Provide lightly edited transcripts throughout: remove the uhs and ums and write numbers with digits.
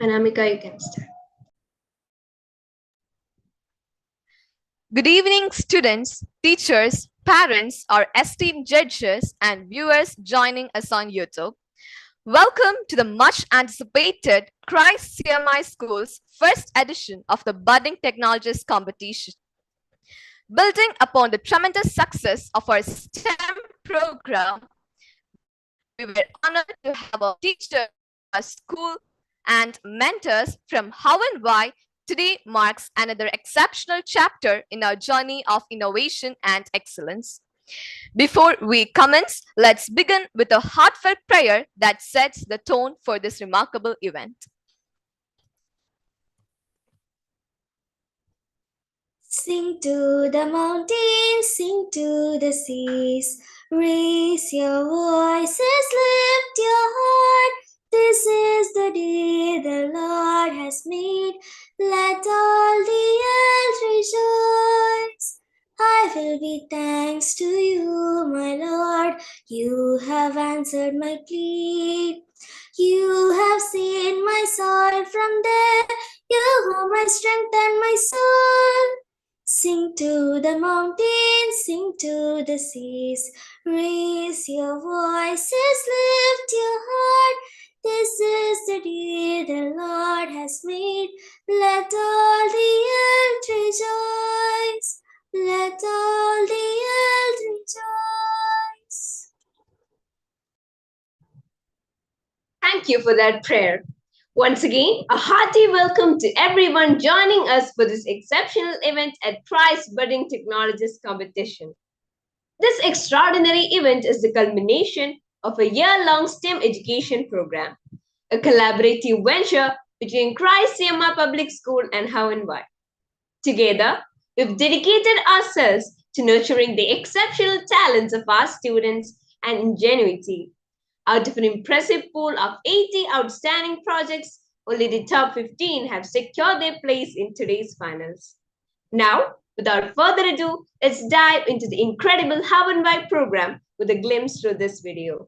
Anamika, you can start. Good evening, students, teachers, parents, our esteemed judges, and viewers joining us on YouTube. Welcome to the much anticipated Christ CMI School's first edition of the Budding Technologist competition. Building upon the tremendous success of our STEM program, we were honored to have our teachers, our school, and mentors from Hownwhy today marks another exceptional chapter in our journey of innovation and excellence. Before we commence, let's begin with a heartfelt prayer that sets the tone for this remarkable event. Sing to the mountains, sing to the seas, raise your voices, lift your heart. This is the day the Lord has made. Let all the earth rejoice. I will be thanks to you, my Lord. You have answered my plea. You have seen my soul from there. You are my strength and my soul. Sing to the mountains, sing to the seas, raise your voices, lift your heart. This is the day the Lord has made. Let all the earth rejoice. Let all the earth rejoice. Thank you for that prayer. Once again, a hearty welcome to everyone joining us for this exceptional event at Christ Budding Technologist competition. This extraordinary event is the culmination of a year-long STEM education program, a collaborative venture between Christ CMI Public School and Hownwhy. Together, we've dedicated ourselves to nurturing the exceptional talents of our students and ingenuity. Out of an impressive pool of 80 outstanding projects, only the top 15 have secured their place in today's finals. Now, without further ado, let's dive into the incredible Hownwhy program with a glimpse through this video.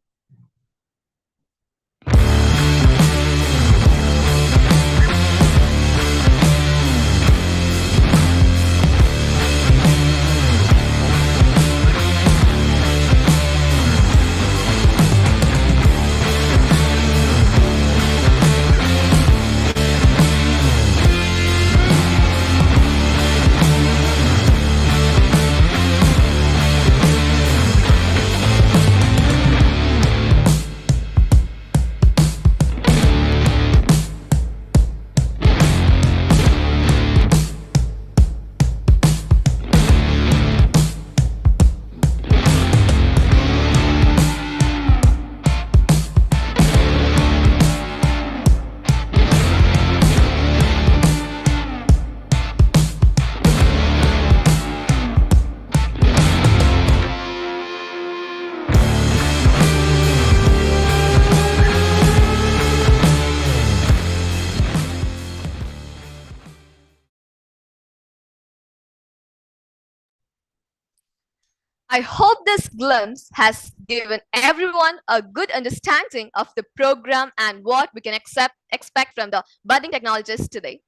I hope this glimpse has given everyone a good understanding of the program and what we can expect from the budding technologists today.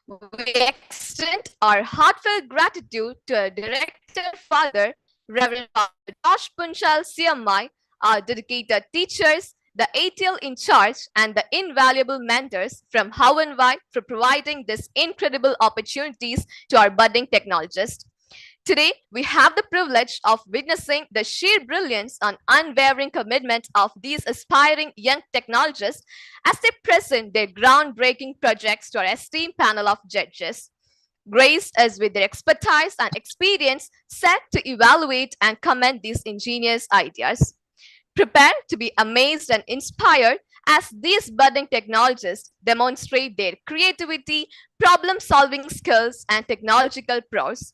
We extend our heartfelt gratitude to our Director Father, Reverend Father Josh Punchal CMI, our dedicated teachers, the ATL in charge, and the invaluable mentors from Hownwhy for providing these incredible opportunities to our budding technologists. Today, we have the privilege of witnessing the sheer brilliance and unwavering commitment of these aspiring young technologists as they present their groundbreaking projects to our esteemed panel of judges. Graced us with their expertise and experience set to evaluate and comment these ingenious ideas. Prepare to be amazed and inspired as these budding technologists demonstrate their creativity, problem solving skills, and technological prowess.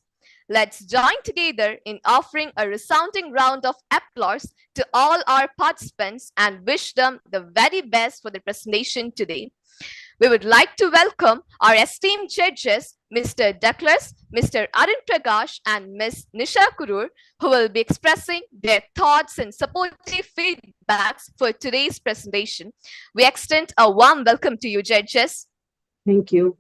Let's join together in offering a resounding round of applause to all our participants and wish them the very best for the presentation today. We would like to welcome our esteemed judges, Mr. Douglas, Mr. Arun Prakash, and Ms. Nisha Kurur, who will be expressing their thoughts and supportive feedbacks for today's presentation. We extend a warm welcome to you, judges. Thank you.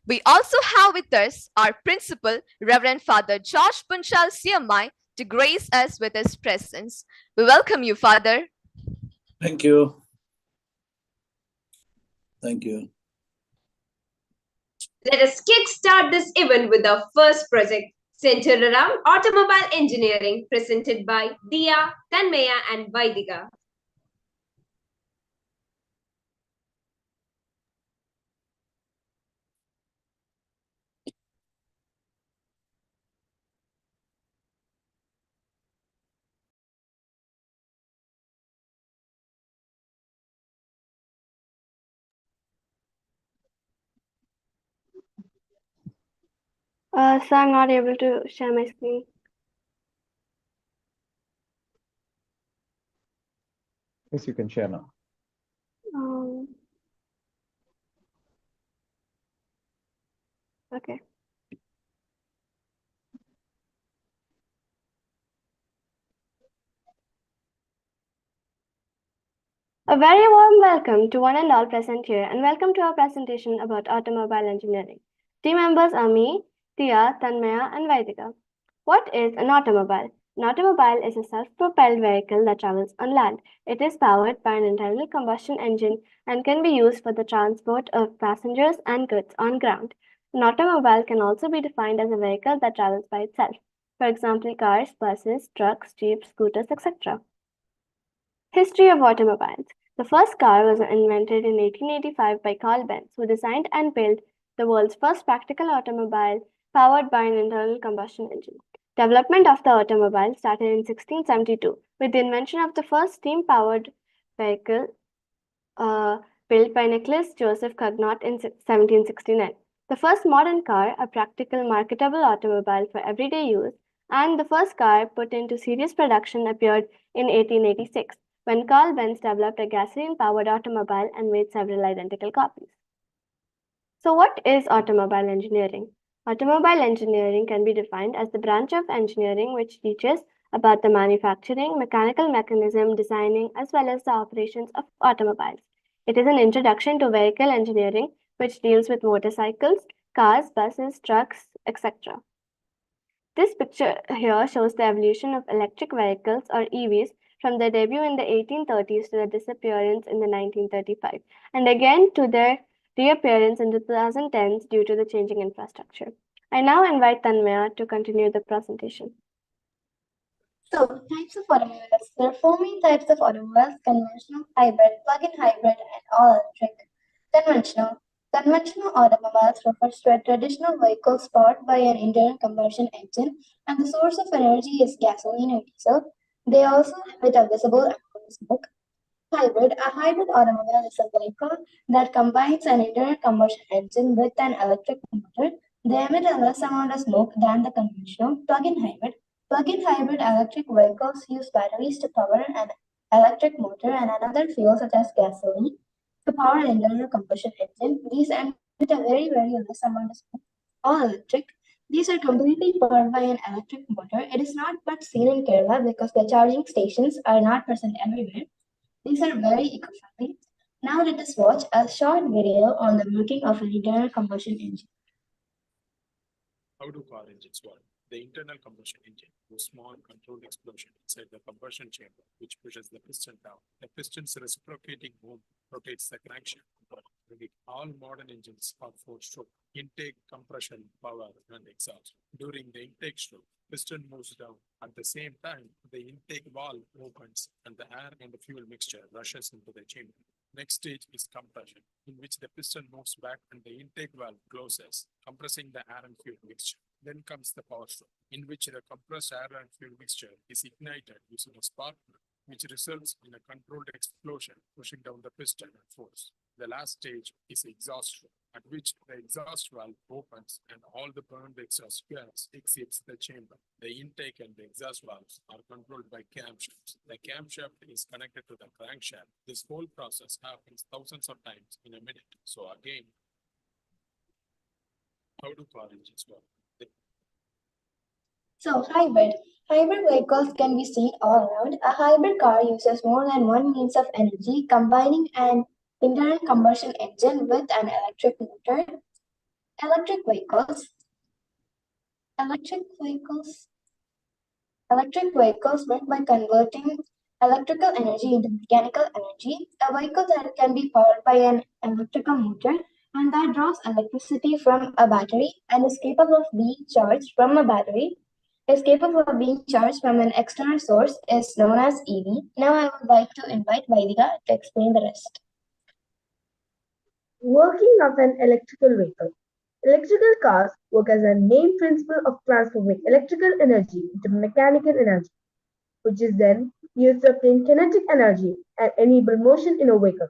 We also have with us our principal, Reverend Father Josh Punchal CMI, to grace us with his presence. We welcome you, Father. Thank you. Thank you. Let us kickstart this event with our first project centered around automobile engineering, presented by Dia, Tanmaya, and Vaidika. So I'm not able to share my screen. Yes, you can share now. Okay. A very warm welcome to one and all present here, and welcome to our presentation about automobile engineering. Team members are me, Tia, Tanmaya, and Vaidika. What is an automobile? An automobile is a self-propelled vehicle that travels on land. It is powered by an internal combustion engine and can be used for the transport of passengers and goods on ground. An automobile can also be defined as a vehicle that travels by itself. For example, cars, buses, trucks, jeeps, scooters, etc. History of automobiles. The first car was invented in 1885 by Carl Benz, who designed and built the world's first practical automobile powered by an internal combustion engine. Development of the automobile started in 1672 with the invention of the first steam-powered vehicle built by Nicholas Joseph Cugnot in 1769. The first modern car, a practical marketable automobile for everyday use, and the first car put into serious production appeared in 1886 when Carl Benz developed a gasoline-powered automobile and made several identical copies. So what is automobile engineering? Automobile engineering can be defined as the branch of engineering which teaches about the manufacturing, mechanical mechanism, designing, as well as the operations of automobiles. It is an introduction to vehicle engineering which deals with motorcycles, cars, buses, trucks, etc. This picture here shows the evolution of electric vehicles or EVs from their debut in the 1830s to their disappearance in the 1935, and again to their reappearance in the 2010s due to the changing infrastructure. I now invite Tanmaya to continue the presentation. So, types of automobiles. There are four main types of automobiles: conventional, hybrid, plug-in hybrid, and all-electric. Conventional. Conventional automobiles refers to a traditional vehicle powered by an internal combustion engine, and the source of energy is gasoline or diesel. They also emit a visible amount of smoke. Hybrid. A hybrid automobile is a vehicle that combines an internal combustion engine with an electric motor. They emit a less amount of smoke than the conventional. Plug-in hybrid. Plug-in hybrid electric vehicles use batteries to power an electric motor and another fuel such as gasoline to power an internal combustion engine. These emit a very less amount of smoke. All electric. These are completely powered by an electric motor. It is not but seen in Kerala because the charging stations are not present everywhere. These are very eco-friendly. Now let us watch a short video on the working of an internal combustion engine. How do car engines work? The internal combustion engine is a small controlled explosion inside the combustion chamber, which pushes the piston down. The piston's reciprocating movement rotates the crankshaft. All modern engines are four-stroke: intake, compression, power, and exhaust. During the intake stroke, piston moves down. At the same time, the intake valve opens and the air and the fuel mixture rushes into the chamber. Next stage is compression, in which the piston moves back and the intake valve closes, compressing the air and fuel mixture. Then comes the power stroke, in which the compressed air and fuel mixture is ignited using a spark plug, which results in a controlled explosion, pushing down the piston at force. The last stage is exhaust flow, at which the exhaust valve opens and all the burned exhaust gas exits the chamber. The intake and the exhaust valves are controlled by camshafts. The camshaft is connected to the crankshaft. This whole process happens thousands of times in a minute. So again, how do car engines work? So, hybrid. Hybrid vehicles can be seen all around. A hybrid car uses more than one means of energy, combining an internal combustion engine with an electric motor. Electric vehicles. Electric vehicles work by converting electrical energy into mechanical energy. A vehicle that can be powered by an electrical motor and that draws electricity from a battery and is capable of being charged from a battery is capable of being charged from an external source is known as EV. Now I would like to invite Vaidika to explain the rest. Working of an electrical vehicle. Electrical cars work as a main principle of transforming electrical energy into mechanical energy, which is then used to obtain kinetic energy and enable motion in a vehicle.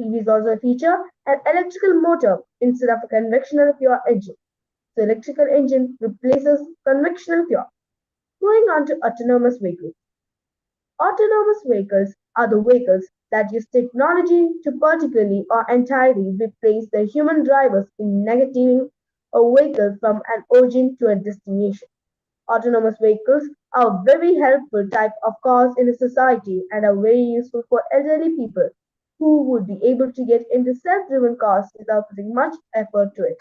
EVs also feature an electrical motor instead of a conventional fuel engine. The electrical engine replaces conventional fuel. Moving on to autonomous vehicles. Autonomous vehicles are the vehicles that use technology to partially or entirely replace the human drivers in navigating a vehicle from an origin to a destination. Autonomous vehicles are a very helpful type of cars in a society and are very useful for elderly people who would be able to get into self-driven cars without putting much effort to it.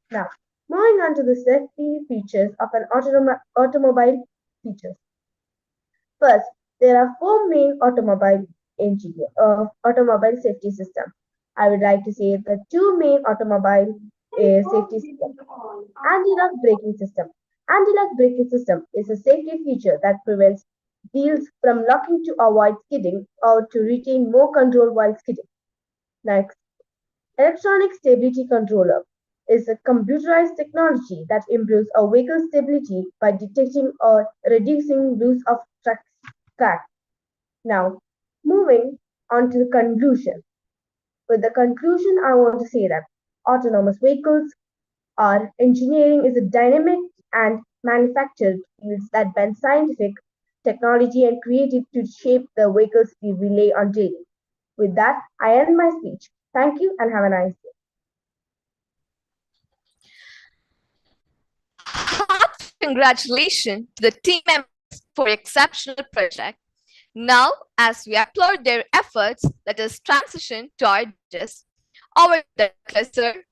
Now, moving on to the safety features of an automobile features. First, there are four main automobile safety systems. I would like to say the two main automobile safety systems. Anti-lock braking system. Anti-lock braking system is a safety feature that prevents wheels from locking to avoid skidding or to retain more control while skidding. Next, electronic stability controller is a computerized technology that improves a vehicle's stability by detecting or reducing loss of track. Now, moving on to the conclusion. With the conclusion, I want to say that autonomous vehicles are engineering is a dynamic and manufactured fields that blend scientific, technology, and creative to shape the vehicles we rely on daily. With that, I end my speech. Thank you and have a nice day. Hearty congratulations to the team members for exceptional project. Now, as we applaud their efforts, let us transition to our judges. Over the sir.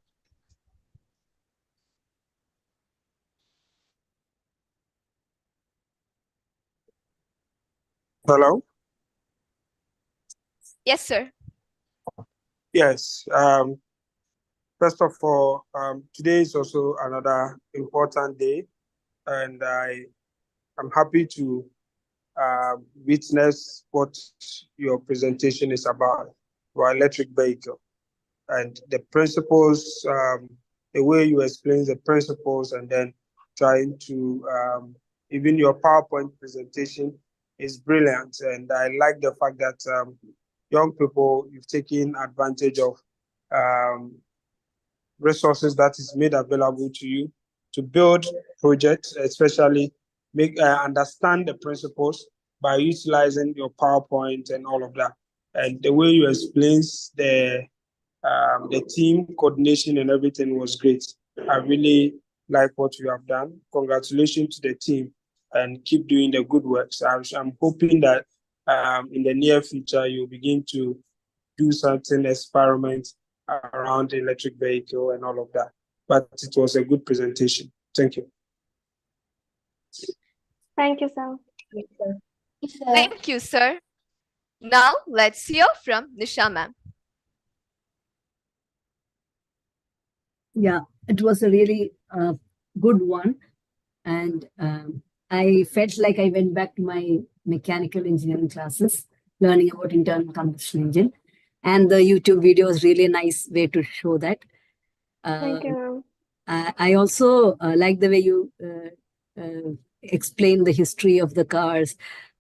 Hello? Yes, sir. Yes. First of all, today is also another important day, and I am happy to witness what your presentation is about, our electric vehicle, and the principles, the way you explain the principles, and then trying to, even your PowerPoint presentation is brilliant. And I like the fact that young people, you've taken advantage of resources that is made available to you to build projects, especially make understand the principles by utilizing your PowerPoint and all of that. And the way you explain the team coordination and everything was great. I really like what you have done. Congratulations to the team and keep doing the good work. So I'm hoping that in the near future, you'll begin to do something, experiment around the electric vehicle and all of that. But it was a good presentation. Thank you. Thank you, sir. Thank you, sir. Now, let's hear from Nisha ma'am. Yeah, it was a really good one. And I felt like I went back to my mechanical engineering classes, learning about internal combustion engine. And the YouTube video is really a nice way to show that. Thank you, ma'am. I also like the way you explain the history of the cars,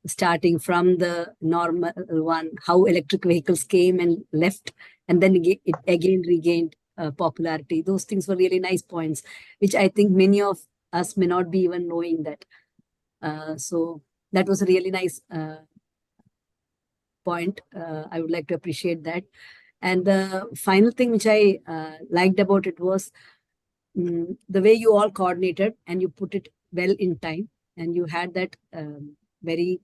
starting from the normal one, how electric vehicles came and left, and then it again regained popularity. Those things were really nice points, which I think many of us may not be even knowing that. So that was a really nice point. I would like to appreciate that. And the final thing which I liked about it was the way you all coordinated and you put it well in time, and you had that very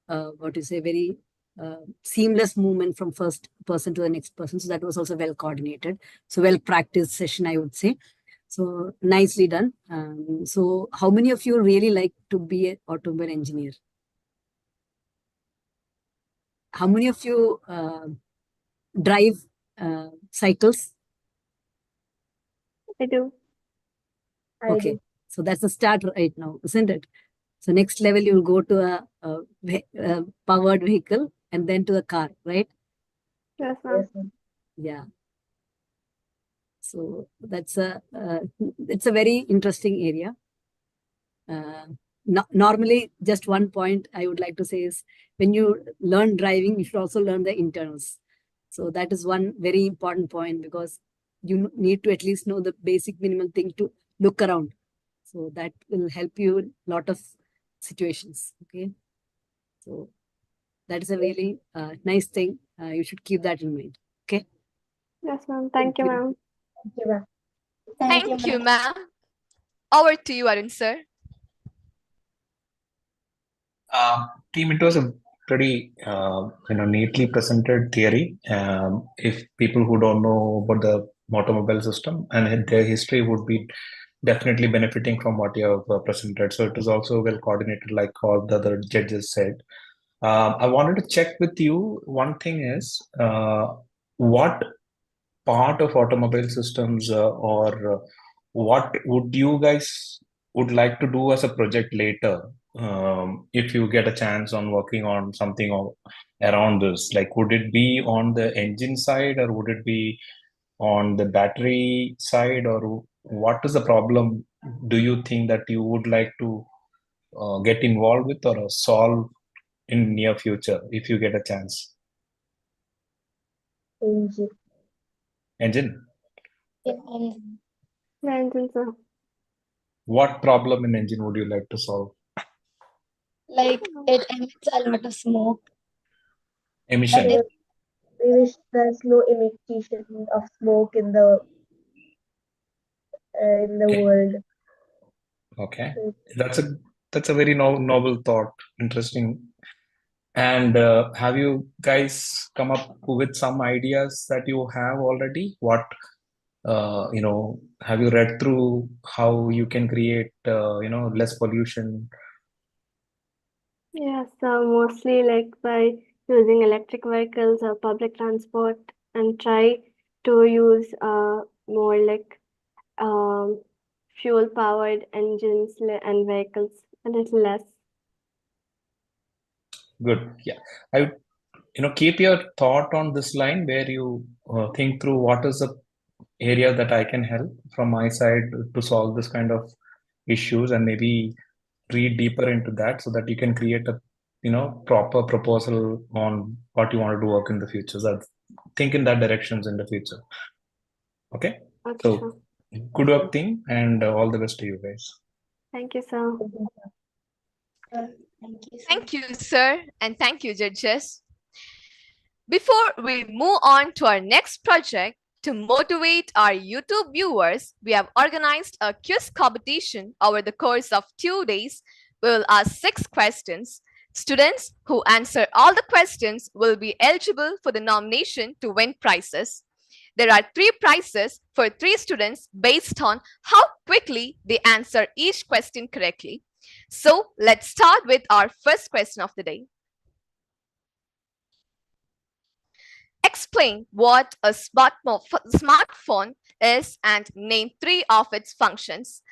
very seamless movement from first person to the next person. So that was also well coordinated. So well practiced session, I would say. So nicely done. So how many of you really like to be an automobile engineer? How many of you drive cycles? I do. Okay, so that's the start right now, isn't it? So next level, you'll go to a powered vehicle and then to a car, right? Yes, ma'am. Yeah. So that's it's a very interesting area. Normally, just one point I would like to say is when you learn driving, you should also learn the internals. So that is one very important point, because you need to at least know the basic minimum thing to look around. So that will help you in a lot of situations. Okay. So that is a really nice thing. You should keep that in mind. Okay. Yes, ma'am. Thank you, ma'am. Thank you, ma'am. Thank you, ma'am. Over to you, Arun sir. Team, it was a pretty neatly presented theory. If people who don't know about the automobile system and their history would be definitely benefiting from what you have presented. So it was also well coordinated, like all the other judges said. I wanted to check with you. One thing is, what part of automobile systems or what would you guys would like to do as a project later, if you get a chance on working on something around this? Like, would it be on the engine side, or would it be on the battery side, or what is the problem do you think that you would like to get involved with or solve in near future if you get a chance? Engine. Engine. The engine, sir. What problem in engine would you like to solve? Like it emits a lot of smoke. Emission. We wish there's no emission of smoke in the Okay. world. Okay, that's a very noble thought. Interesting. And have you guys come up with some ideas that you have already? What have you read through how you can create less pollution? Yes, mostly like by using electric vehicles or public transport, and try to use more like fuel powered engines and vehicles a little less. Good. Yeah, I keep your thought on this line where you think through what is the area that I can help from my side to solve this kind of issues, and maybe read deeper into that so that you can create a proper proposal on what you want to do work in the future. So think in that directions in the future. Okay. Okay, So sure. good work, team, and all the best to you guys. Thank you, sir. Thank you, sir, and thank you, judges. Before we move on to our next project, to motivate our YouTube viewers, we have organized a quiz competition over the course of 2 days. We will ask 6 questions. Students who answer all the questions will be eligible for the nomination to win prizes. There are 3 prizes for 3 students based on how quickly they answer each question correctly. So let's start with our first question of the day. Explain what a smartphone is and name 3 of its functions.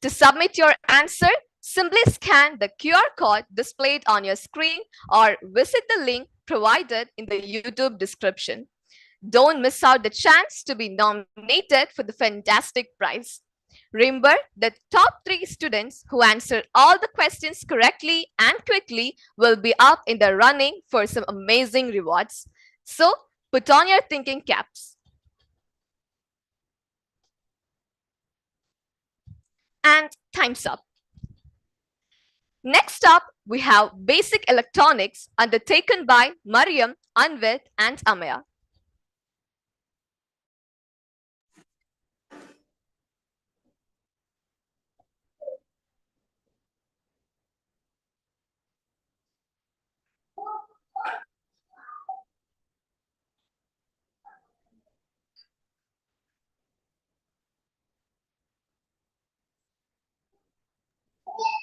To submit your answer, simply scan the QR code displayed on your screen or visit the link provided in the YouTube description. Don't miss out the chance to be nominated for the fantastic prize. Remember, the top 3 students who answer all the questions correctly and quickly will be up in the running for some amazing rewards. So, put on your thinking caps. And time's up. Next up, we have Basic Electronics undertaken by Mariam, Anvit, and Amaya.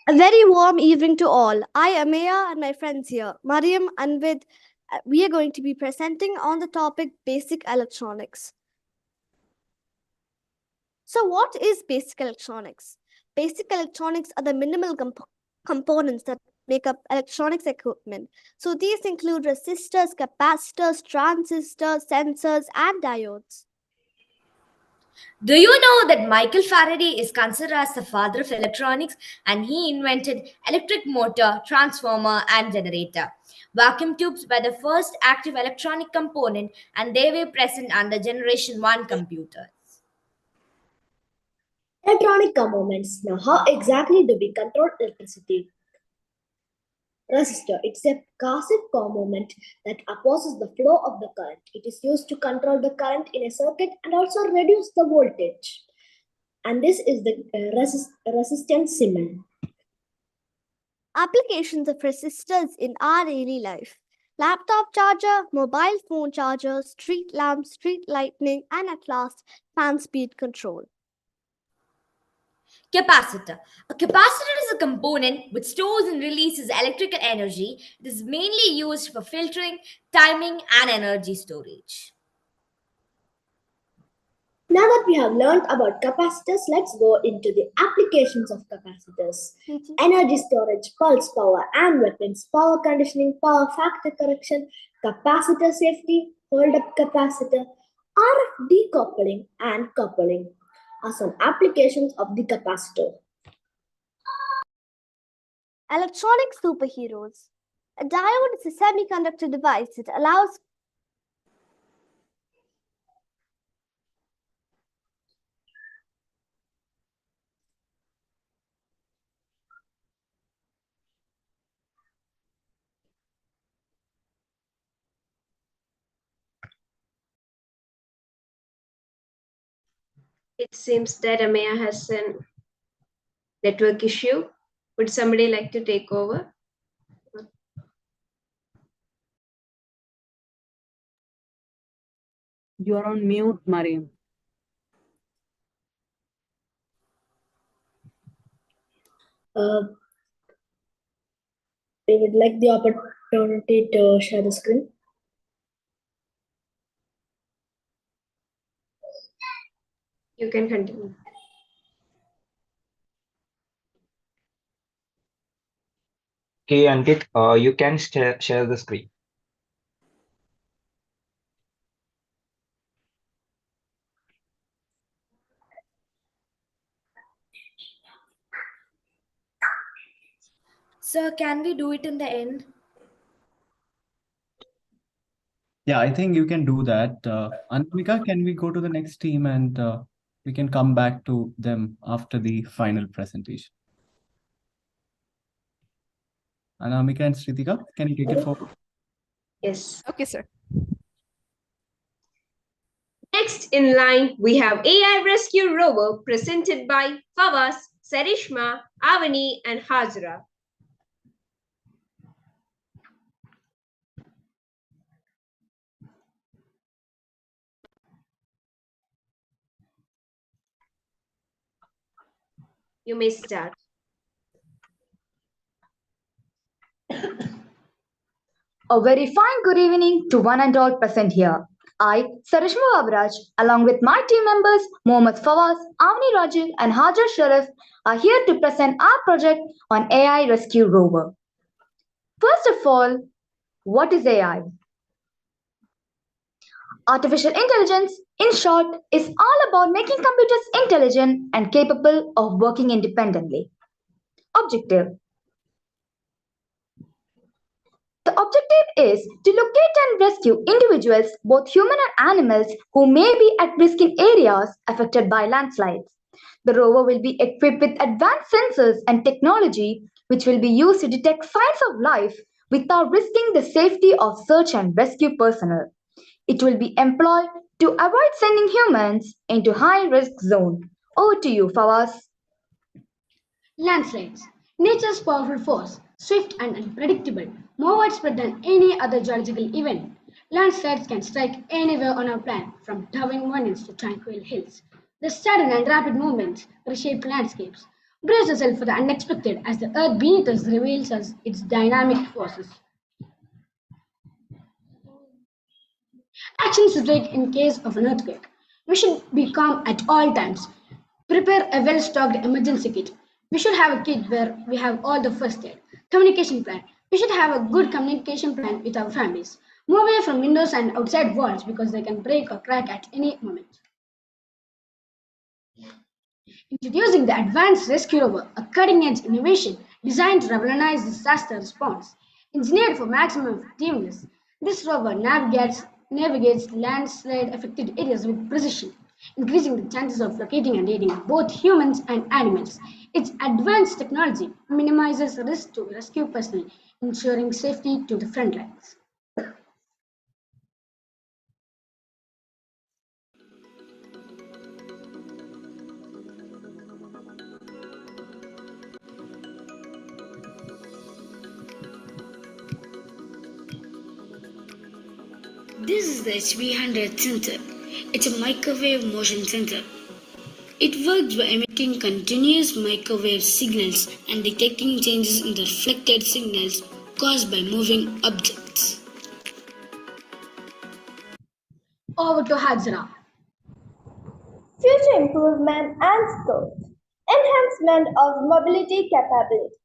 A very warm evening to all. I am Maya and my friends here, Mariam and Vid. We are going to be presenting on the topic basic electronics. So, what is basic electronics? Basic electronics are the minimal components that make up electronics equipment. So, these include resistors, capacitors, transistors, sensors, and diodes. Do you know that Michael Faraday is considered as the father of electronics, and he invented electric motor, transformer and generator? Vacuum tubes were the first active electronic component, and they were present on the generation 1 computers. Electronic components. Now, how exactly do we control electricity? Resistor. It's a passive component that opposes the flow of the current. It is used to control the current in a circuit and also reduce the voltage. And this is the resistance symbol. Applications of resistors in our daily life. Laptop charger, mobile phone charger, street lamp, street lighting, and at last, fan speed control. Capacitor. A capacitor is a component which stores and releases electrical energy. It is mainly used for filtering, timing, and energy storage. Now that we have learned about capacitors, let's go into the applications of capacitors. Energy storage, pulse power and weapons, power conditioning, power factor correction, capacitor safety, hold-up capacitor, RF decoupling and coupling are some applications of the capacitor. Electronic superheroes. A diode is a semiconductor device that allows It seems that Amaya has a network issue. Would somebody like to take over? You are on mute, Mariam. We would like the opportunity to share the screen. You can continue. Okay, Ankit, you can share the screen. Sir, can we do it in the end? Yeah, I think you can do that. Anamika, can we go to the next team and we can come back to them after the final presentation? Anamika and Sritika, can you take it forward? Yes. Okay, sir. Next in line, we have AI Rescue Rover presented by Fawaz, Sarishma, Avani, and Hajra. You may start. A very fine good evening to one and all present here. I, Sarishma Babraj, along with my team members Mohammad Fawaz, Avni Raju, and Hajar Sharif, are here to present our project on AI Rescue Rover. First of all, what is AI? Artificial intelligence, in short, is all about making computers intelligent and capable of working independently. Objective: The objective is to locate and rescue individuals, both human and animals, who may be at risk in areas affected by landslides. The rover will be equipped with advanced sensors and technology which will be used to detect signs of life without risking the safety of search and rescue personnel. It will be employed to avoid sending humans into high risk zone. Over to you, Fawaz. Landslides. Nature's powerful force, swift and unpredictable, more widespread than any other geological event. Landslides can strike anywhere on our planet, from towering mountains to tranquil hills. The sudden and rapid movements reshape landscapes. Brace yourself for the unexpected as the earth beneath us reveals us its dynamic forces. Actions to take in case of an earthquake. We should be calm at all times. Prepare a well-stocked emergency kit. We should have a kit where we have all the first aid. Communication plan. We should have a good communication plan with our families. Move away from windows and outside walls because they can break or crack at any moment. Introducing the Advanced Rescue Rover, a cutting-edge innovation designed to revolutionize disaster response. Engineered for maximum effectiveness, this rover navigates landslide-affected areas with precision, increasing the chances of locating and aiding both humans and animals. Its advanced technology minimizes risk to rescue personnel, ensuring safety to the front lines. This is the HV100 sensor. It's a microwave motion sensor. It works by emitting continuous microwave signals and detecting changes in the reflected signals caused by moving objects. Over to Hajra. Future improvement and scope. Enhancement of mobility capabilities.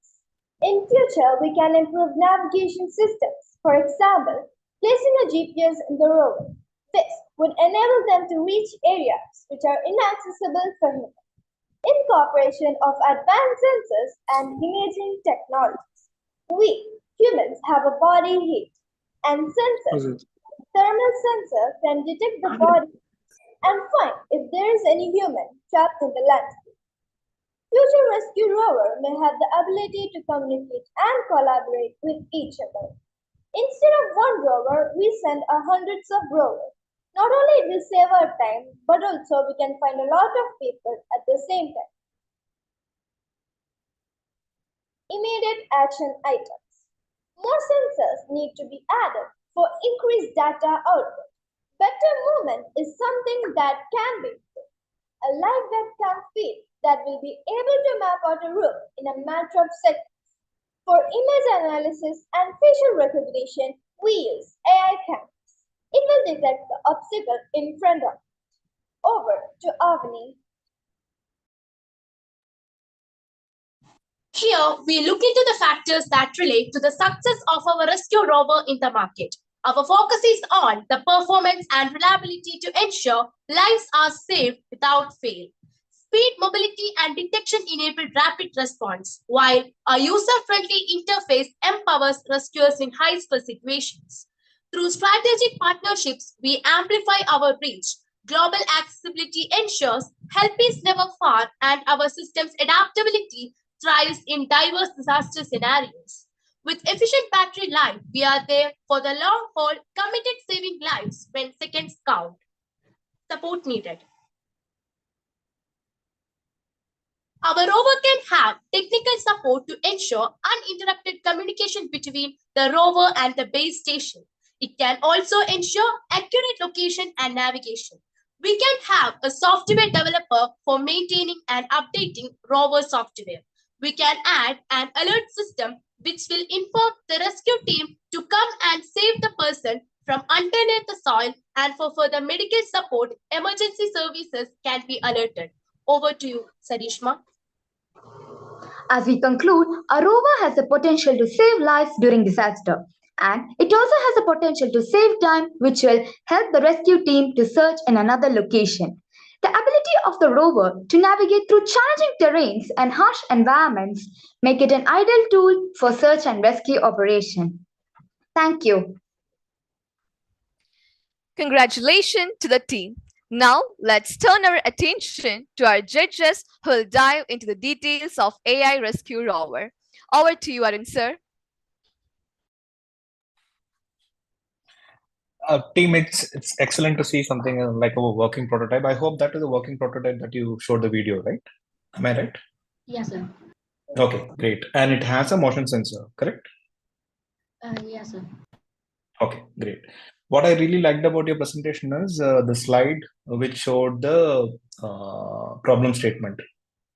In future, we can improve navigation systems. For example, placing a GPS in the rover. This would enable them to reach areas which are inaccessible for humans. Incorporation of advanced sensors and imaging technologies. We, humans, have a body heat and sensors. Thermal sensor can detect the body and find if there is any human trapped in the landscape. Future rescue rover may have the ability to communicate and collaborate with each other. Instead of one rover, we send hundreds of rovers. Not only it will save our time, but also we can find a lot of people at the same time. Immediate action items. More sensors need to be added for increased data output. Better movement is something that can be improved. A live webcam feed that will be able to map out a room in a matter of seconds. For image analysis and facial recognition, we use AI cameras. It will detect the obstacle in front of it. Over to Avani. Here, we look into the factors that relate to the success of our rescue rover in the market. Our focus is on the performance and reliability to ensure lives are saved without fail. Speed, mobility, and detection-enabled rapid response, while a user-friendly interface empowers rescuers in high-stress situations. Through strategic partnerships, we amplify our reach. Global accessibility ensures help is never far, and our system's adaptability thrives in diverse disaster scenarios. With efficient battery life, we are there for the long haul, committed saving lives when seconds count. Support needed. Our rover can have technical support to ensure uninterrupted communication between the rover and the base station. It can also ensure accurate location and navigation. We can have a software developer for maintaining and updating rover software. We can add an alert system which will inform the rescue team to come and save the person from underneath the soil, and for further medical support, emergency services can be alerted. Over to you, Sarishma. As we conclude, a rover has the potential to save lives during disaster, and it also has the potential to save time, which will help the rescue team to search in another location. The ability of the rover to navigate through challenging terrains and harsh environments make it an ideal tool for search and rescue operation. Thank you. Congratulations to the team. Now, let's turn our attention to our judges who will dive into the details of AI Rescue Rover. Over to you, Arun sir. Team, it's excellent to see something like a working prototype. I hope that is a working prototype that you showed the video, right? Am I right? Yes, sir. Okay, great. And it has a motion sensor, correct? Yes, sir. Okay, great. What I really liked about your presentation is the slide which showed the problem statement,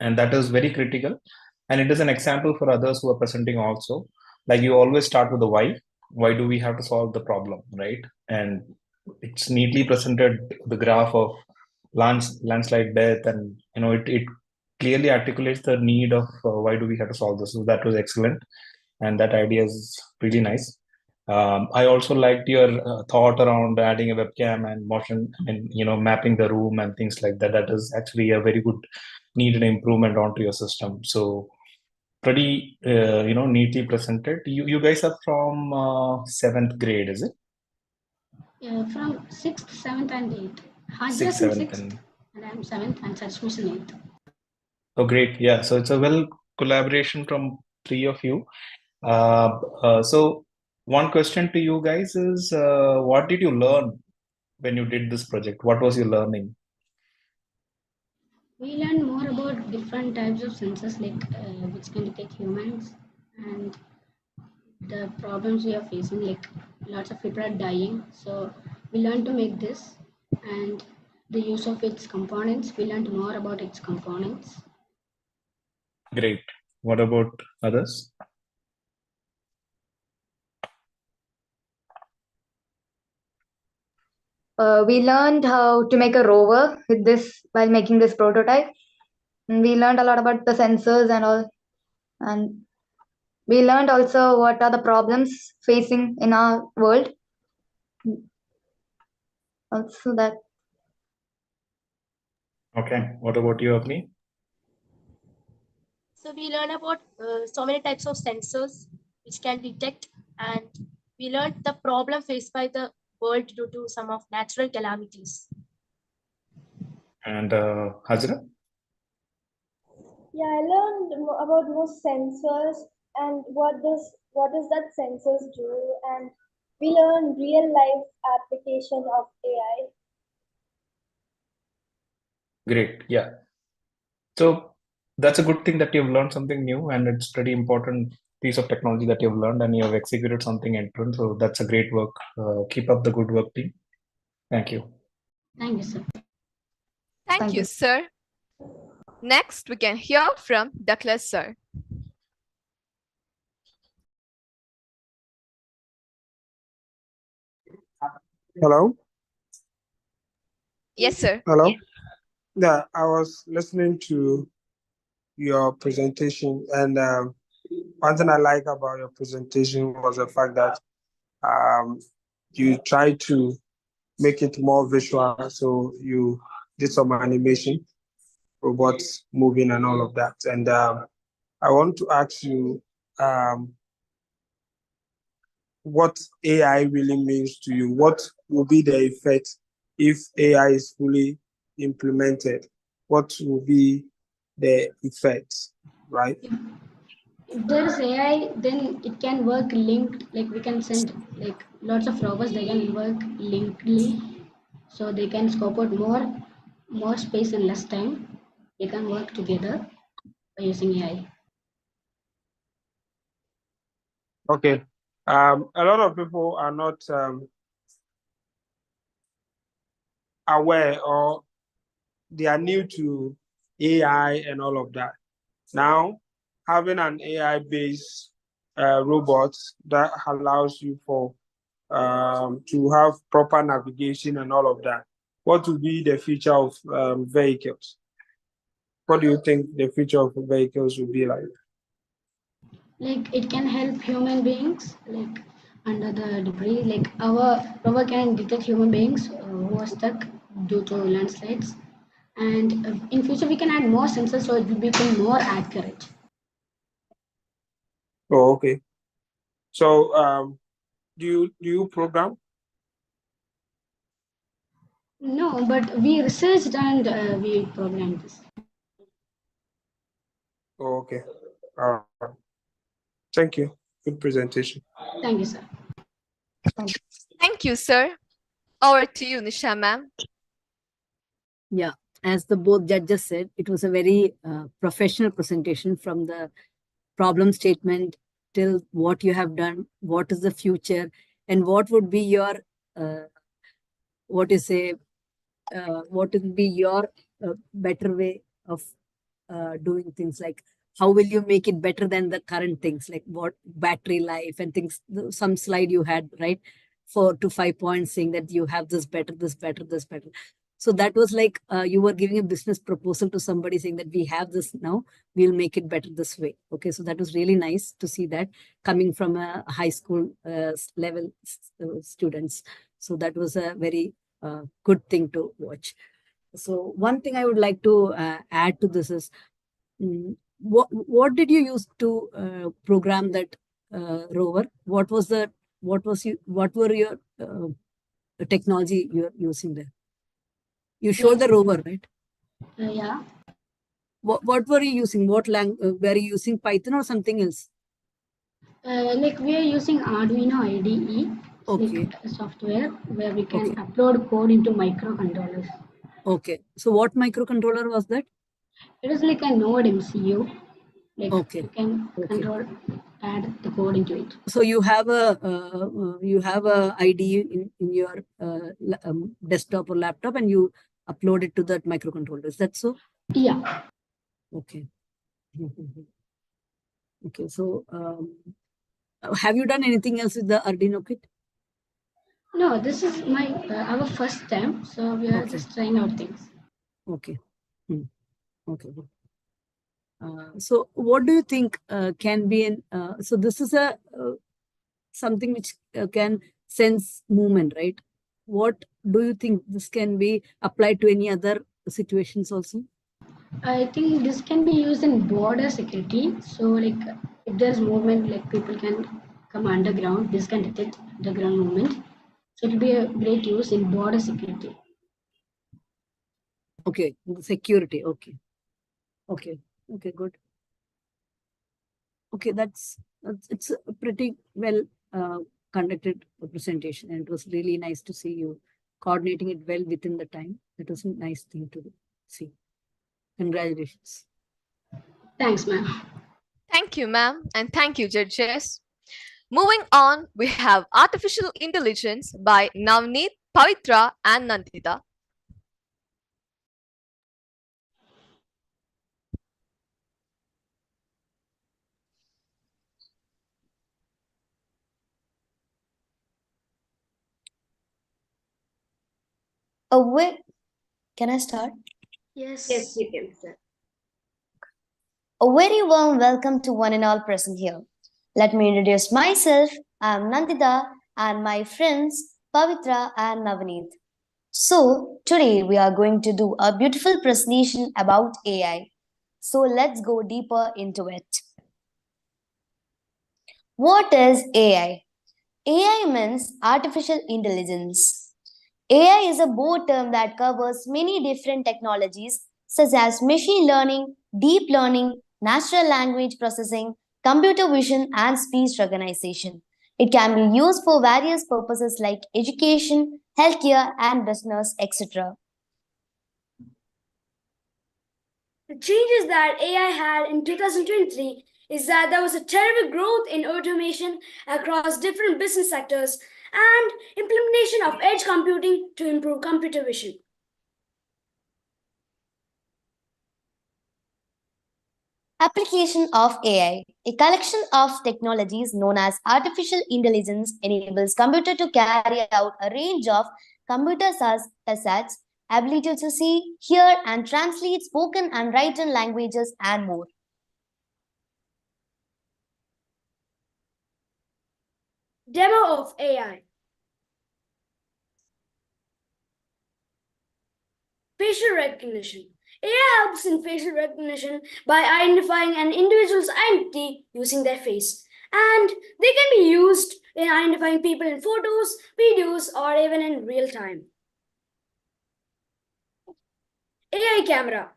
and that is very critical. And it is an example for others who are presenting also. Like you always start with the why. Why do we have to solve the problem, right? And it's neatly presented, the graph of landslide death, and it clearly articulates the need of why do we have to solve this. So that was excellent, and that idea is really nice. I also liked your thought around adding a webcam and motion and mapping the room and things like that. That is actually a very good needed improvement onto your system. So pretty neatly presented. You guys are from 7th grade, is it? From 6th, 7th, and 8th. Hajras 6th, in 7th, 6th, and I'm 7th, and Sarishma's in 8th. Oh, great. Yeah. So it's a well collaboration from three of you. So one question to you guys is, what did you learn when you did this project? What was your learning? We learned more about different types of sensors, like which can detect humans, and the problems we are facing, like lots of people are dying. So we learned to make this, and the use of its components. We learned more about its components. Great. What about others? We learned how to make a rover with this while making this prototype. And we learned a lot about the sensors and all. And we learned also what are the problems facing in our world. Also that. Okay. What about you, Avni? So we learn about so many types of sensors which can detect, and we learned the problem faced by the world due to some of natural calamities. And Hajra? Yeah, I learned about most sensors and what does that sensors do, and we learned real life application of AI. Great. Yeah. So that's a good thing that you've learned something new, and it's pretty important piece of technology that you've learned, and you have executed something end to end. So that's a great work. Keep up the good work, team. Thank you. Thank you, sir. Thank you, sir. Next, we can hear from Douglas, sir. Hello? Yes, sir. Hello? Yeah, I was listening to your presentation, and one thing I like about your presentation was the fact that you tried to make it more visual. So you did some animation, robots moving and all of that. And I want to ask you what AI really means to you. What will be the effect if AI is fully implemented? What will be the effect, right? If there is AI, then it can work linked. Like we can send like lots of robots. They can work linkedly, so they can scope out more space in less time. They can work together by using AI. Okay. A lot of people are not aware, or they are new to AI and all of that. Now, having an AI-based robot that allows you to have proper navigation and all of that, what will be the future of vehicles? What do you think the future of vehicles will be like? Like it can help human beings, like under the debris. Like our rover can detect human beings who are stuck due to landslides, and in future we can add more sensors so it will become more accurate. Oh, okay. So Do you program? No, but we researched and we programmed this. Oh, okay. All right. Thank you. Good presentation. Thank you, sir. Thank you, sir. Over to you, Nisha ma'am. Yeah, as the both judges said, it was a very professional presentation from the problem statement till what you have done, what is the future, and what would be your, what is a, what would be your better way of doing things, like how will you make it better than the current things, like what battery life and things. Some slide you had, right? 4 to 5 points saying that you have this better, this better, this better. So that was like you were giving a business proposal to somebody saying that we have this now, we'll make it better this way. Okay, so that was really nice to see that coming from a high school level students. So that was a very good thing to watch. So one thing I would like to add to this is, what did you use to program that rover? What were your technology you're using there? You showed the rover, right? Yeah. What were you using? What language were you using? Python or something else? Like we are using Arduino IDE, Okay. like a software where we can upload code into microcontrollers. Okay. So what microcontroller was that? It is like a node MCU. Like Okay. you can control, add the code into it. So you have a IDE in your desktop or laptop, and you upload it to that microcontroller. Is that so? Yeah. Okay. Okay. So have you done anything else with the Arduino kit? No, this is my our first time, so we are just trying out things. Okay. Okay. So what do you think can be an so this is a something which can sense movement, right? What do you think this can be applied to any other situations also? I think this can be used in border security. So like if there's movement, like people can come underground, this can detect underground movement. So it will be a great use in border security. Okay, security. Okay. Okay, good. Okay, it's a pretty well conducted presentation, and it was really nice to see you coordinating it well within the time. It was a nice thing to see. Congratulations. Thanks, ma'am. Thank you, ma'am, and thank you, judges. Moving on, we have Artificial Intelligence by Navneet, Pavitra, and Nandita. Can I start? Yes, you can, sir. A very warm welcome to one and all present here. Let me introduce myself. I am Nandita and my friends Pavitra and Navneet. So, today we are going to do a beautiful presentation about AI. So, let's go deeper into it. What is AI? AI means artificial intelligence. AI is a broad term that covers many different technologies such as machine learning, deep learning, natural language processing, computer vision, and speech recognition. It can be used for various purposes like education, healthcare, and business, etc. The changes that AI had in 2023 is that there was a terrible growth in automation across different business sectors and implementation of edge computing to improve computer vision. Application of AI. A collection of technologies known as artificial intelligence enables computer to carry out a range of computer tasks, ability to see, hear, and translate spoken and written languages, and more. Demo of AI. Facial recognition. AI helps in facial recognition by identifying an individual's identity using their face, and they can be used in identifying people in photos, videos, or even in real time. AI camera.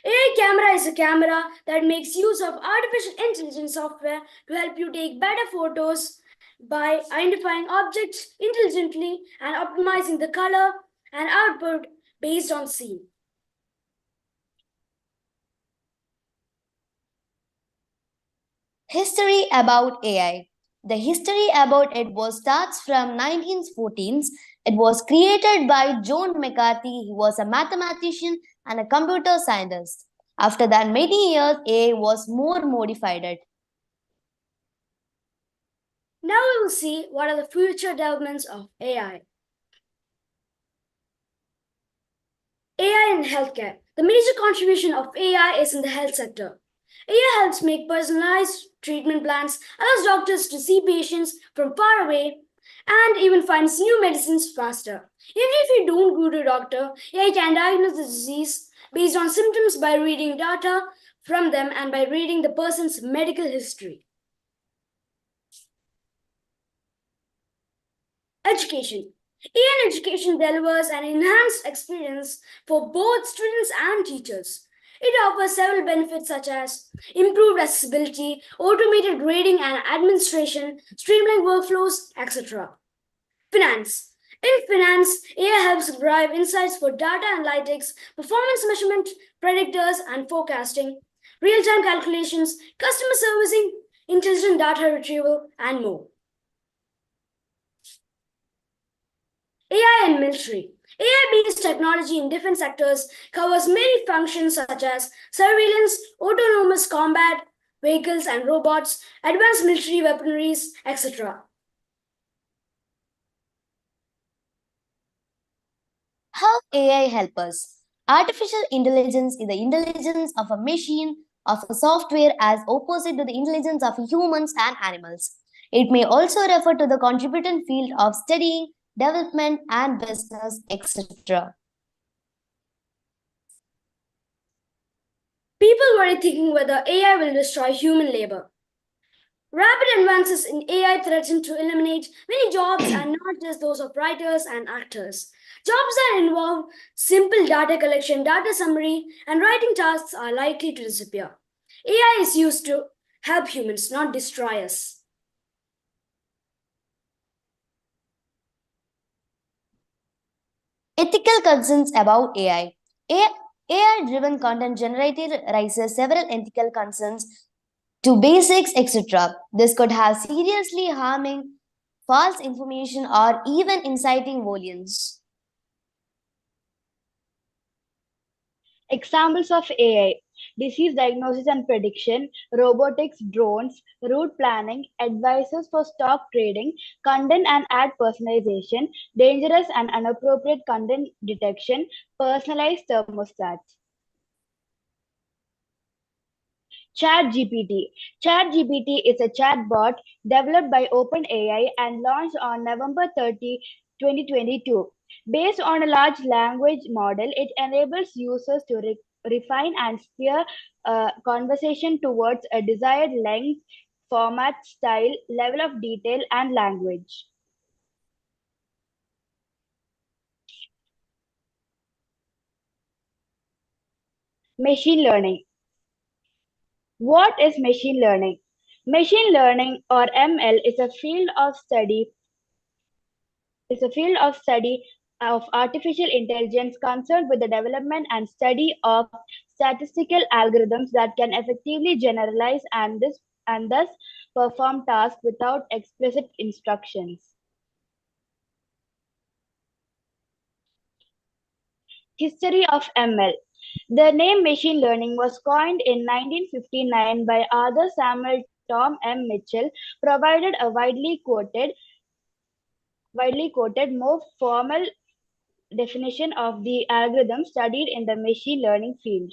AI camera is a camera that makes use of artificial intelligence software to help you take better photos by identifying objects intelligently and optimizing the color and output based on scene. History about AI. The history about it starts from 1914s. It was created by John McCarthy. He was a mathematician and a computer scientist. After that many years, AI was more modified. Now we will see what are the future developments of AI. AI in healthcare. The major contribution of AI is in the health sector. AI helps make personalized treatment plans, allows doctors to see patients from far away, and even finds new medicines faster. Even if you don't go to a doctor, AI can diagnose the disease based on symptoms by reading data from them and by reading the person's medical history. Education. AI in education delivers an enhanced experience for both students and teachers. It offers several benefits such as improved accessibility, automated grading and administration, streamlined workflows, etc. Finance. In finance, AI helps drive insights for data analytics, performance measurement, predictors and forecasting, real-time calculations, customer servicing, intelligent data retrieval, and more. AI in military. AI-based technology in different sectors covers many functions such as surveillance, autonomous combat, vehicles and robots, advanced military weaponries, etc. How AI help us? Artificial intelligence is the intelligence of a machine, of a software as opposite to the intelligence of humans and animals. It may also refer to the contributing field of studying, development and business, etc. People were thinking whether AI will destroy human labor. Rapid advances in AI threaten to eliminate many jobs and not just those of writers and actors. Jobs that involve simple data collection, data summary, and writing tasks are likely to disappear. AI is used to help humans, not destroy us. Ethical concerns about AI. AI-driven content generated raises several ethical concerns to basics, etc. This could have seriously harming false information or even inciting violence. Examples of AI: disease diagnosis and prediction, robotics, drones, route planning, advices for stock trading, content and ad personalization, dangerous and inappropriate content detection, personalized thermostats. ChatGPT. ChatGPT is a chatbot developed by OpenAI and launched on November 30, 2022. Based on a large language model, it enables users to refine and steer a conversation towards a desired length, format, style, level of detail, and language. Machine learning. What is machine learning? Machine learning, or ML, is a field of study of artificial intelligence concerned with the development and study of statistical algorithms that can effectively generalize and thus perform tasks without explicit instructions. History of ML. The name machine learning was coined in 1959 by Arthur Samuel Tom M. Mitchell, provided a widely quoted, more formal definition of the algorithm studied in the machine learning field.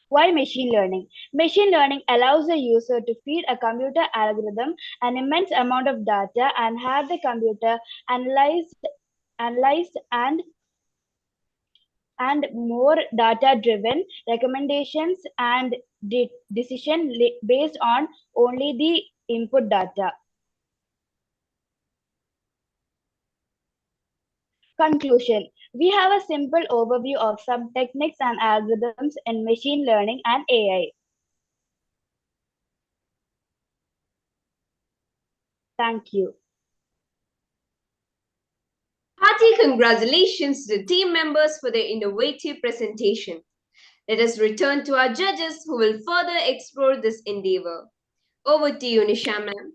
Why machine learning? Machine learning allows the user to feed a computer algorithm an immense amount of data and have the computer analyzed and and more data-driven recommendations and decision based on only the input data. Conclusion. We have a simple overview of some techniques and algorithms in machine learning and AI. Thank you. Hearty congratulations to the team members for their innovative presentation. Let us return to our judges who will further explore this endeavor. Over to you, Nisha ma'am.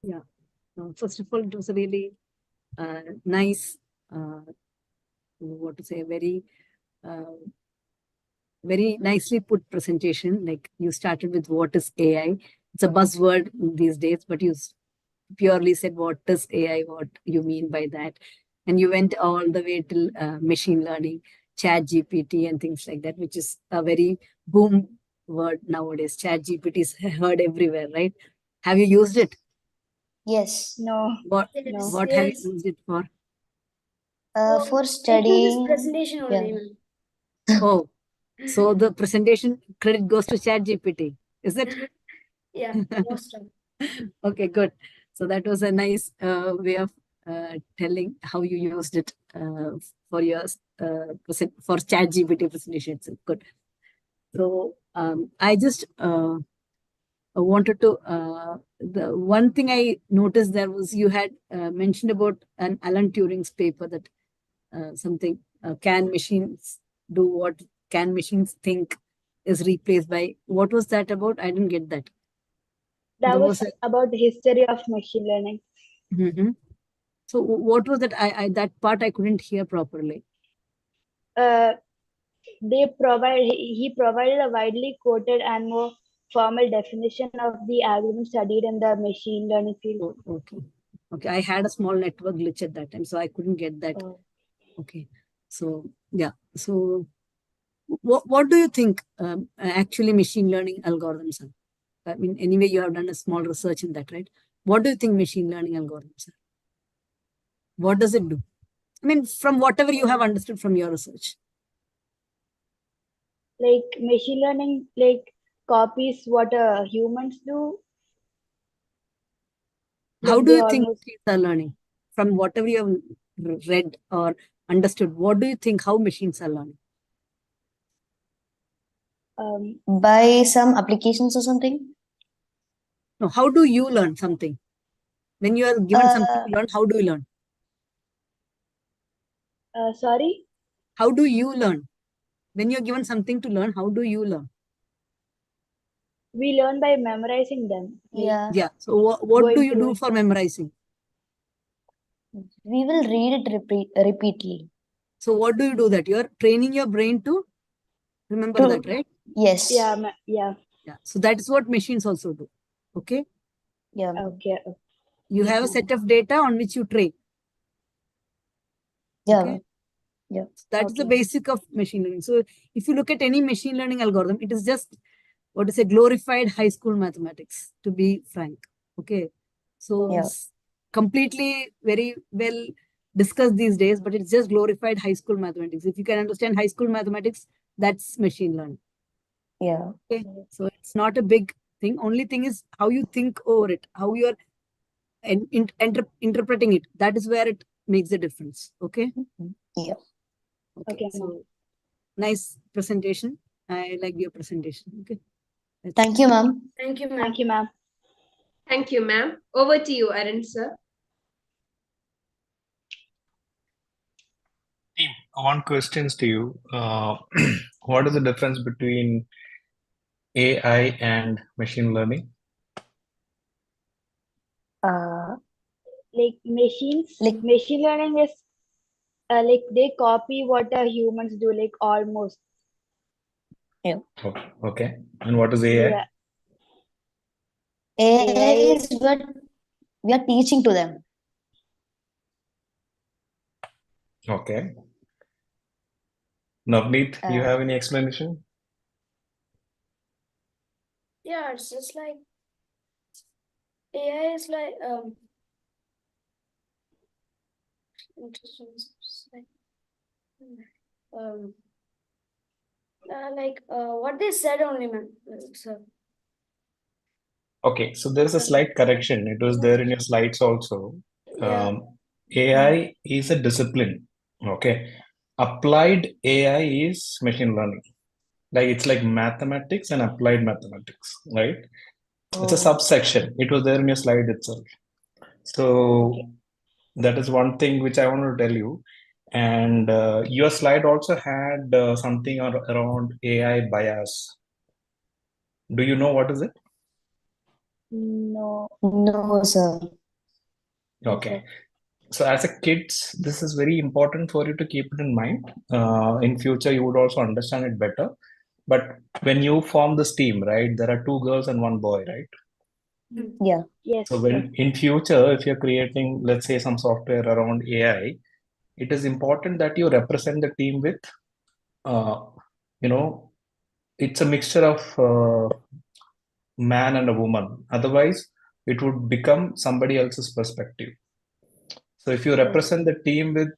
Yeah. First of all, it was a really nice, what to say, very nicely put presentation. Like you started with what is AI. It's a buzzword these days, but you purely said what is AI, what you mean by that. And you went all the way till machine learning, chat GPT and things like that, which is a very boom word nowadays. Chat GPT is heard everywhere, right? Have you used it? Yes. No. What No. what have you used it for? For Making this studying. presentation Yeah. only, ma'am. Oh, so the presentation credit goes to chat GPT, is it? Yeah, most of. Okay, good. So that was a nice way of telling how you used it for your for ChatGPT presentation. It's good. So I just wanted to the one thing I noticed there was you had mentioned about an Alan Turing's paper that something can machines do what can machines think is replaced by what was that about? I didn't get that. That There was was a about the history of machine learning. Mhm. So what was that? I that part I couldn't hear properly. He provided a widely quoted and more formal definition of the algorithm studied in the machine learning field. Oh, okay. Okay. I had a small network glitch at that time, so I couldn't get that. Oh. Okay. So yeah. So what do you think actually machine learning algorithms are? I mean, anyway, you have done a small research in that, right? What do you think machine learning algorithms are? What does it do? I mean, from whatever you have understood from your research. Like machine learning, like copies what humans do. How Like do they you think almost machines are learning? From whatever you have read or understood, what do you think how machines are learning? By some applications or something? No, how do you learn something? When you are given something to learn, how do you learn? sorry? How do you learn? When you're given something to learn, how do you learn? We learn by memorizing them. Yeah. Yeah. So what do Going you do through. for memorizing? We will read it repeatedly. So what do you do that? You're training your brain to remember that, right? Yes. Yeah. Yeah. Yeah. So that is what machines also do. Okay. Yeah. Okay. You have a set of data on which you train. Yeah. Okay. Yeah. So that is the basic of machine learning. So if you look at any machine learning algorithm, it is just what is a glorified high school mathematics, to be frank. Okay. So it's completely very well discussed these days, but it's just glorified high school mathematics. If you can understand high school mathematics, that's machine learning. Yeah. Okay. So it's not a big thing. Only thing is how you think over it, how you're interpreting it. That is where it makes a difference. Okay. Yeah. Okay. So nice presentation. I like your presentation. Okay. Thank you, ma'am. Thank you, ma'am. Thank you, ma'am. Thank you, ma'am. Over to you, Arun sir. Team, one questions to you. What is the difference between AI and machine learning? Like machine learning is like they copy what humans do, like almost. Yeah. Okay. And what is AI? Yeah. AI is what we are teaching to them. Okay. Navneet, you have any explanation? Yeah, it's just like AI is like um what they said only, man. So Okay, so there's a slight correction. It was there in your slides also. yeah. AI is a discipline. Okay. Applied AI is machine learning. Like it's like mathematics and applied mathematics, right? It's a subsection. It was there in your slide itself. So that is one thing which I want to tell you. And your slide also had something around AI bias. Do you know what is it? No. No, sir. Okay. So as a kids, this is very important for you to keep it in mind. In future, you would also understand it better. But when you form this team, right, there are two girls and one boy, right? Yeah. Yes. So when in future, if you're creating, let's say, some software around AI, it is important that you represent the team with, uh, you know, it's a mixture of man and a woman. Otherwise, it would become somebody else's perspective. So if you represent the team with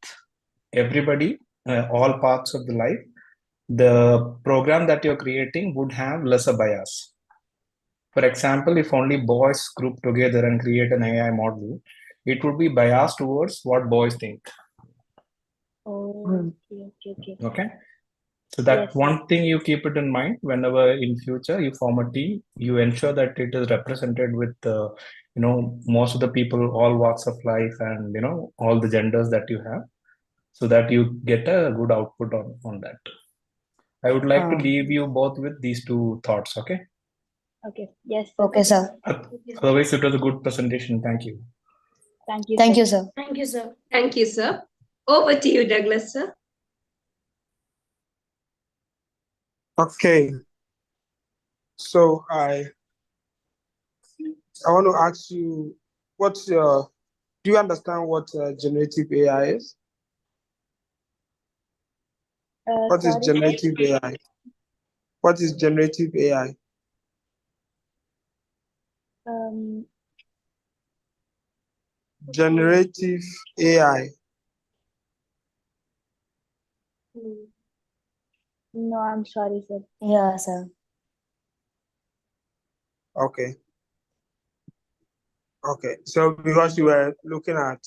everybody, all parts of the life, the program that you're creating would have lesser bias. For example, if only boys group together and create an AI model, it would be biased towards what boys think. Oh, okay. Okay. So that Yes. one thing you keep it in mind whenever in future you form a team, you ensure that it is represented with most of the people, all walks of life, and all the genders that you have, so that you get a good output on that. I would like to leave you both with these two thoughts. Okay. Okay. Yes. Okay, sir. Otherwise, it was a good presentation. Thank you. Thank you. Thank you, sir. Thank you, sir. Thank you, sir. Over to you, Douglas, sir. Okay. So I want to ask you, do you understand what generative AI is? What is Sorry. generative AI? What is generative AI? Generative AI. No, I'm sorry, sir. Yeah, sir. Okay. So because you were looking at,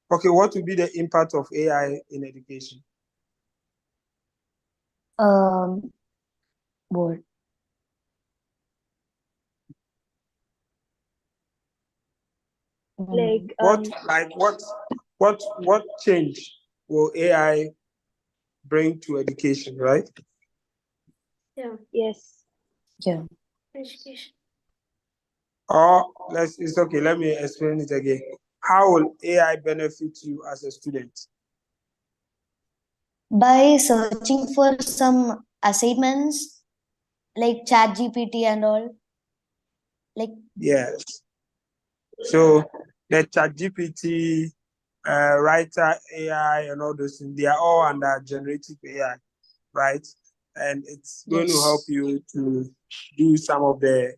what would be the impact of AI in education? Board. Like What change will AI bring to education, right? Yeah. Yes. Yeah. Education. Or it's okay, let me explain it again. How will AI benefit you as a student? By searching for some assignments like ChatGPT and all. Yes. So the ChatGPT, writer AI, and all those things, they are all under generative AI, right? And it's going to help you to do some of the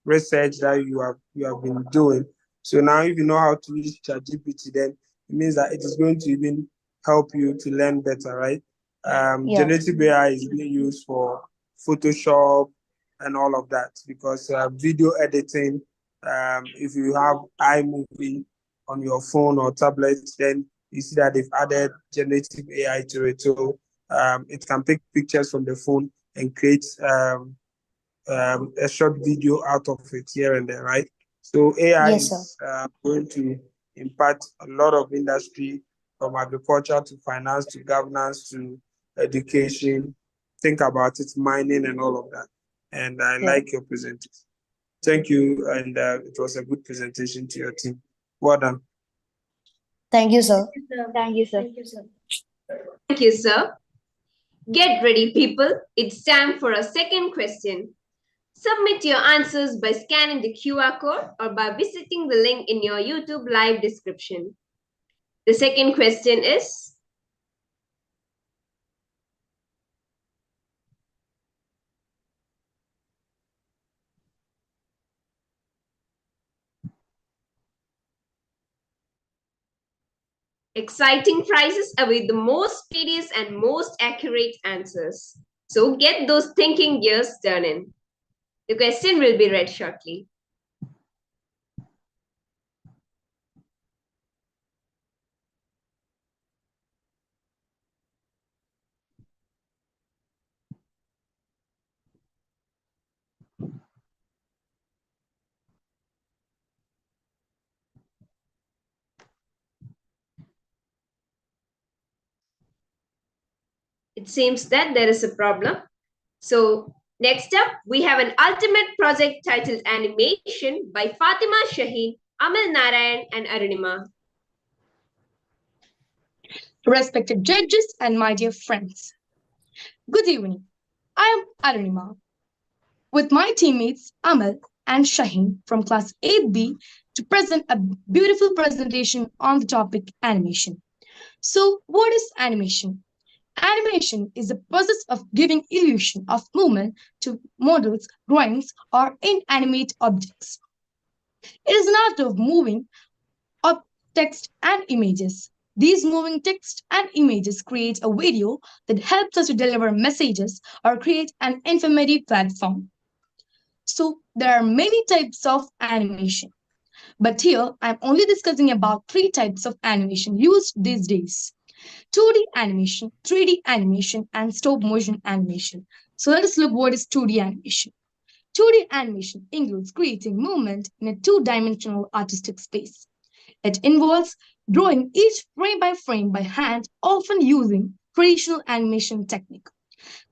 research that you have been doing. So now, if you know how to use ChatGPT, then it means that it is going to even help you to learn better, right? Generative AI is being used for Photoshop and all of that, because video editing, if you have iMovie on your phone or tablet, then you see that they've added generative AI to it. So it can take pictures from the phone and create a short video out of it here and there, right? So AI is going to impact a lot of industry, from agriculture to finance to governance to education. Think about it, mining and all of that. And I like your presentation. Thank you, and it was a good presentation to your team. Well done. Thank you, sir. Thank you, sir. Thank you, sir. Thank you, sir. Get ready, people. It's time for a second question. Submit your answers by scanning the QR code or by visiting the link in your YouTube live description. The second question is, Exciting prizes await the most tedious and most accurate answers. So get those thinking gears turning. The question will be read shortly. It seems that there is a problem. So next up, we have an ultimate project titled Animation by Fatima Shaheen, Amal Narayan, and Arunima. Respected judges and my dear friends, good evening. I am Arunima with my teammates Amal and Shaheen from class 8B to present a beautiful presentation on the topic animation. So, what is animation? Animation is the process of giving illusion of movement to models, drawings, or inanimate objects. It is an art of moving up text and images. These moving text and images create a video that helps us to deliver messages or create an informative platform. So there are many types of animation. But here I'm only discussing about three types of animation used these days. 2D animation, 3D animation, and stop motion animation. So let us look what is 2D animation. 2D animation includes creating movement in a two-dimensional artistic space. It involves drawing each frame by hand, often using traditional animation technique.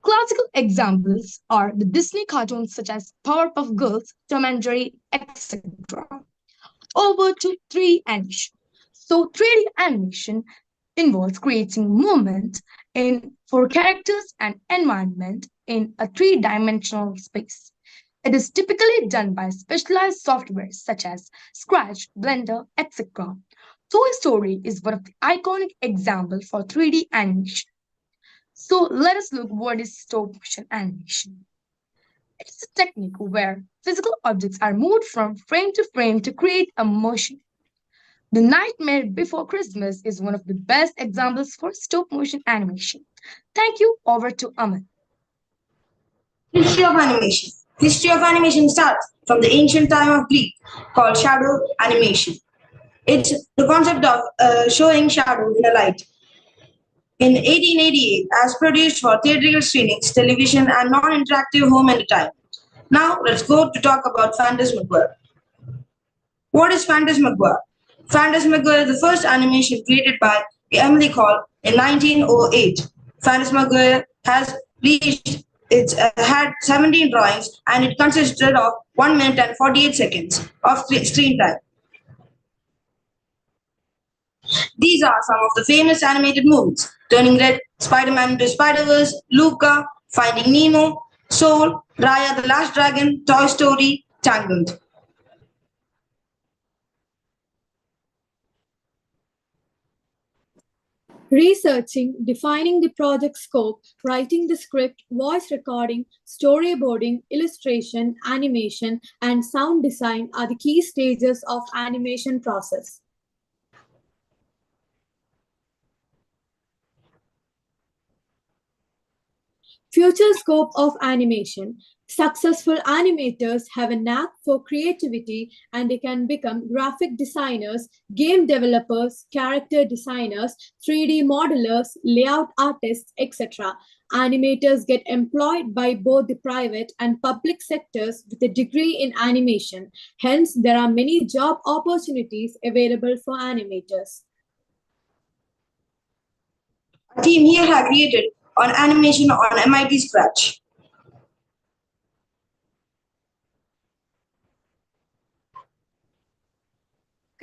Classical examples are the Disney cartoons such as Powerpuff Girls, Tom and Jerry, etc. Over to 3D animation. So 3D animation involves creating movement in for characters and environment in a three-dimensional space. It is typically done by specialized software such as Scratch, Blender, etc. Toy Story is one of the iconic examples for 3D animation. So let us look what is stop motion animation. It's a technique where physical objects are moved from frame to create a motion. The Nightmare Before Christmas is one of the best examples for stop motion animation. Thank you. Over to Aman. History of animation. History of animation starts from the ancient time of Greek called shadow animation. It's the concept of showing shadow in a light. In 1888, as produced for theatrical screenings, television, and non-interactive home entertainment. Now, let's go to talk about Phantasmagoria. What is Phantasmagoria? Phantasmagoria is the first animation created by Emily Cole in 1908. Phantasmagoria has reached it had 17 drawings and it consisted of 1 minute and 48 seconds of screen time. These are some of the famous animated movies: Turning Red, Spider-Man into Spider-Verse, Luca, Finding Nemo, Soul, Raya the Last Dragon, Toy Story, Tangled. Researching, defining the project scope, writing the script, voice recording, storyboarding, illustration, animation, and sound design are the key stages of animation process. Future scope of animation. Successful animators have a knack for creativity and they can become graphic designers, game developers, character designers, 3D modelers, layout artists, etc. Animators get employed by both the private and public sectors with a degree in animation. Hence, there are many job opportunities available for animators. A team here have created an animation on MIT Scratch.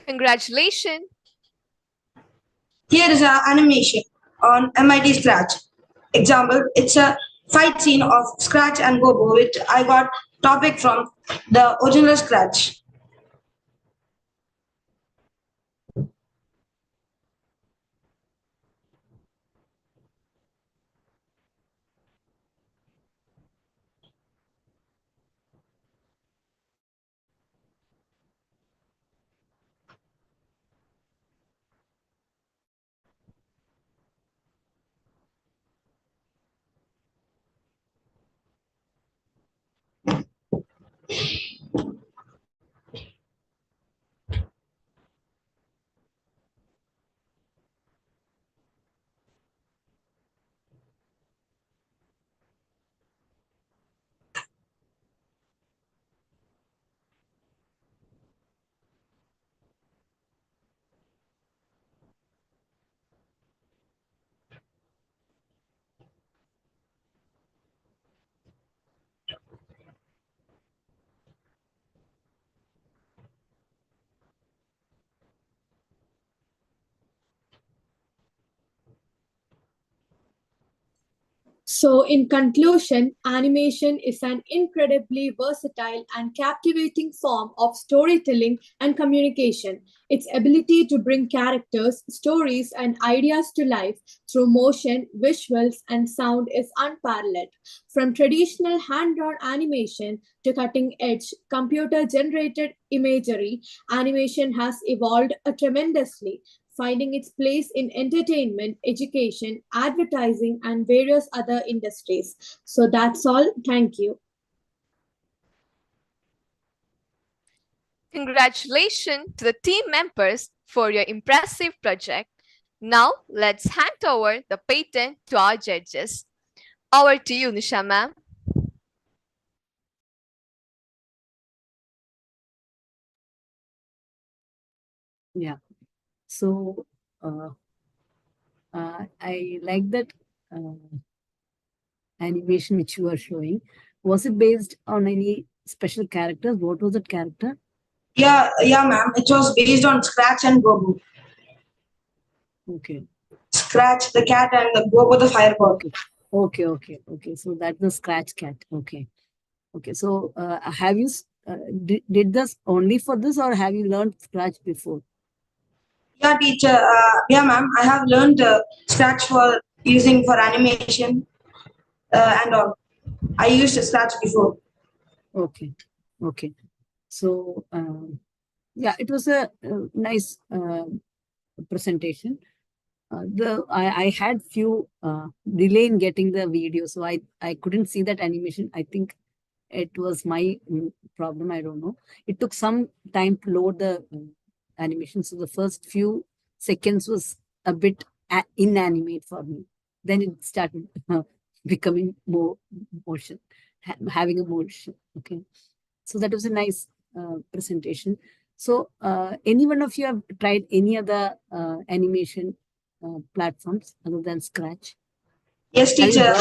Congratulations. Here is an animation on MIT Scratch. Example, it's a fight scene of Scratch and Bobo, which I got topic from the original Scratch. So, in conclusion, animation is an incredibly versatile and captivating form of storytelling and communication. Its ability to bring characters, stories, and ideas to life through motion, visuals, and sound is unparalleled. From traditional hand drawn animation to cutting edge computer generated imagery, animation has evolved tremendously, finding its place in entertainment, education, advertising, and various other industries. So that's all. Thank you. Congratulations to the team members for your impressive project. Now, let's hand over the patent to our judges. Over to you, Nisha ma'am. Yeah. So I like that animation which you are showing. Was it based on any special characters? What was that character? Yeah, ma'am. It was based on Scratch and Gobo. Okay. Scratch the cat and the Gobo the fireball. Okay. So that's the Scratch cat. Okay. So have you did this only for this, or have you learned Scratch before? Yeah, teacher. Yeah, ma'am. I have learned Scratch for using for animation and all. I used Scratch before. Okay. So yeah, it was a nice presentation. I had few delay in getting the video, so I couldn't see that animation. I think it was my problem. I don't know. It took some time to load the animation, so the first few seconds was a bit inanimate for me. Then it started becoming more motion, having a motion. Okay, so that was a nice presentation. So any one of you have tried any other animation platforms other than Scratch? Yes, teacher.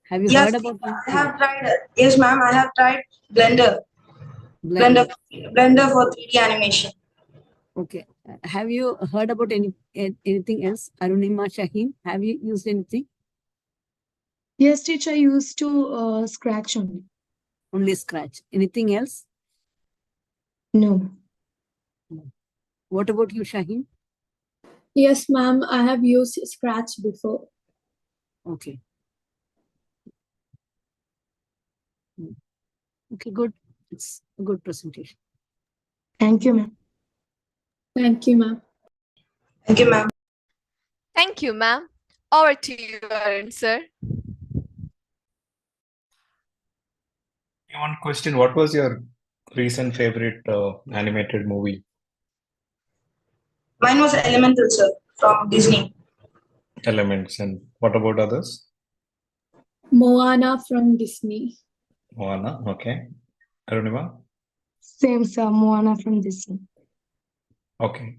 Have you heard about them? I have tried. Yes, ma'am. I have tried Blender. Blender for 3D animation. Okay. Have you heard about anything else? Arunima, Shaheen, have you used anything? Yes, teacher. I used to Scratch only. Only Scratch. Anything else? No. What about you, Shaheen? Yes, ma'am. I have used Scratch before. Okay. Okay, good. It's a good presentation. Thank you, ma'am. Thank you, ma'am. Thank you, ma'am. Thank you, ma'am. Over to you, Arun, sir. One question: what was your recent favorite animated movie? Mine was Elemental, sir, from Disney. Elements. And what about others? Moana from Disney. Moana, okay. Arunima? Same, sir. Moana from Disney. Okay.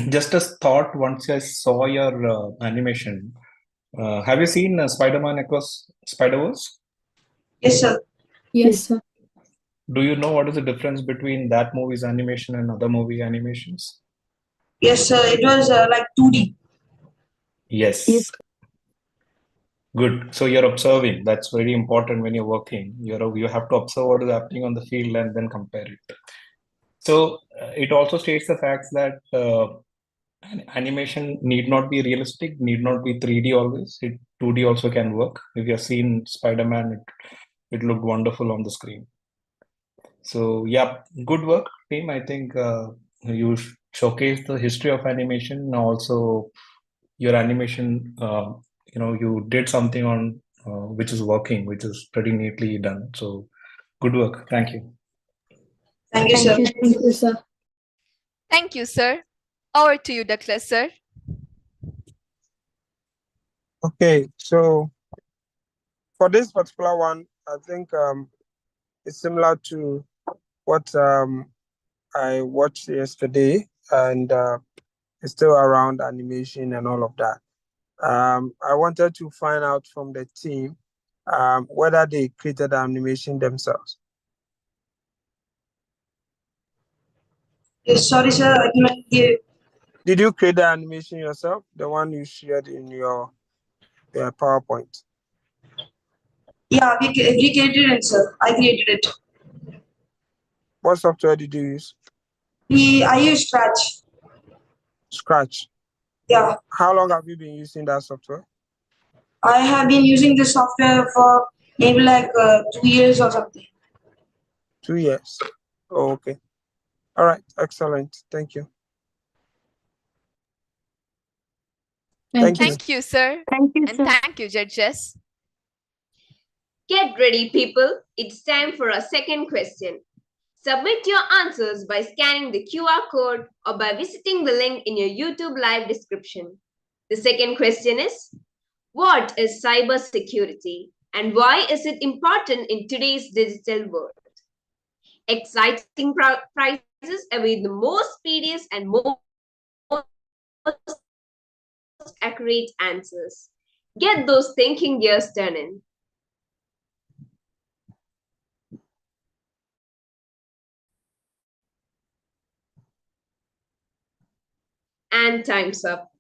Just as thought, once I saw your animation, have you seen Spider-Man Across Spider-Verse? Yes, sir. Yes, sir. Do you know what is the difference between that movie's animation and other movie animations? Yes, sir. It was like 2D. Yes. Good. So you're observing. That's very important when you're working. You have to observe what is happening on the field and then compare it. So it also states the fact that animation need not be realistic, need not be 3D always. 2D also can work. If you have seen Spider-Man, it looked wonderful on the screen. So yeah, good work, team. I think you showcased the history of animation. Now also your animation, you did something on which is working, which is pretty neatly done. So good work. Thank you. Thank you, sir. Thank you, sir. Thank you, sir. Over to you, Douglas, sir. Okay, so for this particular one, I think it's similar to what I watched yesterday, and it's still around animation and all of that. I wanted to find out from the team whether they created the animation themselves. Yes, sorry, sir. I cannot hear. Did you create the animation yourself, the one you shared in your PowerPoint? Yeah, we created it, sir. I created it. What software did you use? I use Scratch. Scratch. Yeah. How long have you been using that software? I have been using this software for maybe like 2 years or something. 2 years. Oh, okay. All right. Excellent. Thank you. Thank you, sir. Thank you, And sir. thank you, judges. Get ready, people. It's time for our second question. Submit your answers by scanning the QR code or by visiting the link in your YouTube live description. The second question is, what is cybersecurity and why is it important in today's digital world? Exciting prizes await the most speediest and most accurate answers. Get those thinking gears turning. And time's up.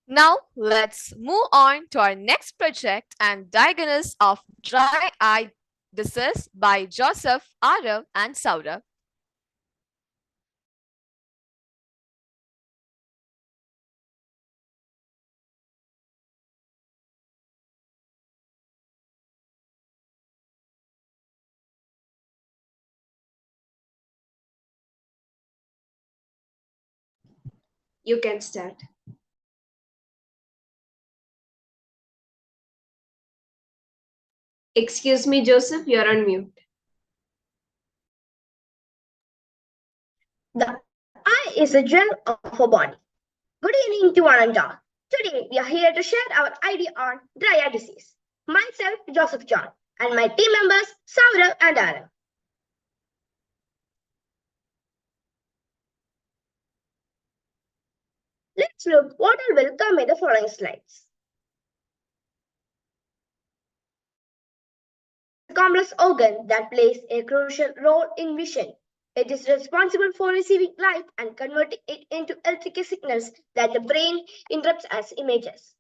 Now let's move on to our next project and diagnosis of dry eye disease by Joseph, Arav, and Saurav. You can start. Excuse me, Joseph, you're on mute. The eye is a gem of a body. Good evening to one and all. Today we are here to share our idea on dry eye disease. Myself, Joseph John, and my team members, Saurav and Arav. Let's look what all will come in the following slides. A complex organ that plays a crucial role in vision. It is responsible for receiving light and converting it into electrical signals that the brain interprets as images.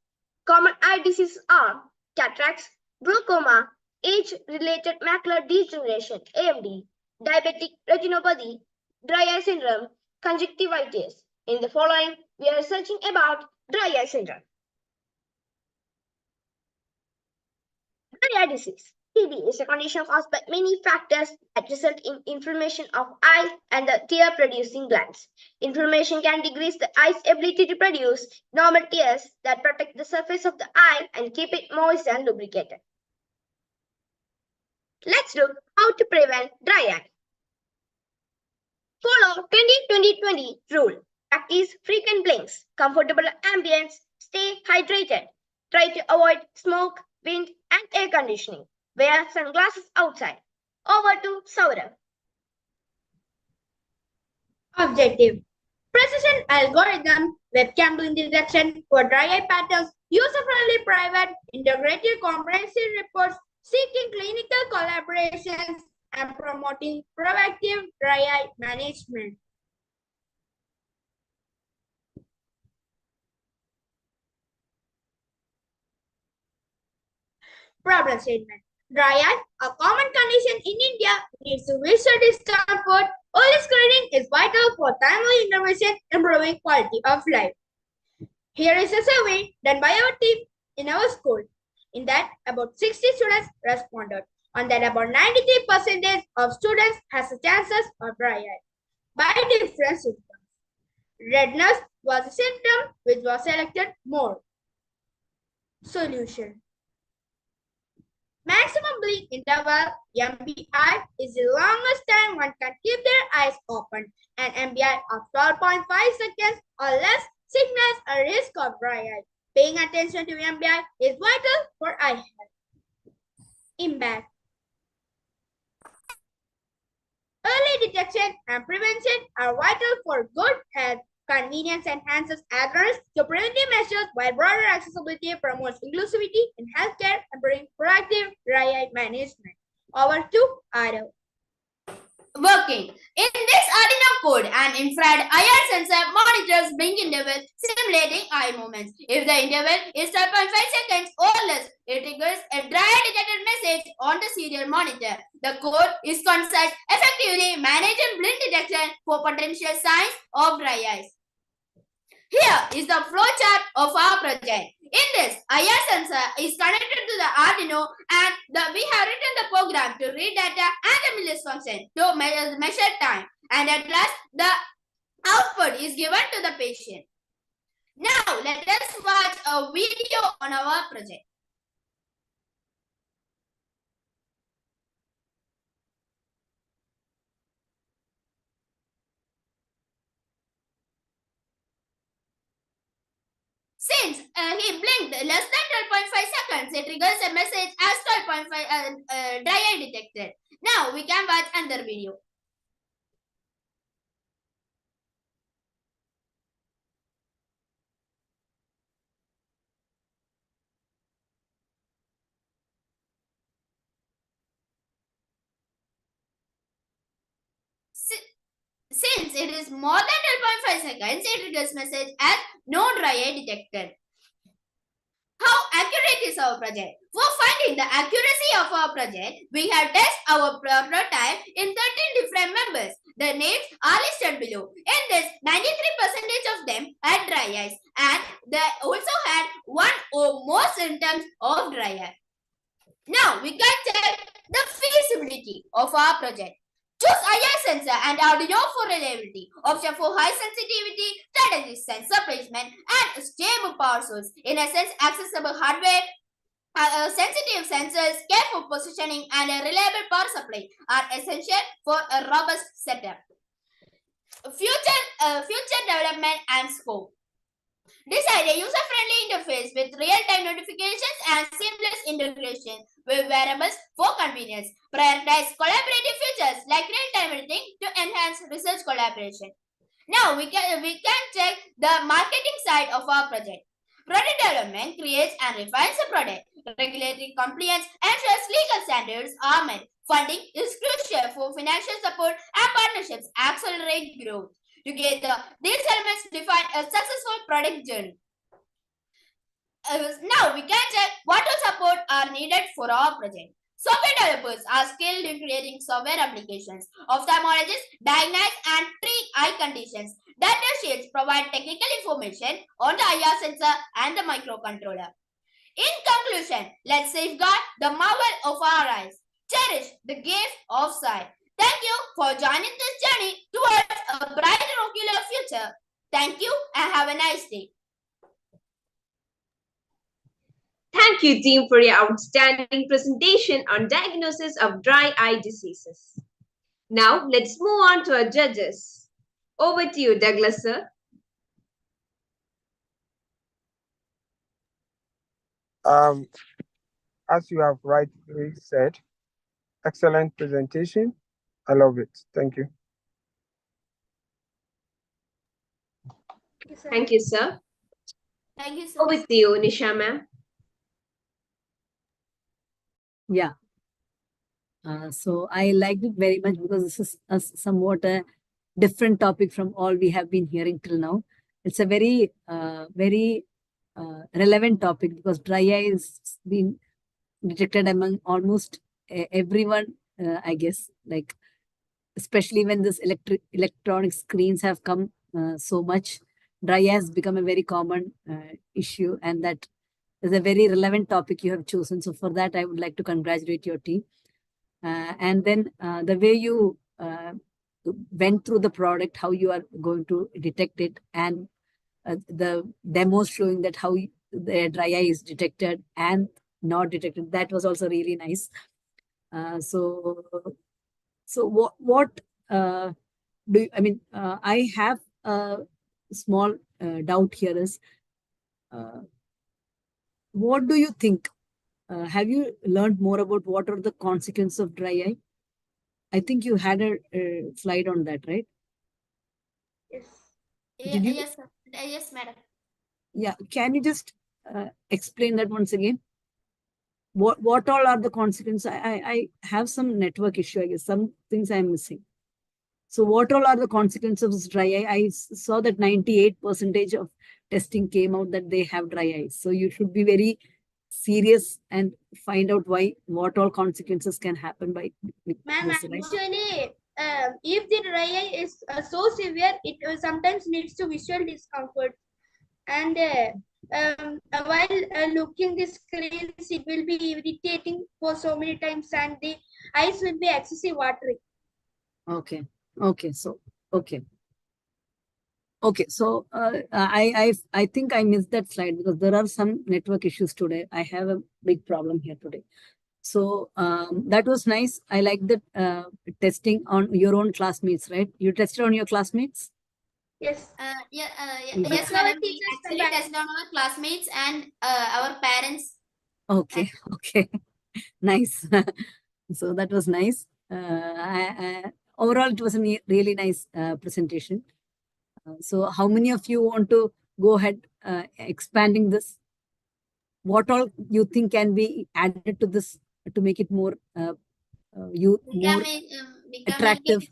Common eye diseases are cataracts, glaucoma, age-related macular degeneration (AMD), diabetic retinopathy, dry eye syndrome, conjunctivitis. In the following, we are researching about dry eye syndrome. Dry eye disease. TB is a condition caused by many factors that result in inflammation of eye and the tear-producing glands. Inflammation can decrease the eye's ability to produce normal tears that protect the surface of the eye and keep it moist and lubricated. Let's look how to prevent dry eye. Follow 20-20-20 rule. Practice frequent blinks, comfortable ambience, stay hydrated. Try to avoid smoke, wind, and air conditioning. Wear sunglasses outside. Over to Saurav. Objective: precision algorithm, webcam blink detection for dry eye patterns, user-friendly private, integrated comprehensive reports, seeking clinical collaborations, and promoting proactive dry eye management. Problem statement. Dry eye, a common condition in India, leads to visual discomfort. Early screening is vital for timely intervention, improving quality of life. Here is a survey done by our team in our school. In that, about 60 students responded. On that, about 93% of students has the chances of dry eye by different symptoms. Redness was a symptom which was selected more. Solution. Maximum blink interval, MBI, is the longest time one can keep their eyes open. An MBI of 12.5 seconds or less signals a risk of dry eye. Paying attention to MBI is vital for eye health. Impact. Early detection and prevention are vital for good health. Convenience enhances adherence to preventive measures, while broader accessibility promotes inclusivity in healthcare and brings proactive dry eye management. Over to Arav. Working. In this Arduino code, an infrared IR sensor monitors blink interval, simulating eye movements. If the interval is 12.5 seconds or less, It triggers a dry detected message on the serial monitor. The code is concise, effectively manage and blink detection for potential signs of dry eyes. Here is the flowchart of our project. In this, IR sensor is connected to the Arduino and we have written the program to read data and the millis function to measure time. And at last, the output is given to the patient. Now, let us watch a video on our project. Since he blinked less than 12.5 seconds, it triggers a message as 12.5 dry eye detected. Now we can watch another video. Since it is more than 12.5 seconds, it triggers message as no dry eye detected. How accurate is our project? For finding the accuracy of our project, we have tested our prototype in 13 different members. The names are listed below. In this, 93% of them had dry eyes and they also had one or more symptoms of dry eye. Now we can check the feasibility of our project. Choose IR sensor and Arduino for reliability. Option for high sensitivity, strategic sensor placement, and stable power source. In essence, accessible hardware, sensitive sensors, careful positioning, and a reliable power supply are essential for a robust setup. Future development and scope. Design a user-friendly interface with real-time notifications and seamless integration with wearables for convenience. Prioritize collaborative features like real-time editing to enhance research collaboration. Now we can check the marketing side of our project. Product development creates and refines a product. Regulatory compliance ensures legal standards are met. Funding is crucial for financial support and partnerships accelerate growth. Together, these elements define a successful product journey. Now we can check what all support are needed for our project. Software developers are skilled in creating software applications. Ophthalmologists diagnose and treat eye conditions. Data sheets provide technical information on the IR sensor and the microcontroller. In conclusion, let's safeguard the marvel of our eyes. Cherish the gift of sight. Thank you for joining this journey towards a brighter ocular future. Thank you and have a nice day. Thank you, team, for your outstanding presentation on diagnosis of dry eye diseases. Now, let's move on to our judges. Over to you, Douglas, sir. As you have rightly said, excellent presentation. I love it. Thank you. Thank you, sir. Thank you, sir. Over to you, Nisha, ma'am. Yeah. So I liked it very much because this is somewhat a different topic from all we have been hearing till now. It's a very relevant topic because dry eye is being detected among almost everyone, I guess, like especially when this electronic screens have come so much, dry eye has become a very common issue, and that is a very relevant topic you have chosen. So for that, I would like to congratulate your team. And then the way you went through the product, how you are going to detect it, and the demos showing that how the dry eye is detected and not detected, that was also really nice. So what do you, I mean, I have a small doubt here is, what do you think? Have you learned more about what are the consequences of dry eye? I think you had a slide on that, right? Yes. Did you? Yes, sir. Yes, madam. Yeah. Can you just explain that once again? What all are the consequences? I have some network issue. I guess some things I'm missing. So what all are the consequences of dry eye? I saw that 98% of testing came out that they have dry eyes. So you should be very serious and find out what all consequences can happen by Ma'am, this, right? actually, if the dry eye is so severe, it sometimes leads to visual discomfort. And while looking the screens, it will be irritating for so many times, and the eyes will be excessive watering. Okay. Okay. So, okay. Okay. So, I think I missed that slide because there are some network issues today. I have a big problem here today. So, that was nice. I like that testing on your own classmates, right? You tested on your classmates? Yes. Yes, madam. We actually tested on our classmates and our parents. Okay. Okay. Nice. So that was nice. Overall, it was a really nice presentation. So how many of you want to go ahead expanding this? What all you think can be added to this to make it more more attractive?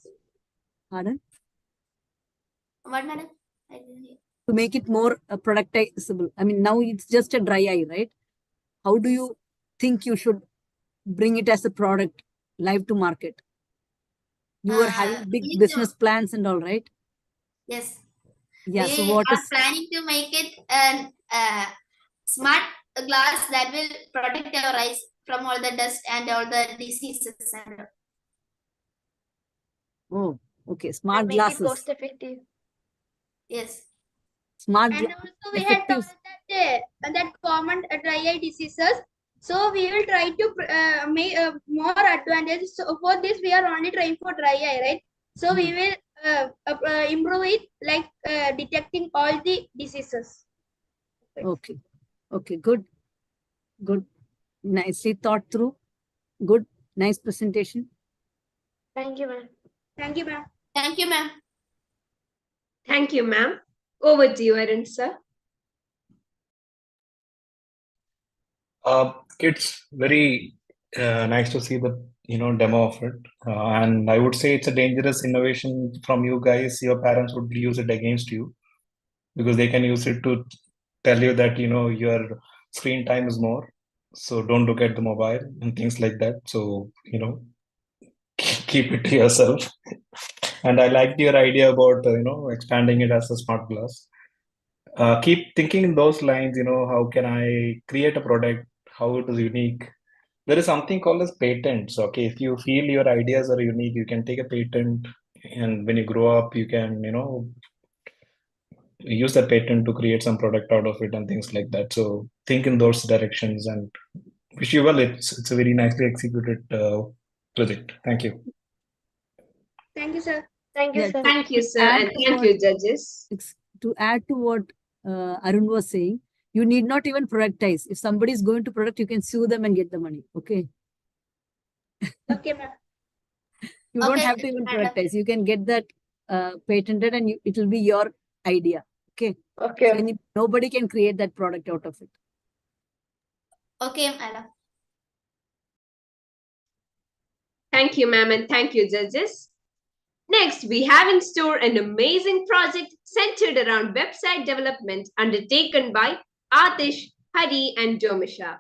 Pardon? What, madam? I didn't hear. To make it more productizable. I mean, now it's just a dry eye, right? How do you think you should bring it as a product live to market? You are having big business plans and all, right? Yes. Yeah. We So what are is planning to make it a smart glass that will protect our eyes from all the dust and all the diseases. And oh, okay, smart and make glasses. it cost effective. yes. Smart And also we had thought that common dry eye diseases. So we will try to make more advantage. So for this, we are only trying for dry eye, right? So we will improve it like detecting all the diseases. Okay. Okay, good. Good. Nicely thought through. Good. Nice presentation. Thank you, ma'am. Thank you, ma'am. Thank you, ma'am. Thank you, ma'am. Over to you, Arun, sir. It's very nice to see the demo of it, and I would say it's a dangerous innovation from you guys. Your parents would use it against you because they can use it to tell you that your screen time is more, so don't look at the mobile and things like that. So keep it to yourself. And I liked your idea about expanding it as a smart glass. Keep thinking in those lines. How can I create a product? How it is unique? There is something called as patents. Okay, if you feel your ideas are unique, you can take a patent, and when you grow up, you can use that patent to create some product out of it and things like that. So think in those directions, and wish you well. It's a very nicely executed project. Thank you. Thank you, sir. Thank you, Yeah, sir. Thank you, sir, and thank you, judges. To add to what Arun was saying, you need not even productize. If somebody is going to product, you can sue them and get the money. Okay. Okay, ma'am. You don't have to even productize. You can get that patented, and it will be your idea. Okay. Okay. So nobody can create that product out of it. Okay, madam. Thank you, ma'am, and thank you, judges. Next, we have in store an amazing project centered around website development undertaken by Atish, Hari, and Jomisha.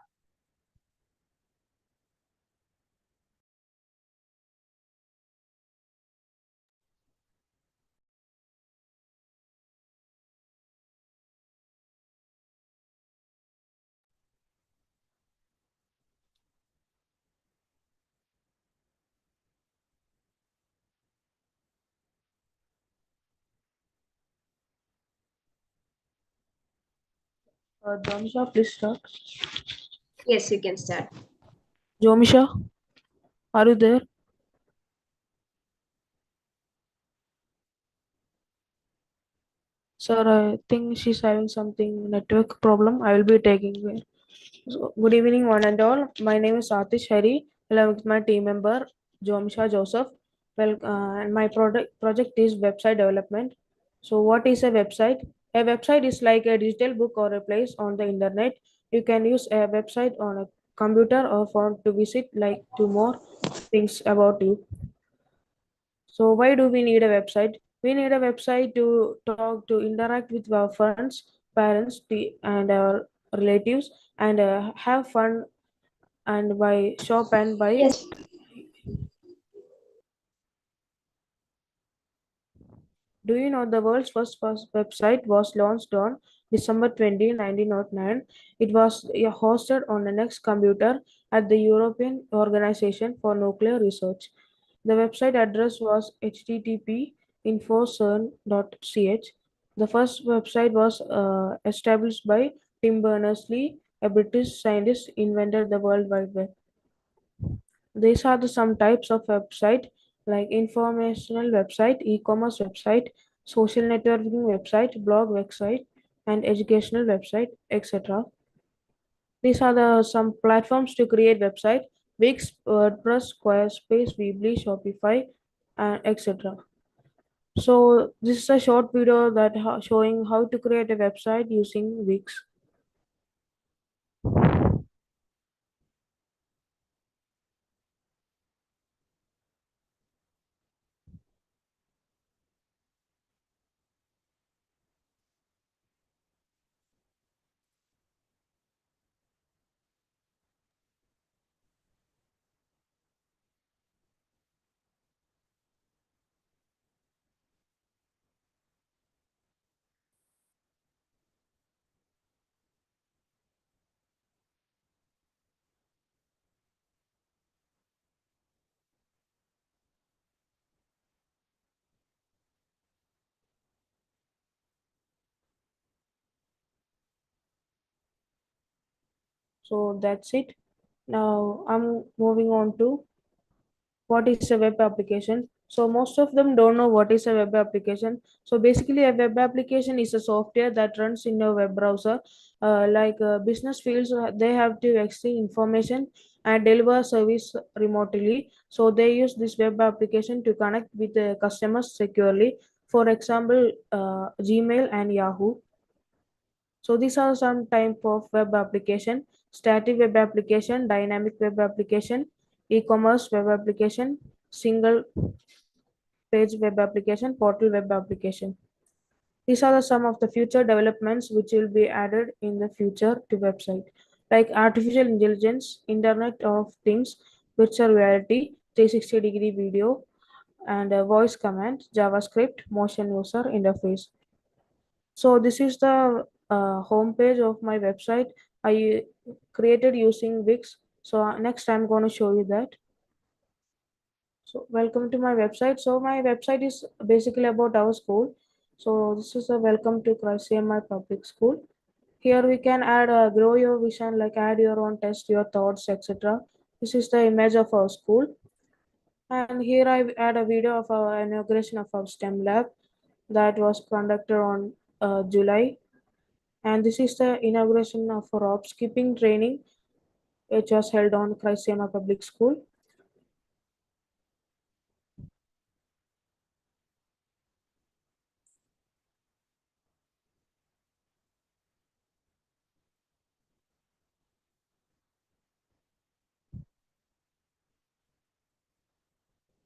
Jomisha, please start. Yes, you can start. Jomisha, are you there? Sir, I think she's having something network problem. I will be taking her. So, good evening, one and all. My name is Atish Hari, along with my team member Jomisha Joseph. Well, and my project is website development. So, what is a website? A website is like a digital book or a place on the internet. You can use a website on a computer or phone to visit like to more things about you. So why do we need a website? We need a website to talk, to interact with our friends, parents, and our relatives and have fun and buy shop and buy. Yes. Do you know the world's first website was launched on December 20, 1909? It was hosted on the next computer at the European Organization for Nuclear Research. The website address was http://infocern.ch. The first website was established by Tim Berners-Lee, a British scientist, invented the World Wide Web. These are some types of website like informational website, e-commerce website, social networking website, blog website, and educational website, etc. These are some platforms to create website: Wix, WordPress, Squarespace, Weebly, Shopify, and etc. So this is a short video that showing how to create a website using Wix. So that's it. Now I'm moving on to what is a web application. So most of them don't know what is a web application. So basically a web application is a software that runs in a web browser. Business fields, they have to exchange information and deliver service remotely, so they use this web application to connect with the customers securely. For example, Gmail and Yahoo. So these are some type of web application: static web application, dynamic web application, e-commerce web application, single page web application, portal web application. These are some of the future developments which will be added in the future to website, like artificial intelligence, Internet of Things, virtual reality, 360-degree video, and voice command, JavaScript, motion user interface. So this is the home page of my website. I created using Wix. So next I'm going to show you that. So welcome to my website. So my website is basically about our school. So this is a welcome to Christ CMI Public School. Here we can add grow your vision, like add your own test, your thoughts, etc. This is the image of our school. And here I add a video of our inauguration of our STEM lab that was conducted on July. And this is the inauguration of rope skipping training, which was held on Christ CMI Public School.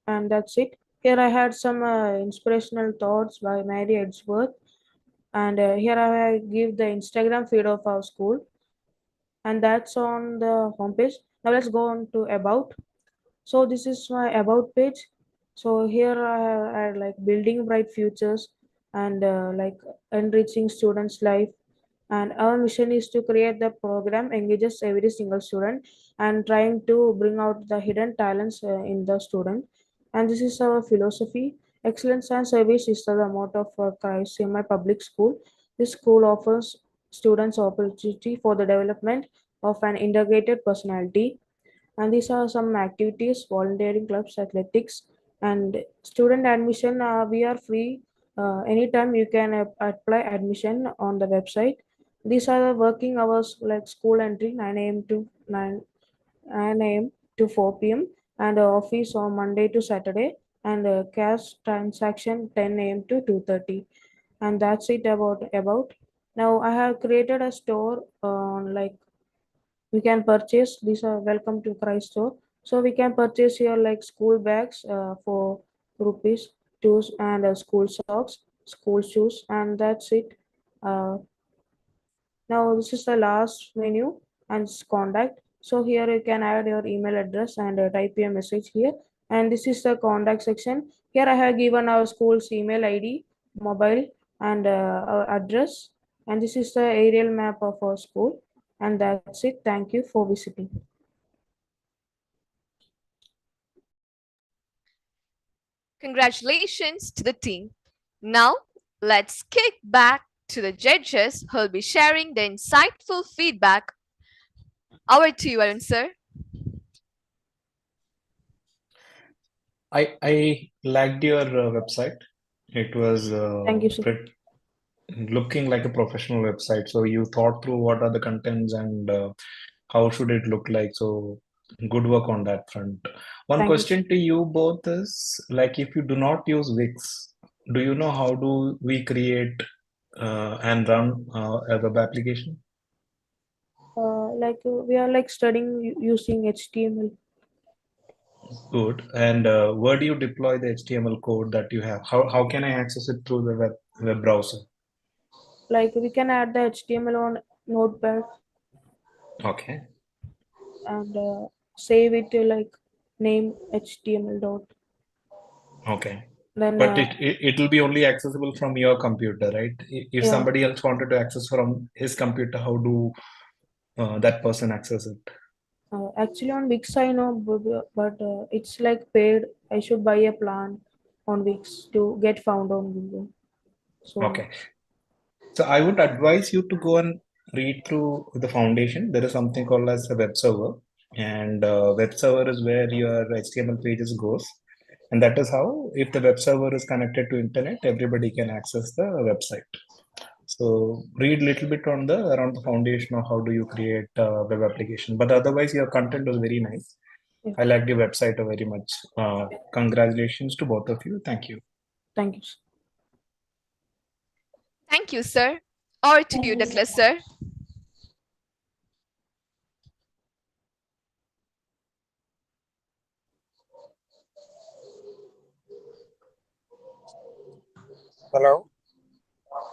And that's it. Here I had some inspirational thoughts by Mary Edgeworth. And here I give the Instagram feed of our school. And that's on the homepage. Now let's go on to about. So this is my about page. So here I had like building bright futures and like enriching students' life. And our mission is to create the program engages every single student and trying to bring out the hidden talents in the student. And this is our philosophy: excellence and service is the motto of Christ CMI Public School. This school offers students opportunity for the development of an integrated personality. And these are some activities: volunteering clubs, athletics, and student admission. We are free. Anytime you can apply admission on the website. These are the working hours, like school entry 9 a.m. to 9 a.m. to 4 p.m. and office on Monday to Saturday, and cash transaction 10 a.m. to 2:30. And that's it about. Now I have created a store on like we can purchase these are welcome to Christ store. So we can purchase here like school bags for rupees, shoes and school socks, school shoes, and that's it. uh, Now this is the last menu and it's contact. So here you can add your email address and type a message here. And this is the contact section. Here I have given our school's email ID, mobile, and our address. And this is the aerial map of our school. And that's it. Thank you for visiting. Congratulations to the team. Now, let's kick back to the judges who will be sharing the insightful feedback. Over to you, Arun sir. I liked your website. It was Thank you, sir. looking like a professional website. So you thought through what are the contents and how should it look like. So good work on that front. One Thank you, question to you both is, like, if you do not use Wix, do you know how do we create and run a web application? We are like studying using HTML. Good. And where do you deploy the HTML code that you have? How can I access it through the web browser? Like we can add the HTML on Notepad Okay. and save it to like name HTML dot. Okay. Then But it will be only accessible from your computer, right? If yeah. somebody else wanted to access from his computer, how do that person access it? Actually on Wix I know, but it's like paid. I should buy a plan on Wix to get found on Google. So Okay. So I would advise you to go and read through the foundation. There is something called as a web server, and web server is where your HTML pages goes. And that is how, if the web server is connected to internet, everybody can access the website. So read a little bit on around the foundation of how do you create a web application. But otherwise, your content was very nice. yeah. I liked your website very much. Congratulations to both of you. Thank you. Thank you. Thank you, sir. Over to you, Douglas sir. Hello.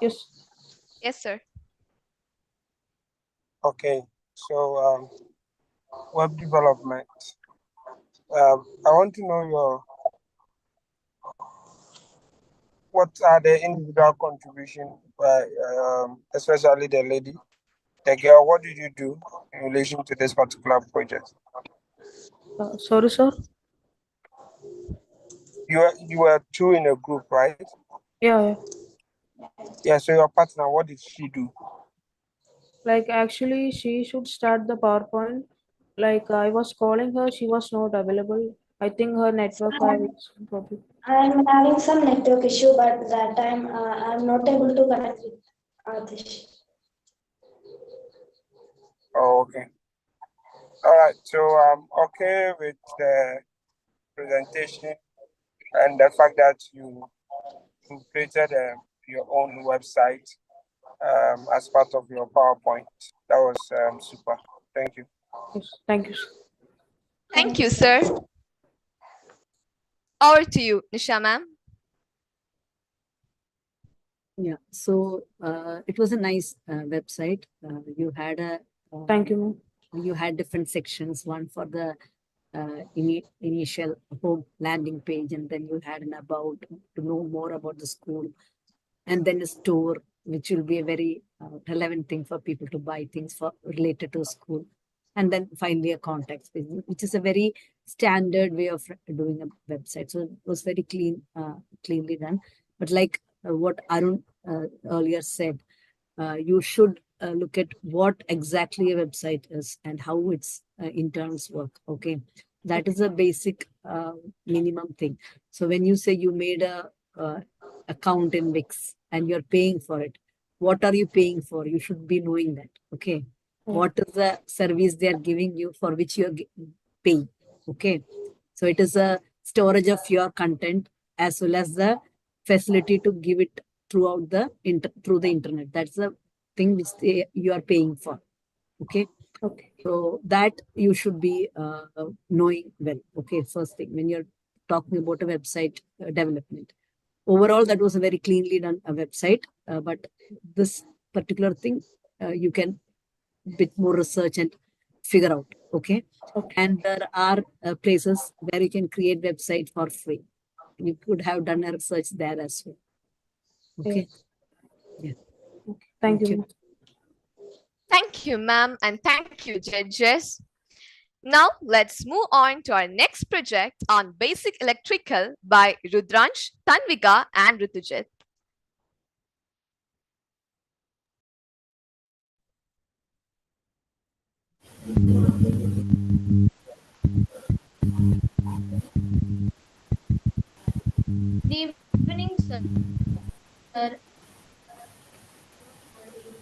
Yes. Yes, sir. Okay. So web development. I want to know what are the individual contribution by especially the lady, the girl. What did you do in relation to this particular project? Sorry, sir. You were two in a group, right? Yeah. Yeah. So your partner, what did she do? Like actually, she should start the PowerPoint. Like I was calling her, she was not available. I think her network had some problem. I'm having some network issue, but that time I'm not able to connect with Adish. Oh, okay. All right. So I'm okay with the presentation and the fact that you created your own website as part of your PowerPoint. That was super. Thank you. Yes, thank you. Thank you, sir. Over to you, Nisha ma'am. Yeah, so it was a nice website. You had a thank you, ma'am. You had different sections, one for the initial home landing page, and then you had an about to know more about the school, and then a store, which will be a very relevant thing for people to buy things for related to school, and then finally a contact page, which is a very standard way of doing a website. So it was very cleanly done. But like what Arun earlier said, you should look at what exactly a website is and how its internals work. Okay, that is a basic minimum thing. So when you say you made a account in Wix and you're paying for it, what are you paying for? You should be knowing that. Okay, what is the service they are giving you for which you're paying? Okay, so it is a storage of your content as well as the facility to give it throughout the through the internet. That's the thing which you are paying for. Okay. So that you should be knowing well. Okay, first thing when you're talking about a website development. Overall, that was a very cleanly done website. But this particular thing, you can bit more research and figure out. Okay. And there are places where you can create website for free. You could have done a research there as well. Okay. Yeah. Thank you. Thank you, ma'am, and thank you, judges. Now, let's move on to our next project on basic electrical by Rudransh, Tanvika, and Ritujit. Good evening, sir,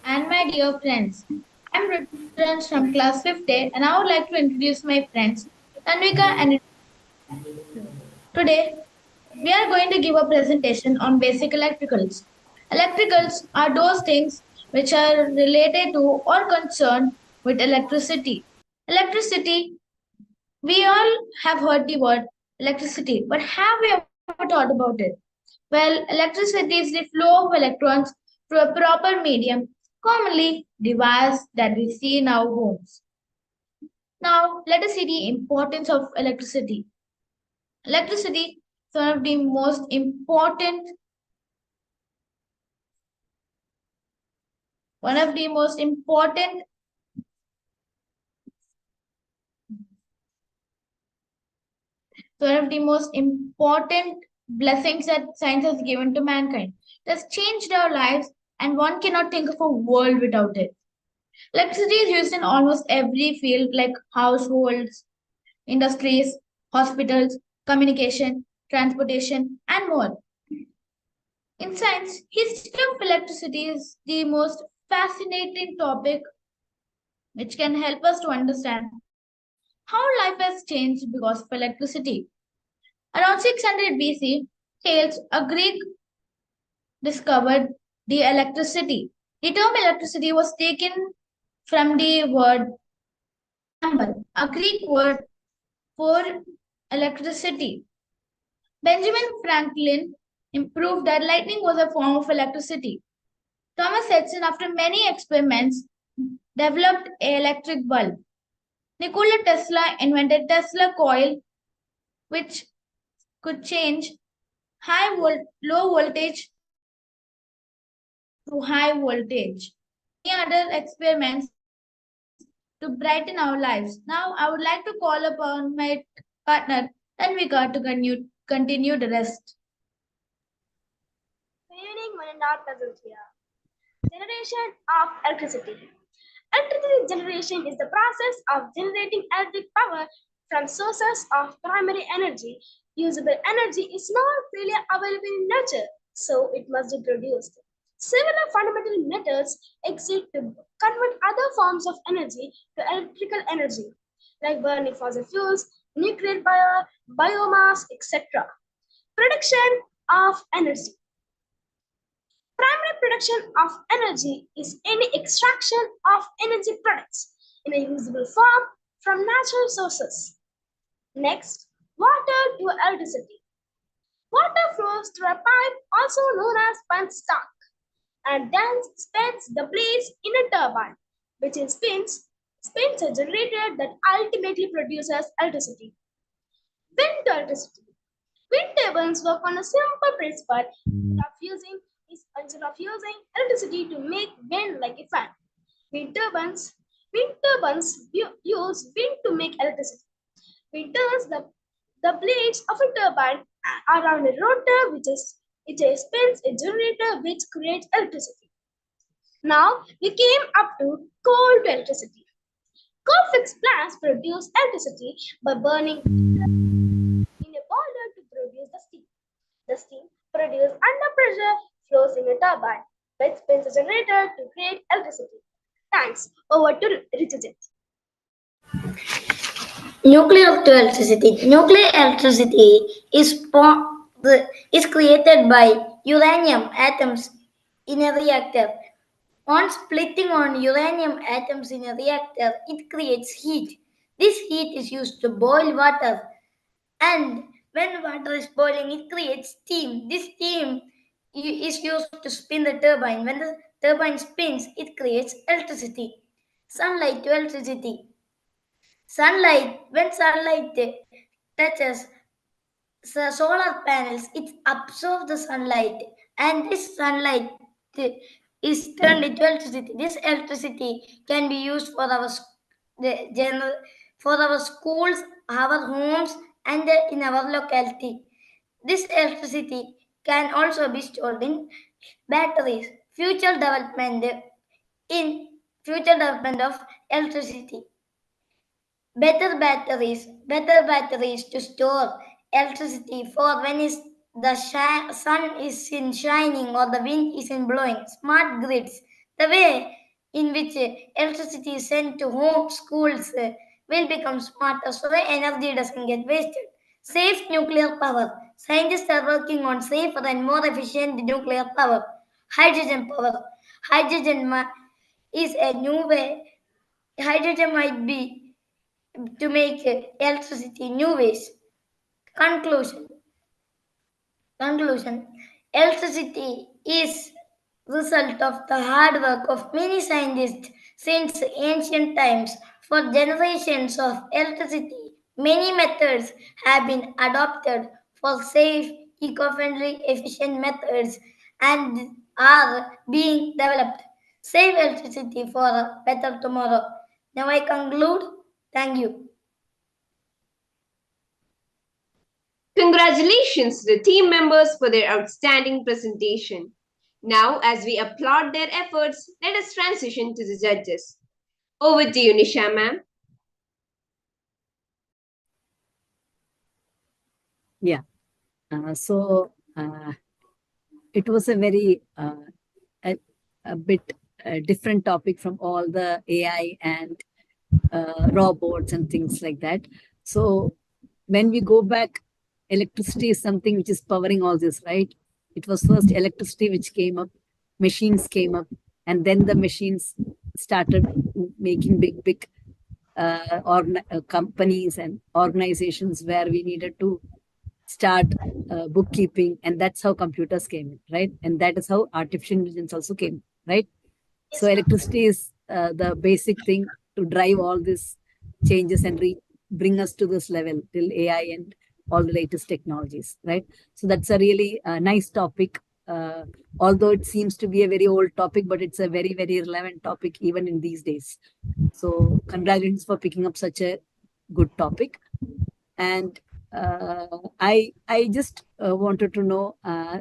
and my dear friends. I'm Rudrans from class 5th, and I would like to introduce my friends Tanvika and today we are going to give a presentation on basic electricals. Electricals are those things which are related to or concerned with electricity. Electricity, we all have heard the word electricity, but have we ever thought about it? Well, electricity is the flow of electrons through a proper medium, commonly device that we see in our homes. Now, let us see the importance of electricity. Electricity is one of the most important one of the most important blessings that science has given to mankind. It has changed our lives, and one cannot think of a world without it. Electricity is used in almost every field like households, industries, hospitals, communication, transportation, and more. In science, history of electricity is the most fascinating topic which can help us to understand how life has changed because of electricity. Around 600 BC, Thales, a Greek, discovered the electricity. The term electricity was taken from the word thermal, a Greek word for electricity. Benjamin Franklin proved that lightning was a form of electricity. Thomas Edison, after many experiments, developed an electric bulb. Nikola Tesla invented Tesla coil, which could change low voltage to high voltage. Many other experiments to brighten our lives. Now, I would like to call upon my partner Tanvika to continue the rest. Good evening, one and all present here. Generation of electricity. Electricity generation is the process of generating electric power from sources of primary energy. Usable energy is not freely available in nature, so it must be produced. Several fundamental methods exist to convert other forms of energy to electrical energy, like burning fossil fuels, nuclear power, biomass, etc. Production of energy. Primary production of energy is any extraction of energy products in a usable form from natural sources. Next, water to electricity. Water flows through a pipe, also known as penstock, and then spins the blades in a turbine, which in spins a generator that ultimately produces electricity. Wind to electricity. Wind turbines work on a simple principle instead of using electricity to make wind like a fan. Wind turbines use wind to make electricity. Wind turns the blades of a turbine around a rotor which spins a generator which creates electricity. Now we came up to coal to electricity. Coal-fired plants produce electricity by burning in a boiler to produce the steam. The steam produced under pressure flows in a turbine, which spins a generator to create electricity. Thanks. Over to Richard. Nuclear to electricity. Nuclear electricity is created by uranium atoms in a reactor. On splitting on uranium atoms in a reactor, it creates heat. This heat is used to boil water, and when water is boiling, it creates steam. This steam is used to spin the turbine. When the turbine spins, it creates electricity. Sunlight to electricity. When sunlight touches the solar panels, it absorbs the sunlight, and this sunlight is turned into electricity. This electricity can be used for our schools, our homes, and in our locality. This electricity can also be stored in batteries. In future development of electricity. Better batteries to store electricity for when the sun is in shining or the wind is in blowing. Smart grids, the way in which electricity is sent to home, schools will become smarter so the energy doesn't get wasted. Safe nuclear power. Scientists are working on safer and more efficient nuclear power. Hydrogen power. Is a new way. Hydrogen might be to make electricity new ways. Conclusion. Electricity is result of the hard work of many scientists since ancient times. For generations of electricity, many methods have been adopted for safe, eco-friendly, efficient methods and are being developed. Save electricity for a better tomorrow. Now I conclude. Thank you. Congratulations to the team members for their outstanding presentation. Now, as we applaud their efforts, let us transition to the judges. Over to you, Nisha ma'am. Yeah. It was a very a bit different topic from all the AI and robots and things like that. So when we go back, electricity is something which is powering all this, right? It was first electricity which came up, machines came up, and then the machines started making big companies and organizations where we needed to start bookkeeping, and that's how computers came in, right? And that is how artificial intelligence also came, right? So electricity is the basic thing to drive all these changes and bring us to this level till AI and all the latest technologies, right? So that's a really nice topic. Although it seems to be a very old topic, but it's a very, very relevant topic even in these days. So congratulations for picking up such a good topic. And I just wanted to know,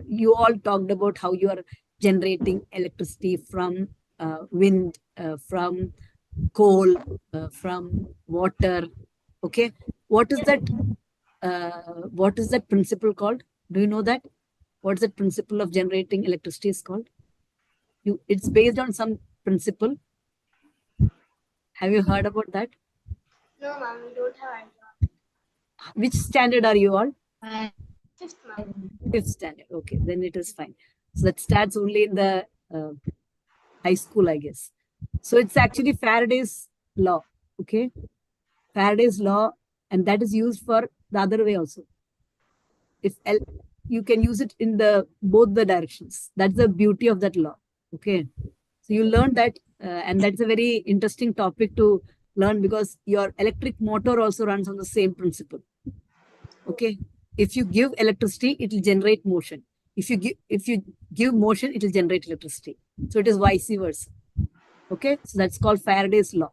you all talked about how you are generating electricity from wind, from coal, from water. Okay, what is that? What is that principle called? Do you know that? What is that principle of generating electricity is called? It's based on some principle. Have you heard about that? No, ma'am, we don't have idea. Which standard are you all? Fifth, ma'am. Fifth standard. Okay, then it is fine. So that starts only in the high school, I guess. So it's actually Faraday's law. Okay, Faraday's law, and that is used for the other way also. If you can use it in both the directions. That's the beauty of that law. Okay, so you learn that, and that's a very interesting topic to learn because your electric motor also runs on the same principle. Okay, if you give electricity, it will generate motion. If you give motion, it will generate electricity. So it is vice versa. Okay, so that's called Faraday's law,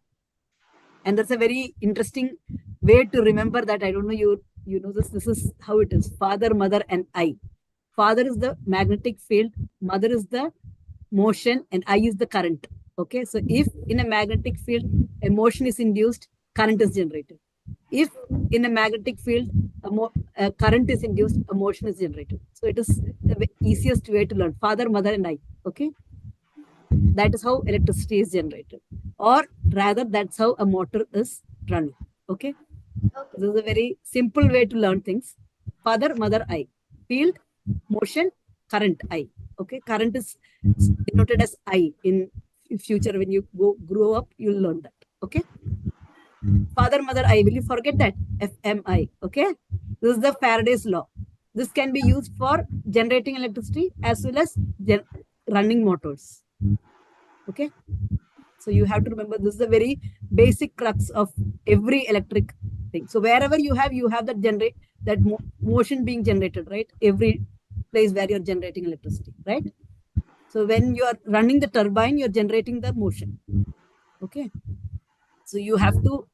and that's a very interesting way to remember that. I don't know you know this. This is how it is. Father, mother, and I. Father is the magnetic field. Mother is the motion, and I is the current. Okay, so if in a magnetic field a motion is induced, current is generated. If in a magnetic field a current is induced, a motion is generated. So it is the easiest way to learn. Father, mother, and I. Okay, that is how electricity is generated, or rather, that's how a motor is running. Okay, this is a very simple way to learn things. Father, mother, I. Field, motion, current, I. Okay, current is denoted as I in future. When you grow up, you'll learn that. Okay, father, mother, I. Will you forget that? FMI. Okay, this is the Faraday's law. This can be used for generating electricity as well as running motors. Okay. So you have to remember this is a very basic crux of every electric thing. So wherever you have that motion being generated, right? Every place where you're generating electricity, right? So when you are running the turbine, you're generating the motion. Okay. So you have to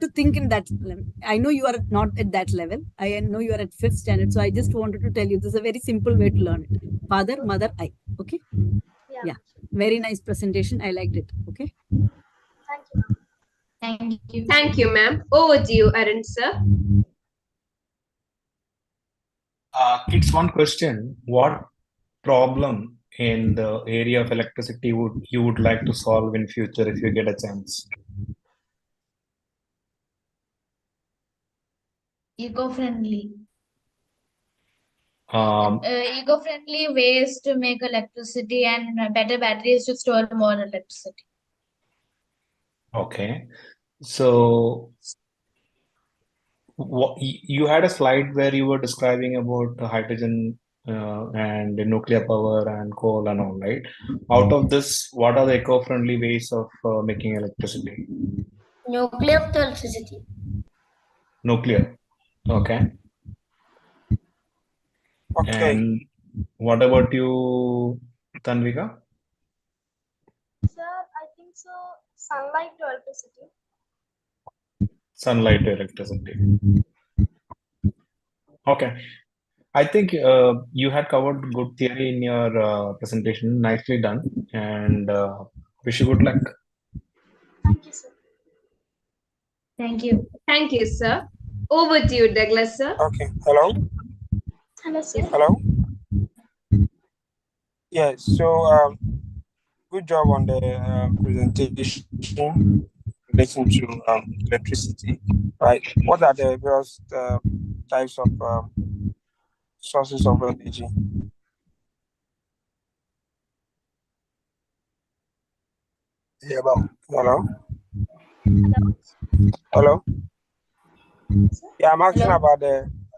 think in that level. I know you are not at that level. I know you are at 5th standard. So I just wanted to tell you this is a very simple way to learn it. Father, mother, I. Okay. Yeah. Very nice presentation. I liked it. Okay. Thank you. Thank you. Thank you, ma'am. Over to you, Arun sir. Kids, one question. What problem in the area of electricity would you would like to solve in future if you get a chance? Eco-friendly. Um, Eco-friendly ways to make electricity and better batteries to store more electricity. okay. So you had a slide where you were describing about the hydrogen and the nuclear power and coal and all, right? Out of this, what are the eco-friendly ways of making electricity? Nuclear electricity. Nuclear. Okay. Okay. And what about you, Tanvika? Sir, I think so. Sunlight to electricity. Sunlight to electricity. Okay. I think you had covered good theory in your presentation. Nicely done. And wish you good luck. Thank you, sir. Thank you. Thank you, sir. Over to you, Douglas sir. Okay. Hello. Hello, sir. Hello. Yeah. So good job on the presentation relating to electricity. Right. What are the various types of sources of energy? Hello. Hello. Yeah, I'm asking about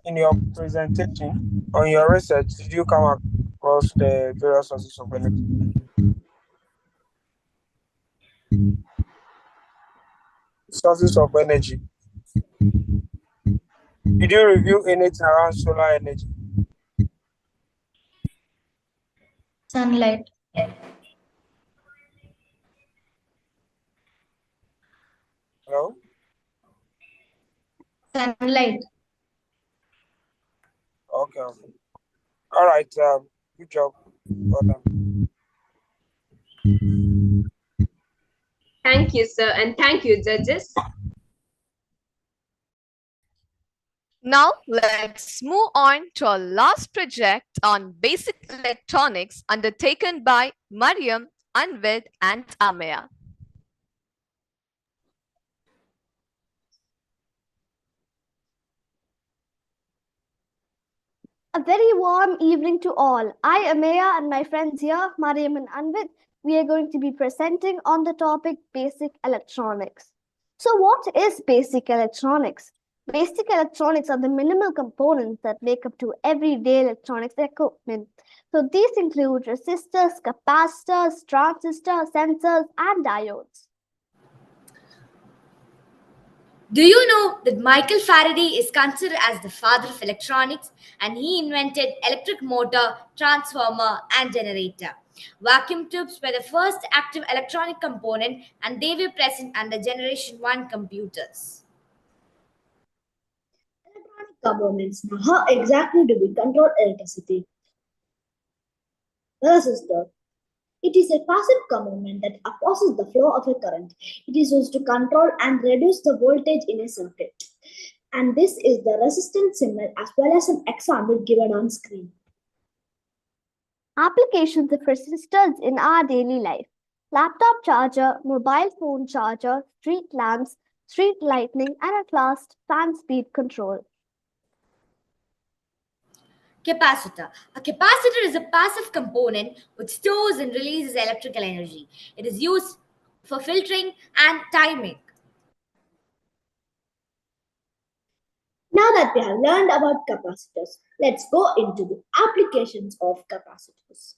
in your presentation on your research, did you come across the various sources of energy? Sources of energy. Did you review anything around solar energy? Sunlight. Hello? Sunlight. Okay. All right. Good job. Well done. Thank you, sir, and thank you, judges. Now let's move on to our last project on basic electronics undertaken by Mariam, Anvid and Ameya. A very warm evening to all. I, Ameya, and my friends here, Mariam and Anvid, we are going to be presenting on the topic basic electronics. So, what is basic electronics? Basic electronics are the minimal components that make up to everyday electronics equipment. So, these include resistors, capacitors, transistors, sensors, and diodes. Do you know that Michael Faraday is considered as the father of electronics, and he invented electric motor, transformer and generator. Vacuum tubes were the first active electronic component and they were present under Generation 1 computers. Components. Now, how exactly do we control electricity? Resistor. It is a passive component that opposes the flow of a current. It is used to control and reduce the voltage in a circuit. And this is the resistance symbol as well as an example given on screen. Applications of resistors in our daily life. Laptop charger, mobile phone charger, street lamps, street lighting, and at last, fan speed control. Capacitor. A capacitor is a passive component which stores and releases electrical energy. It is used for filtering and timing. Now that we have learned about capacitors, let's go into the applications of capacitors.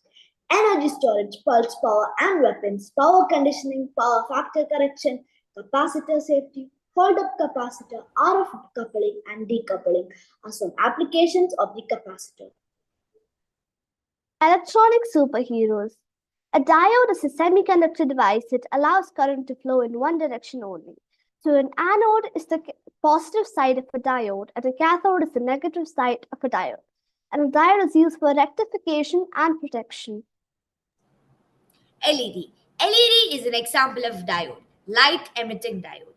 energy storage, pulse power and weapons, power conditioning, power factor correction, capacitor safety, hold-up capacitor, RF coupling and decoupling are some applications of the capacitor. Electronic superheroes. A diode is a semiconductor device that allows current to flow in one direction only. So an anode is the positive side of a diode and a cathode is the negative side of a diode. And a diode is used for rectification and protection. LED. LED is an example of diode, light emitting diode.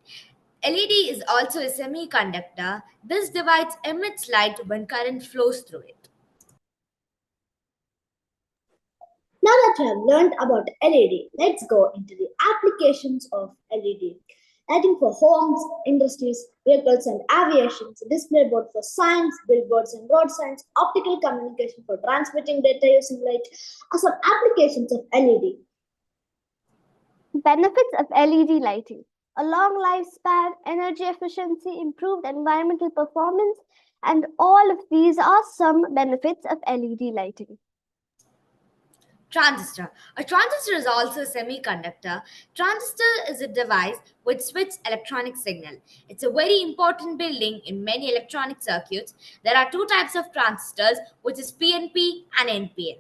LED is also a semiconductor. This device emits light when current flows through it. Now that you have learned about LED, let's go into the applications of LED. Lighting for homes, industries, vehicles and aviation, display board for signs, billboards and road signs, optical communication for transmitting data using light are some applications of LED. Benefits of LED lighting. A long lifespan, energy efficiency, improved environmental performance, and all of these are some benefits of LED lighting. Transistor. A transistor is also a semiconductor. Transistor is a device which switches electronic signal. It's a very important building in many electronic circuits. There are two types of transistors, which is PNP and NPN.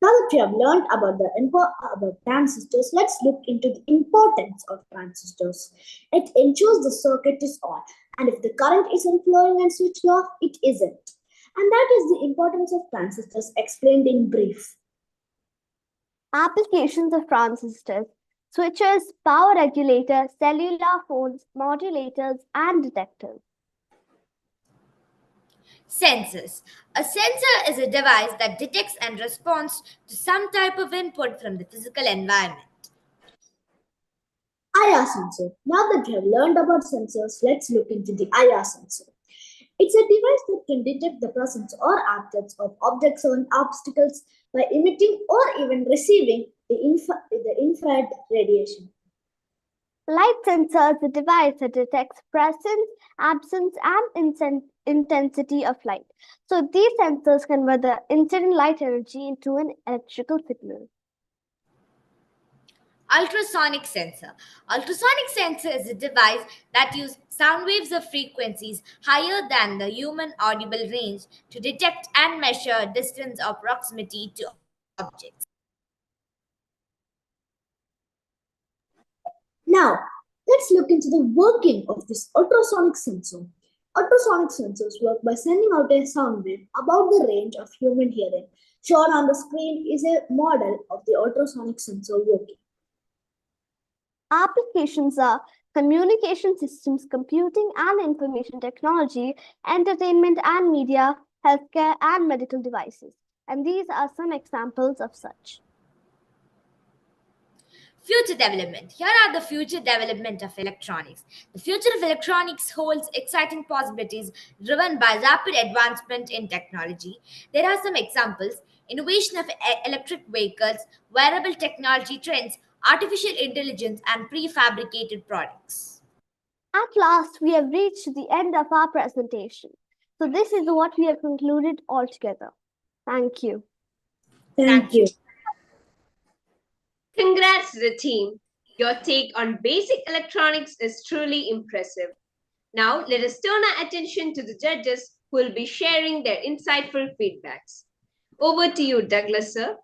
Now that you have learned about transistors, let's look into the importance of transistors. It ensures the circuit is on, and if the current isn't flowing and switched off, it isn't. And that is the importance of transistors explained in brief. Applications of transistors. Switches, power regulators, cellular phones, modulators, and detectors. Sensors. A sensor is a device that detects and responds to some type of input from the physical environment. IR sensor. Now that you have learned about sensors, let's look into the IR sensor. It's a device that can detect the presence or absence of objects or obstacles by emitting or even receiving the infrared radiation. Light sensor is a device that detects presence, absence, and intensity of light. So these sensors convert the incident light energy into an electrical signal. Ultrasonic sensor. Ultrasonic sensor is a device that uses sound waves of frequencies higher than the human audible range to detect and measure distance or proximity to objects. Now, let's look into the working of this ultrasonic sensor. Ultrasonic sensors work by sending out a sound wave above the range of human hearing. Shown on the screen is a model of the ultrasonic sensor working. Applications are communication systems, computing and information technology, entertainment and media, healthcare and medical devices. And these are some examples of such. Future development. Here are the future development of electronics. The future of electronics holds exciting possibilities driven by rapid advancement in technology. There are some examples: innovation of electric vehicles, wearable technology trends, artificial intelligence, and prefabricated products. At last, we have reached the end of our presentation. So this is what we have concluded altogether. Thank you. Thank you. Congrats to the team. Your take on basic electronics is truly impressive. Now, let us turn our attention to the judges who will be sharing their insightful feedbacks. Over to you, Douglas, sir.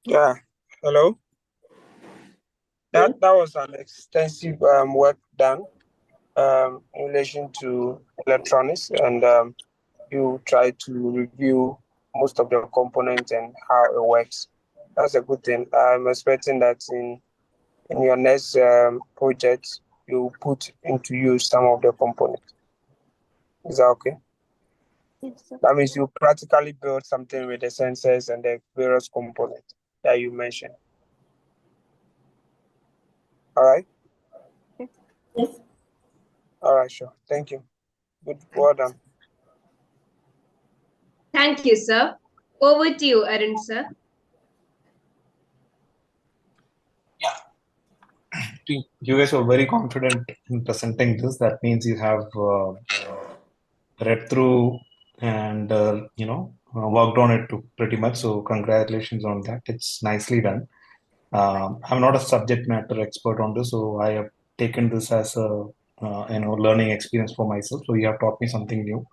Yeah, hello. That was an extensive work done in relation to electronics, and you try to review most of the components and how it works. That's a good thing. I'm expecting that in your next project, you put into use some of the components. Is that okay? Yes, sir. That means you practically build something with the sensors and the various components that you mentioned. All right? Yes. All right, sure. Thank you. Good. Well done. Thank you, sir. Over to you, Arun, sir. You guys were very confident in presenting this. That means you have read through and worked on it too, pretty much. So congratulations on that. It's nicely done. I'm not a subject matter expert on this, so I have taken this as a learning experience for myself. So you have taught me something new.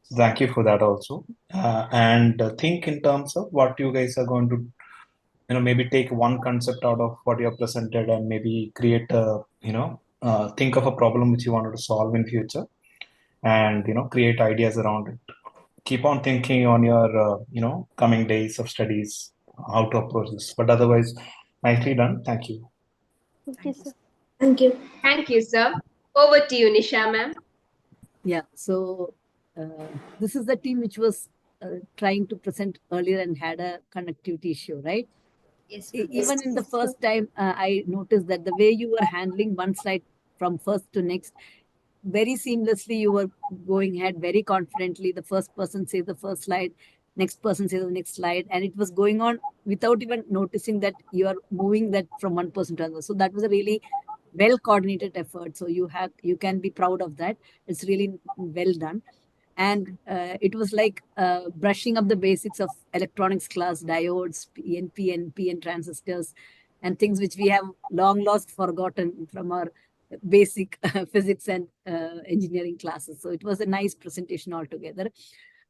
So thank you for that also. And think in terms of what you guys are going to, maybe take one concept out of what you have presented and maybe create a, think of a problem which you wanted to solve in future, and create ideas around it. Keep on thinking on your coming days of studies how to approach this. But otherwise, nicely done. Thank you. Thank you, sir. Thank you. Thank you, sir. Over to you, Nisha ma'am. Yeah, so this is the team which was trying to present earlier and had a connectivity issue, right? Yes, even in the first time, I noticed that the way you were handling one slide from first to next, very seamlessly, you were going ahead very confidently. The first person says the first slide, next person says the next slide, and it was going on without even noticing that you are moving that from one person to another. So that was a really well coordinated effort. So you can be proud of that. It's really well done. And it was like brushing up the basics of electronics class, diodes, PNP and PN transistors, and things which we have long lost, forgotten from our basic physics and engineering classes. So it was a nice presentation altogether.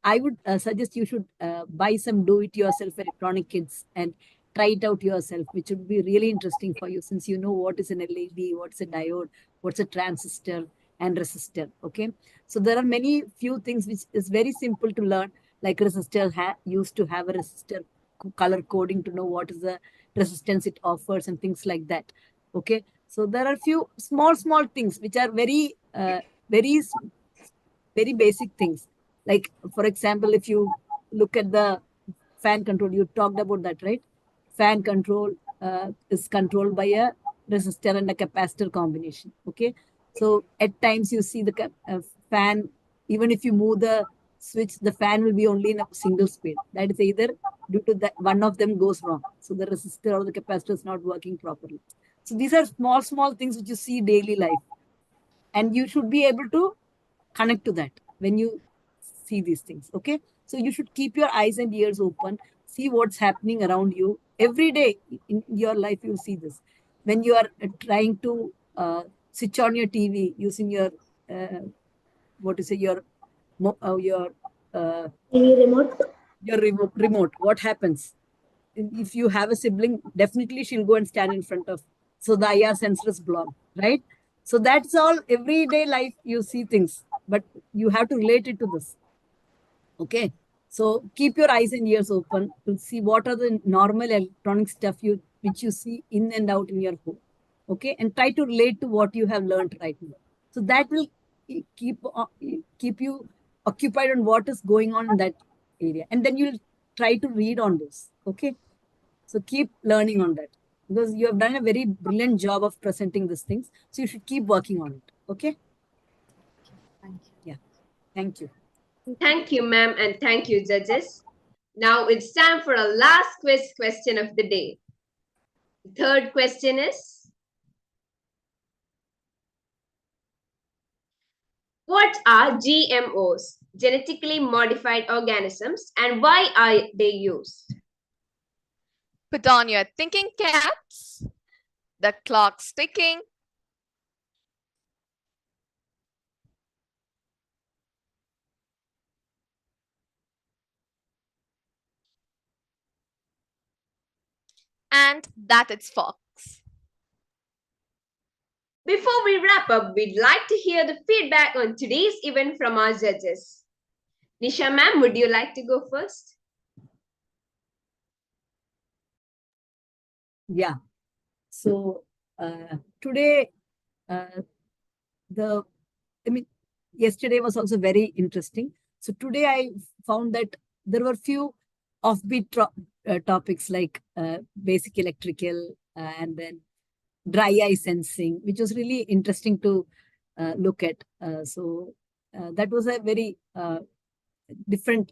I would suggest you should buy some do-it-yourself electronic kits and try it out yourself, which would be really interesting for you, since you know what is an LED, what's a diode, what's a transistor and resistor. Okay, so there are many few things which is very simple to learn, like resistor used to have a resistor color coding to know what is the resistance it offers and things like that. Okay, so there are few small things which are very very basic things. Like, for example, if you look at the fan control, you talked about that, right? Fan control is controlled by a resistor and a capacitor combination. Okay, so at times you see the fan, even if you move the switch, the fan will be only in a single speed. That is either due to that one of them goes wrong, so the resistor or the capacitor is not working properly. So these are small things which you see daily life, and you should be able to connect to that when you see these things. Okay, so you should keep your eyes and ears open, see what's happening around you every day in your life. You see this when you are trying to switch on your TV using your your remote. Your remote. What happens if you have a sibling? Definitely she'll go and stand in front of, so the IR sensor is blocked, right? So that's all everyday life. You see things, but you have to relate it to this. Okay, so keep your eyes and ears open to see what are the normal electronic stuff which you see in and out in your home. Okay, and try to relate to what you have learned right now. So that will keep you occupied on what is going on in that area, and then you'll try to read on those. Okay, so keep learning on that, because you have done a very brilliant job of presenting these things. So you should keep working on it. Okay. Thank you. Yeah. Thank you. Thank you, ma'am, and thank you, judges. Now it's time for our last question of the day. The third question is, what are GMOs, genetically modified organisms, and why are they used? Put on your thinking caps. The clock's ticking. And that it's Fox. Before we wrap up, we'd like to hear the feedback on today's event from our judges. Nisha ma'am, would you like to go first? Yeah. So today, yesterday was also very interesting. So today I found that there were few offbeat topics like basic electrical and then dry eye sensing, which was really interesting to look at. So that was a very different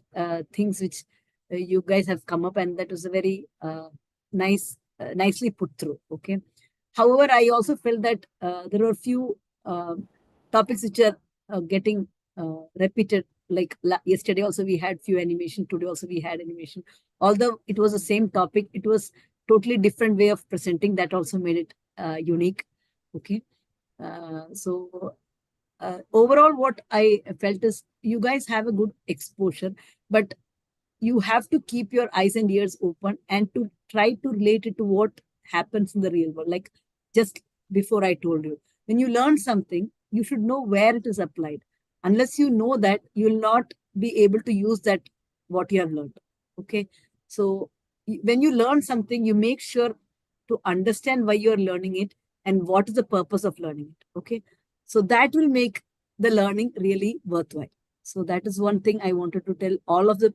things which you guys have come up, and that was a very nicely put through. Okay. However, I also felt that there were few topics which are getting repeated like yesterday also we had few animation, today also we had animation. Although it was the same topic, it was totally different way of presenting. That also made it unique. Okay. Overall, what I felt is you guys have a good exposure, but you have to keep your eyes and ears open and to try to relate it to what happens in the real world. Like just before I told you, when you learn something, you should know where it is applied. Unless you know that, you will not be able to use that what you have learned. Okay. So when you learn something, you make sure to understand why you are learning it and what is the purpose of learning it. Okay. So that will make the learning really worthwhile. So that is one thing I wanted to tell all of the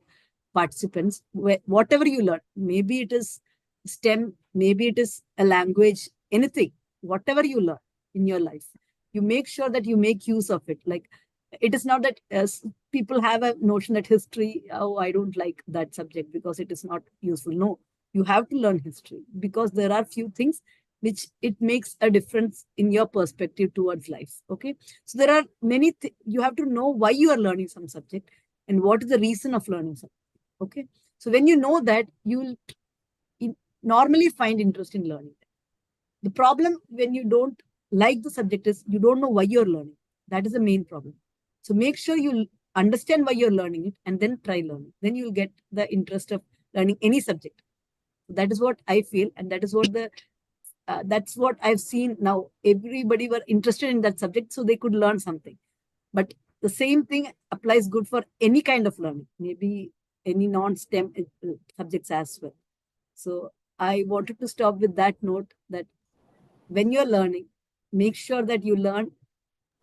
participants. Whatever you learn, maybe it is STEM, maybe it is a language, anything, whatever you learn in your life, you make sure that you make use of it. Like it is not that people have a notion that history, oh, I don't like that subject because it is not useful. No, you have to learn history because there are few things which it makes a difference in your perspective towards life. Okay. So there are many, you have to know why you are learning some subject and what is the reason of learning something. Okay. So when you know that, you will normally find interest in learning. The problem when you don't like the subject is you don't know why you're learning. That is the main problem. So make sure you understand why you're learning it and then try learning. Then you'll get the interest of learning any subject. That is what I feel, and that is what that's what I've seen now. Everybody were interested in that subject, so they could learn something. But the same thing applies good for any kind of learning, maybe any non-STEM subjects as well. So I wanted to stop with that note that when you're learning, make sure that you learn,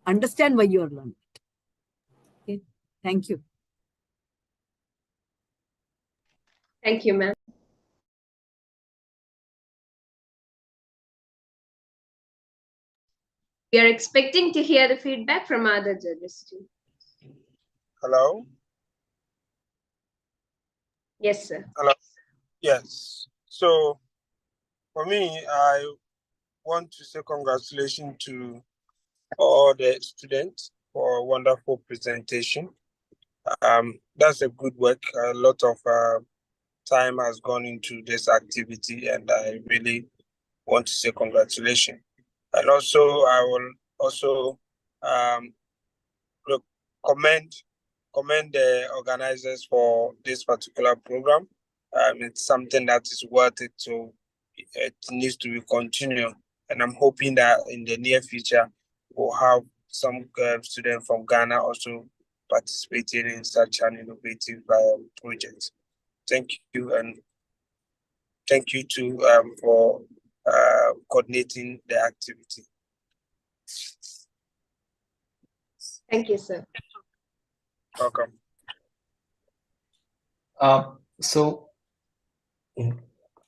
understand why you're learning. Okay. Thank you. Thank you, ma'am. We are expecting to hear the feedback from other judges too. Hello? Yes, sir. Hello? Yes. So for me, I want to say congratulations to all the students for a wonderful presentation. That's a good work. A lot of time has gone into this activity, and I really want to say congratulations. And also, I will also commend the organizers for this particular program. It's something that is worth it, so it needs to be continued. And I'm hoping that in the near future, we'll have some students from Ghana also participating in such an innovative project. Thank you, and thank you too for coordinating the activity. Thank you, sir. Welcome. So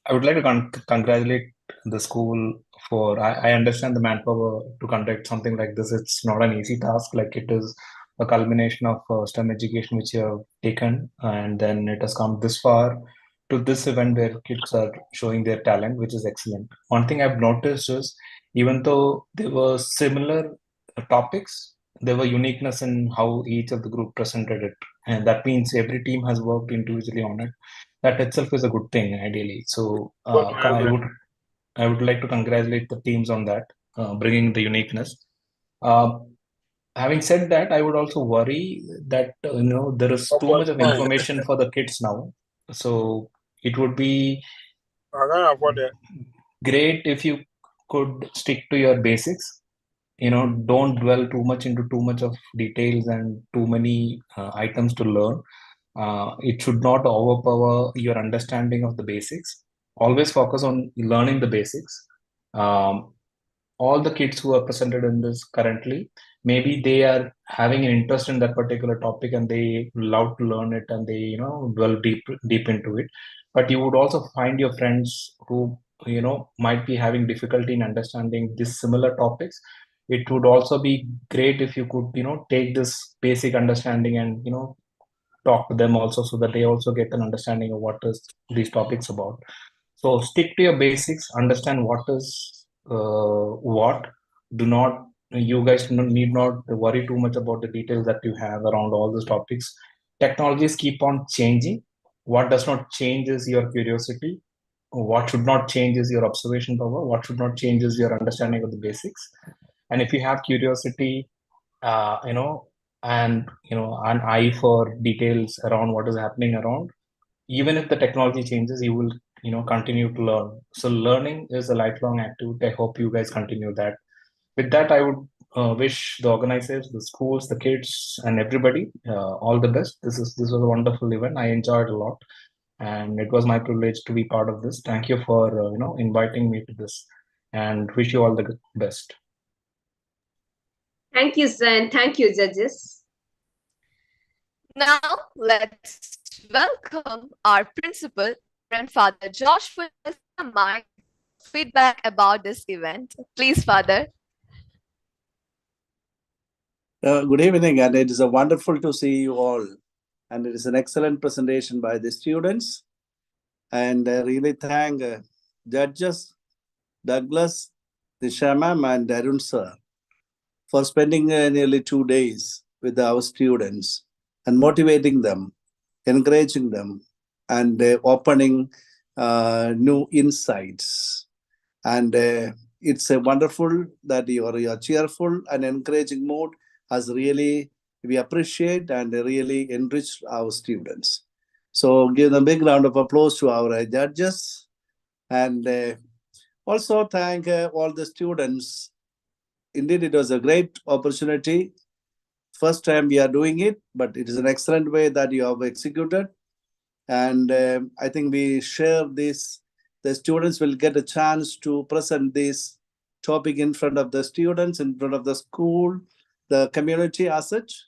I would like to congratulate the school for, I understand the manpower to conduct something like this. It's not an easy task. Like it is a culmination of STEM education which you have taken, and then it has come this far to this event where kids are showing their talent, which is excellent. One thing I've noticed is even though there were similar topics, there were uniqueness in how each of the group presented it. And that means every team has worked individually on it. That itself is a good thing, ideally. So I would like to congratulate the teams on that, bringing the uniqueness. Having said that, I would also worry that there is too much of information for the kids now. So it would be great if you could stick to your basics. Don't dwell too much into too much of details and too many items to learn. It should not overpower your understanding of the basics. Always focus on learning the basics. All the kids who are presented in this currently, maybe they are having an interest in that particular topic and they love to learn it and they dwell deep into it. But you would also find your friends who might be having difficulty in understanding these similar topics. It would also be great if you could take this basic understanding and talk to them also, so that they also get an understanding of what is these topics about. So stick to your basics, understand what is what. Do not you guys need not worry too much about the details that you have around all these topics. Technologies keep on changing. What does not change is your curiosity. What should not change is your observation power. What should not change is your understanding of the basics. And if you have curiosity, and an eye for details around what is happening around, even if the technology changes, you will continue to learn. So learning is a lifelong activity. I hope you guys continue that. With that, I would wish the organizers, the schools, the kids, and everybody all the best. This was a wonderful event. I enjoyed a lot, and it was my privilege to be part of this. Thank you for inviting me to this, and wish you all the best. Thank you, sir, and thank you, judges. Now, let's welcome our principal, Reverend Father Josh, for my feedback about this event. Please, Father. Good evening, and it is a wonderful to see you all. And it is an excellent presentation by the students. And I really thank judges Douglas, Nisha ma'am, and Arun sir for spending nearly 2 days with our students and motivating them, encouraging them, and opening new insights. And it's a wonderful that your cheerful and encouraging mood has really, we appreciate and really enriched our students. So give them a big round of applause to our judges. And also thank all the students. Indeed, it was a great opportunity. First time we are doing it, but it is an excellent way that you have executed. And I think we share this. The students will get a chance to present this topic in front of the students, in front of the school, the community as such.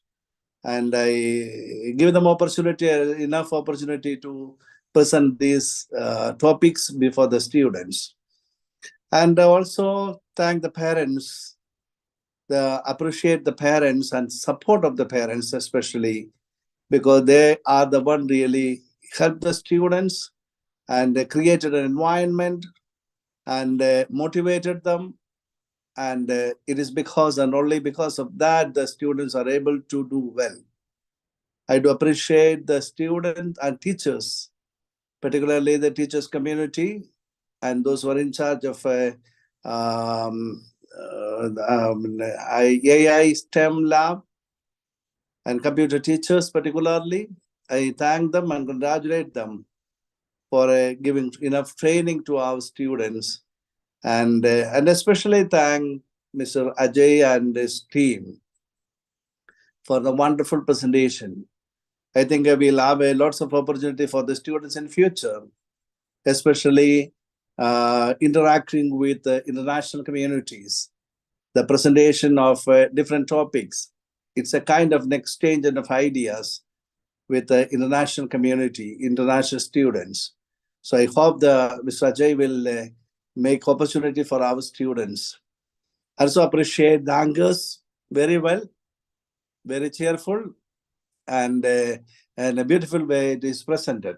And I give them enough opportunity to present these topics before the students. And also thank the parents, appreciate the parents and support of the parents especially, because they are the one really help the students and created an environment and motivated them. And it is because and only because of that the students are able to do well. I do appreciate the students and teachers, particularly the teachers community and those who are in charge of AI STEM lab and computer teachers particularly. I thank them and congratulate them for giving enough training to our students. And especially thank Mr. Ajay and his team for the wonderful presentation. I think we'll have lots of opportunity for the students in future, especially interacting with international communities. The presentation of different topics. It's a kind of an exchange of ideas with the international community, international students. So I hope Mr. Ajay will make opportunity for our students. I also appreciate the Angus very well, very cheerful, and a beautiful way it is presented.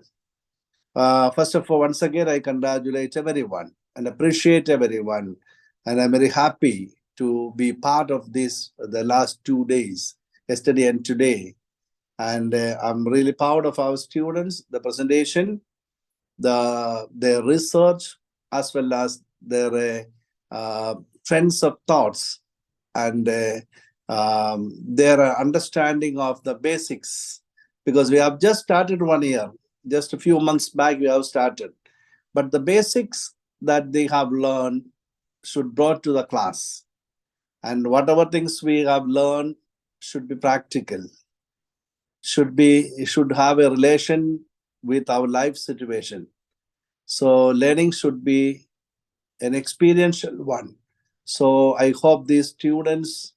First of all, once again, I congratulate everyone and appreciate everyone. And I'm very happy to be part of this the last 2 days, yesterday and today. And I'm really proud of our students, the presentation, their research, as well as their trends of thoughts and their understanding of the basics. Because we have just started 1 year, just a few months back we have started. But the basics that they have learned should brought to the class. And whatever things we have learned should be practical, should have a relation with our life situation. So learning should be an experiential one. So I hope these students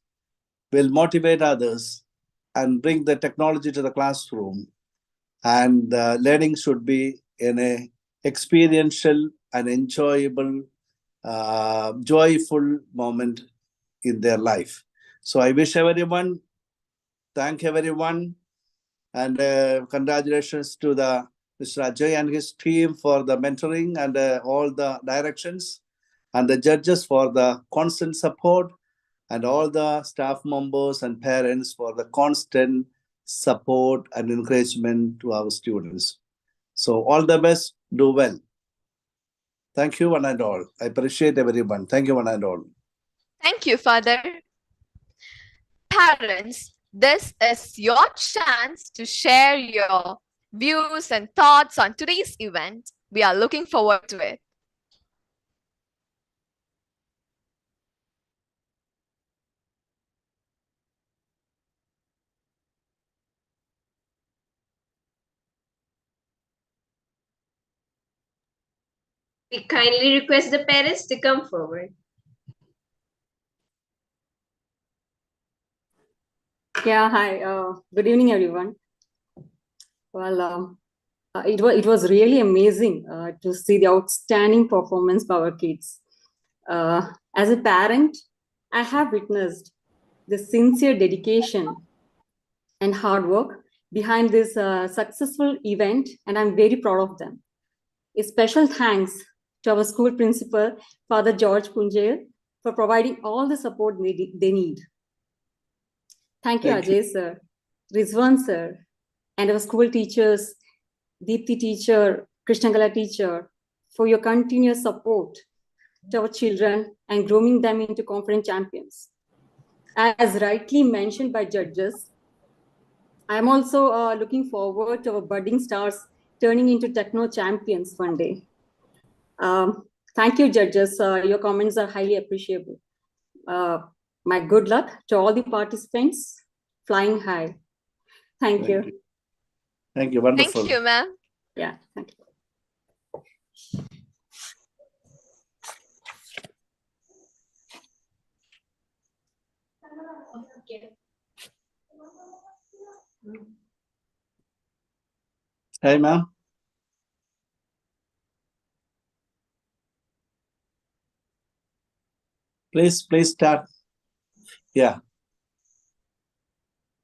will motivate others and bring the technology to the classroom. And learning should be in a experiential and enjoyable, joyful moment in their life. So I wish everyone, thank everyone, and congratulations to the Mr. Ajay and his team for the mentoring and all the directions, and the judges for the constant support, and all the staff members and parents for the constant support and encouragement to our students. So all the best, do well. Thank you one and all. I appreciate everyone. Thank you one and all. Thank you, Father. Parents, this is your chance to share your views and thoughts on today's event. We are looking forward to it. We kindly request the parents to come forward. Yeah, hi. Good evening, everyone. Well, it was really amazing to see the outstanding performance by our kids. As a parent, I have witnessed the sincere dedication and hard work behind this successful event, and I'm very proud of them. A special thanks to our school principal, Father George Punjail, for providing all the support they need. Thank you, Ajay sir, Rizwan sir, and our school teachers, Deepthi teacher, Krishnagala teacher, for your continuous support to our children and grooming them into confident champions. As rightly mentioned by judges, I am also looking forward to our budding stars turning into techno champions one day. Thank you, judges. Your comments are highly appreciable. My good luck to all the participants. Flying high. Thank you. Thank you. Wonderful. Thank you, ma'am. Yeah, thank you. Hey, ma'am. Please start. Yeah.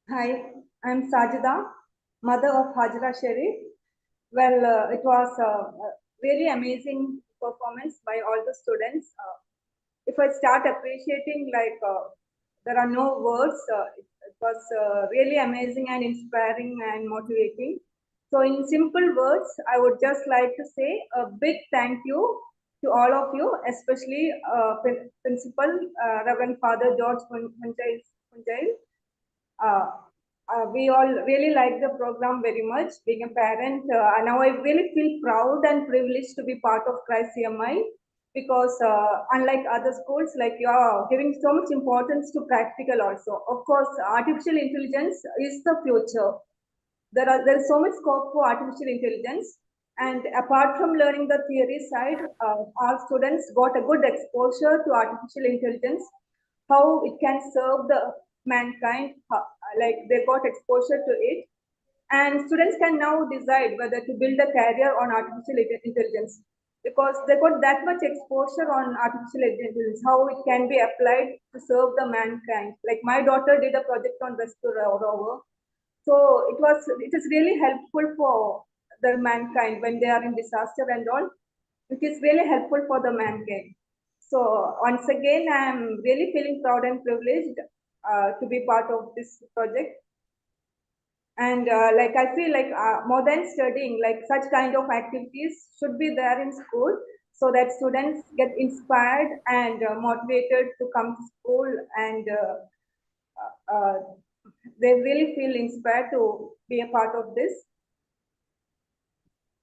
Hi, I'm Sajida, mother of Hajra Sharif. Well, it was a really amazing performance by all the students. If I start appreciating, there are no words. It was really amazing and inspiring and motivating. So in simple words, I would just like to say a big thank you to all of you, especially Principal Reverend Father George Punjail. We all really like the program very much. Being a parent, now I really feel proud and privileged to be part of Christ CMI because unlike other schools, like you are giving so much importance to practical also. Of course, artificial intelligence is the future. There is so much scope for artificial intelligence. And apart from learning the theory side, our students got a good exposure to artificial intelligence, how it can serve the mankind, like they got exposure to it. And students can now decide whether to build a career on artificial intelligence because they got that much exposure on artificial intelligence, how it can be applied to serve the mankind. Like my daughter did a project on rescue rover. So it is really helpful for the mankind when they are in disaster and all. It is really helpful for the mankind. So once again, I am really feeling proud and privileged to be part of this project. And I feel like more than studying, like such kind of activities should be there in school so that students get inspired and motivated to come to school and they really feel inspired to be a part of this.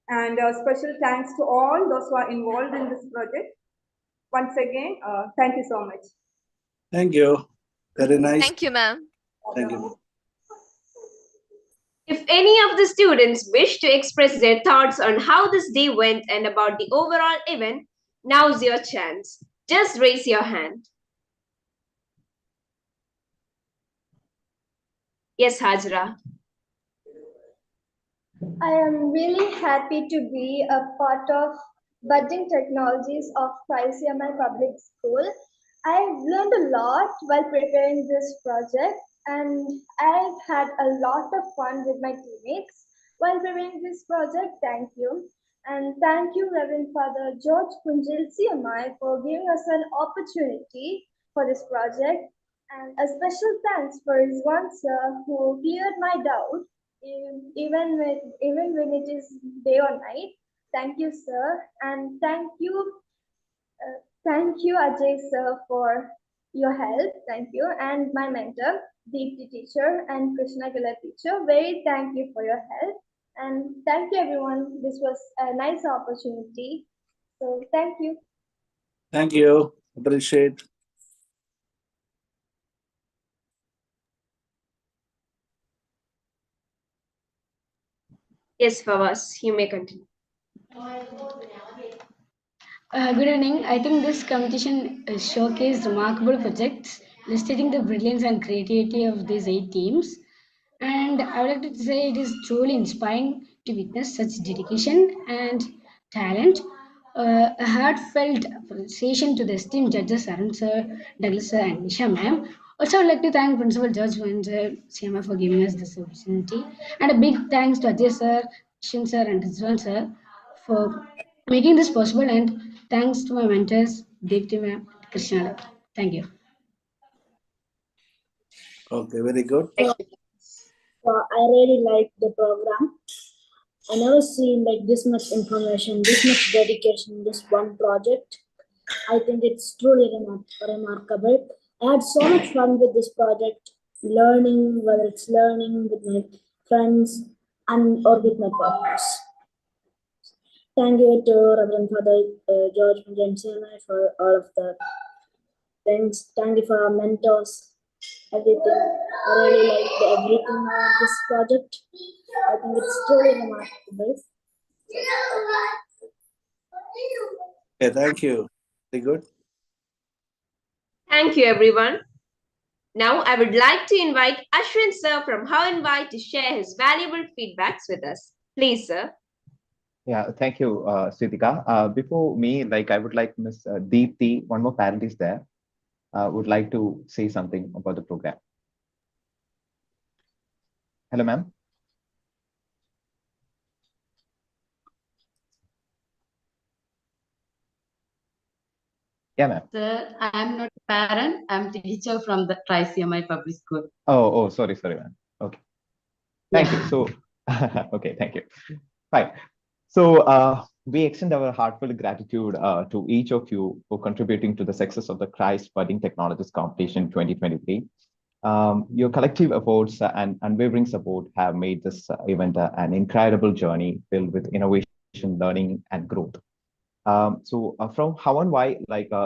And special thanks to all those who are involved in this project. Once again, thank you so much. Thank you. Very nice. Thank you, ma'am. Thank you. If any of the students wish to express their thoughts on how this day went and about the overall event, now's your chance. Just raise your hand. Yes, Hajra. I am really happy to be a part of Budding Technologies of Christ CMI Public School. I've learned a lot while preparing this project and I've had a lot of fun with my teammates while preparing this project. Thank you. And thank you, Reverend Father George Punjail CMI, for giving us an opportunity for this project. And a special thanks for Rizwan sir who cleared my doubt even when it is day or night. Thank you, sir, and thank you, Ajay sir, for your help. Thank you, and my mentor, Deepti teacher and Krishna Gala teacher. Very thank you for your help, and thank you everyone. This was a nice opportunity. So thank you. Thank you. Appreciate. Yes, Fawaz, you may continue. Good evening. I think this competition showcased remarkable projects, illustrating the brilliance and creativity of these 8 teams. And I would like to say it is truly inspiring to witness such dedication and talent. A heartfelt appreciation to the esteemed judges Arun sir, Douglas sir, and Nisha ma'am. Also, I would like to thank Principal Judge Manager CMI for giving us this opportunity. And a big thanks to Ajay sir, Shin sir, and Rizwan sir for making this possible. And thanks to my mentors, Deepti ma'am, Krishna. Thank you. Okay, very good. I really like the program. I never seen like this much information, this much dedication in this one project. I think it's truly remarkable. I had so much fun with this project, learning, whether it's learning with my friends and or with my partners. Thank you to Reverend Father George from CMI for all of the things. Thank you for our mentors, everything. I really like everything of this project. I think it's truly remarkable. Okay, thank you. Very good. Thank you, everyone. Now, I would like to invite Ashwin sir from Hownwhy to share his valuable feedbacks with us. Please, sir. Yeah, thank you, Siddhika. Before me, I would like Ms. Deepti, one more parent is there, would like to say something about the program. Hello, ma'am. Yeah, ma'am. Sir, I am not a parent. I'm teacher from the Christ CMI Public School. Oh, sorry, ma'am. Okay. Thank you. So, okay, thank you. Fine. So, we extend our heartfelt gratitude to each of you for contributing to the success of the Christ Budding Technologist Competition 2023. Your collective efforts and unwavering support have made this event an incredible journey filled with innovation, learning, and growth. From Hownwhy,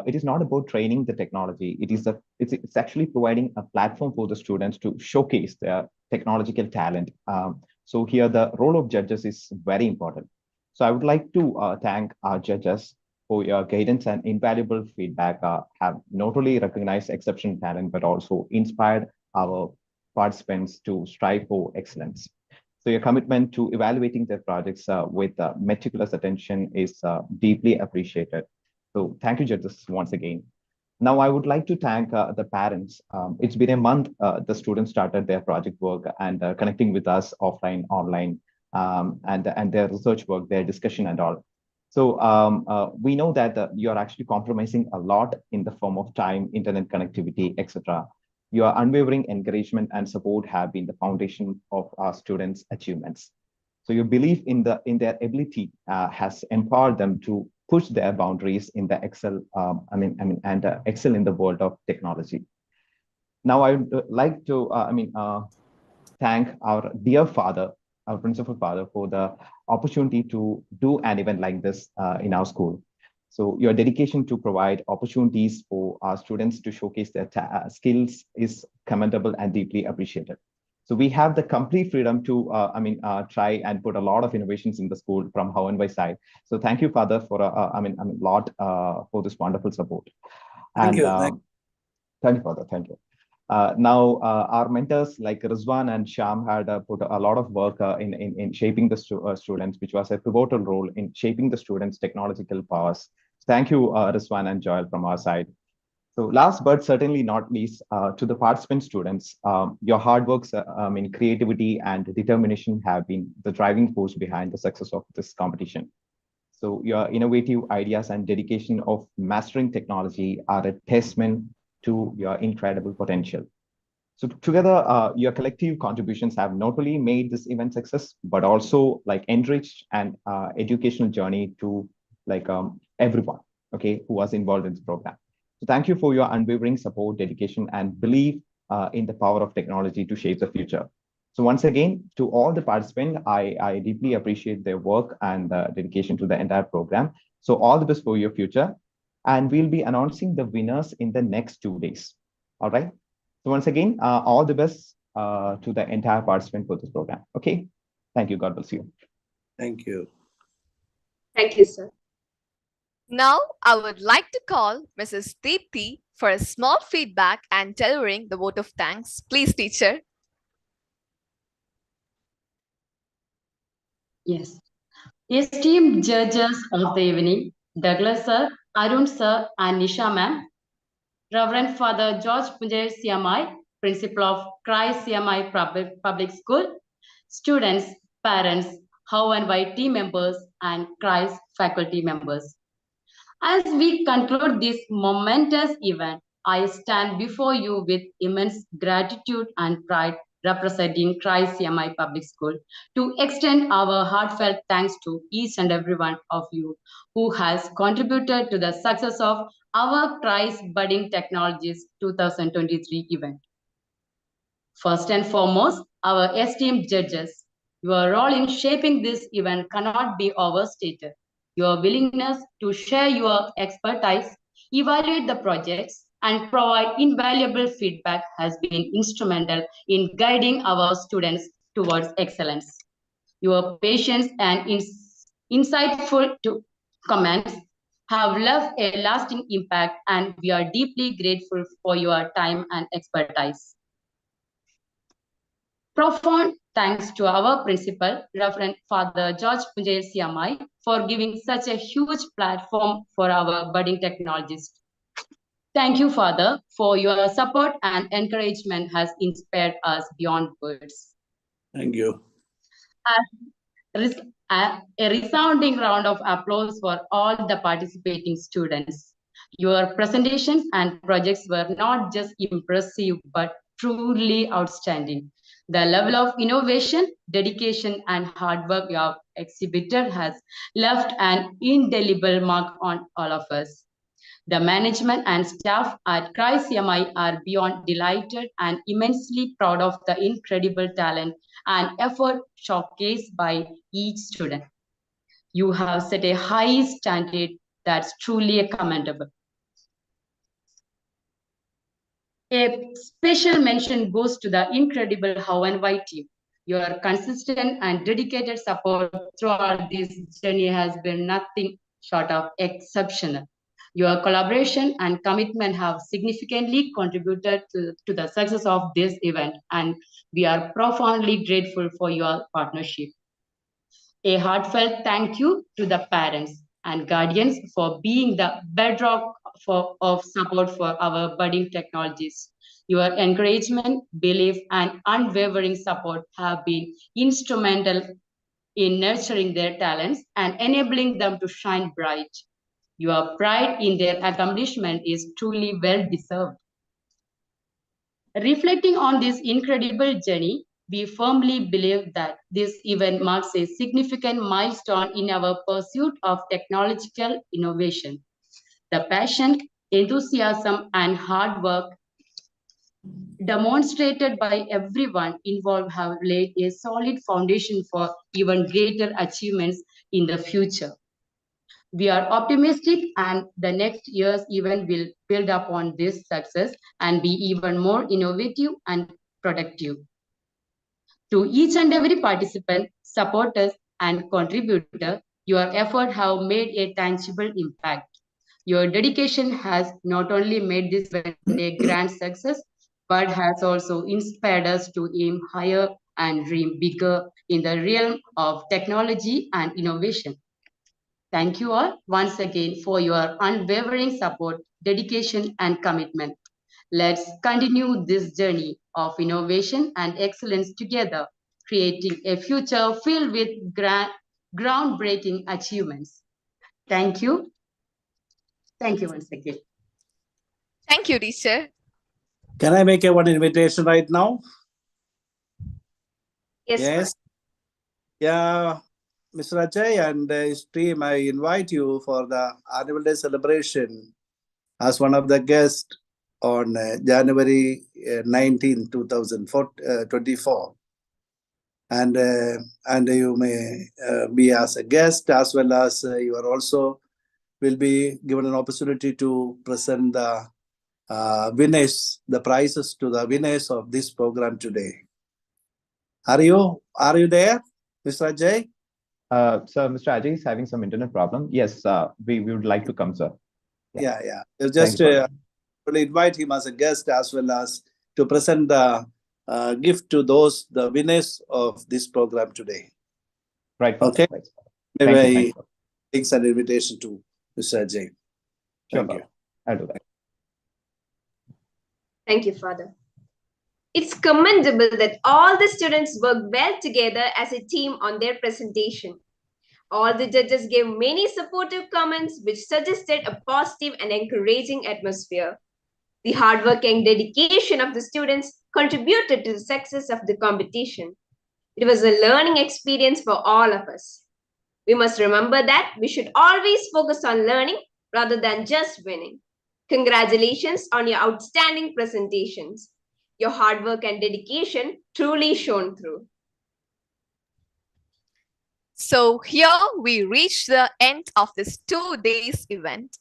it is not about training the technology. It's actually providing a platform for the students to showcase their technological talent. So here the role of judges is very important. So I would like to thank our judges for your guidance and invaluable feedback. Have not only recognized exceptional talent, but also inspired our participants to strive for excellence. So your commitment to evaluating their projects with meticulous attention is deeply appreciated. So thank you, judges, once again. Now, I would like to thank the parents. It's been a month the students started their project work and connecting with us offline, online, and their research work, their discussion and all. So we know that you're actually compromising a lot in the form of time, internet connectivity, etc. Your unwavering encouragement and support have been the foundation of our students' achievements. So your belief in their ability has empowered them to push their boundaries in the excel excel in the world of technology. Now I would like to thank our dear father, our principal father, for the opportunity to do an event like this in our school. So your dedication to provide opportunities for our students to showcase their skills is commendable and deeply appreciated. So we have the complete freedom to, try and put a lot of innovations in the school from Hownwhy side. So thank you, Father, for a lot for this wonderful support. Thank you. Thank you, Father. Thank you. Now, our mentors like Rizwan and Sham had put a lot of work in shaping the students, which was a pivotal role in shaping the students' technological powers. Thank you, Rizwan and Joel from our side. So last but certainly not least, to the participant students, your hard work, creativity and determination have been the driving force behind the success of this competition. So your innovative ideas and dedication of mastering technology are a testament to your incredible potential. So together, your collective contributions have not only made this event success, but also like enriched an educational journey to like everyone, okay, who was involved in this program. So thank you for your unwavering support, dedication, and belief in the power of technology to shape the future. So once again, to all the participants, I deeply appreciate their work and dedication to the entire program. So all the best for your future. And we'll be announcing the winners in the next 2 days. All right. So once again, all the best to the entire participant for this program. Okay. Thank you. God bless you. Thank you. Thank you, sir. Now, I would like to call Mrs. Deepthi for a small feedback and delivering the vote of thanks. Please, teacher. Yes. Esteemed judges of the evening, Douglas sir, Arun sir, and Nisha ma'am, Reverend Father George Punjay CMI, Principal of Christ CMI Public School, students, parents, Hownwhy team members, and Christ faculty members. As we conclude this momentous event, I stand before you with immense gratitude and pride representing Christ CMI Public School to extend our heartfelt thanks to each and every one of you who has contributed to the success of our Christ Budding Technologist 2023 event. First and foremost, our esteemed judges, your role in shaping this event cannot be overstated. Your willingness to share your expertise, evaluate the projects, and provide invaluable feedback has been instrumental in guiding our students towards excellence. Your patience and insightful comments have left a lasting impact, and we are deeply grateful for your time and expertise. Profound thanks to our principal, Reverend Father George Punjay CMI, for giving such a huge platform for our budding technologists. Thank you, Father, for your support and encouragement has inspired us beyond words. Thank you. A resounding round of applause for all the participating students. Your presentations and projects were not just impressive, but truly outstanding. The level of innovation, dedication, and hard work you have exhibited has left an indelible mark on all of us. The management and staff at Christ CMI are beyond delighted and immensely proud of the incredible talent and effort showcased by each student. You have set a high standard that's truly commendable. A special mention goes to the incredible Hownwhy team. Your consistent and dedicated support throughout this journey has been nothing short of exceptional. Your collaboration and commitment have significantly contributed to the success of this event, and we are profoundly grateful for your partnership. A heartfelt thank you to the parents and guardians for being the bedrock of support for our budding technologists. Your encouragement, belief, and unwavering support have been instrumental in nurturing their talents and enabling them to shine bright. Your pride in their accomplishment is truly well deserved. Reflecting on this incredible journey, we firmly believe that this event marks a significant milestone in our pursuit of technological innovation. The passion, enthusiasm, and hard work demonstrated by everyone involved have laid a solid foundation for even greater achievements in the future. We are optimistic, and the next year's event will build upon this success and be even more innovative and productive. To each and every participant, supporters, and contributor, your efforts have made a tangible impact. Your dedication has not only made this event a grand success, but has also inspired us to aim higher and dream bigger in the realm of technology and innovation. Thank you all once again for your unwavering support, dedication, and commitment. Let's continue this journey of innovation and excellence together, creating a future filled with groundbreaking achievements. Thank you. Thank you once again. Thank you, teacher. Can I make one invitation right now? Yes. Yeah, Mr. Ajay and his team, I invite you for the annual day celebration as one of the guests on January 19, 2024. And you may be as a guest, as well as you are also will be given an opportunity to present the winners, the prizes to the winners of this program today. Are you there, Mr. Ajay? So Mr. Ajay is having some internet problem. Yes, we would like to come, sir. Yeah. Just will invite him as a guest, as well as to present the gift to the winners of this program today. Right. Okay. Right. Maybe thanks an invitation to Mr. Ajay. Thank you. I'll do that. Thank you, Father. It's commendable that all the students worked well together as a team on their presentation. All the judges gave many supportive comments which suggested a positive and encouraging atmosphere. The hard work and dedication of the students contributed to the success of the competition. It was a learning experience for all of us. We must remember that we should always focus on learning rather than just winning. Congratulations on your outstanding presentations. Your hard work and dedication truly shone through. So here we reach the end of this 2 days event.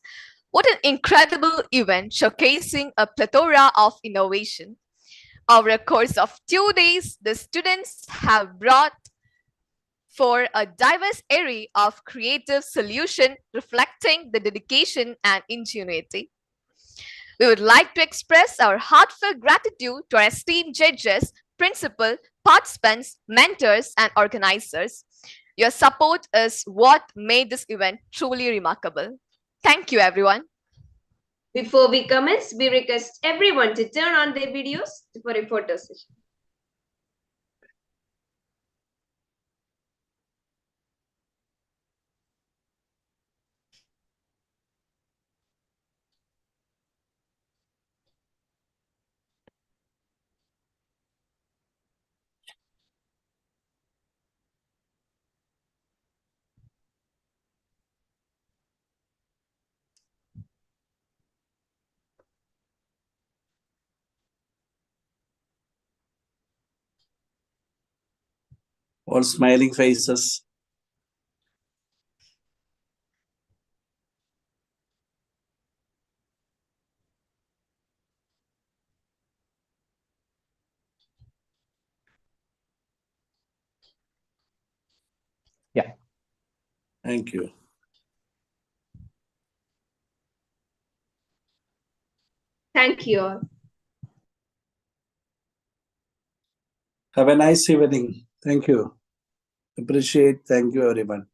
What an incredible event showcasing a plethora of innovation. Over a course of 2 days, the students have brought for a diverse array of creative solutions reflecting the dedication and ingenuity. We would like to express our heartfelt gratitude to our esteemed judges, principal, participants, mentors, and organizers. Your support is what made this event truly remarkable. Thank you, everyone. Before we commence, we request everyone to turn on their videos for a photo session. All smiling faces. Yeah. Thank you. Thank you all. Have a nice evening. Thank you. Appreciate. Thank you, everyone.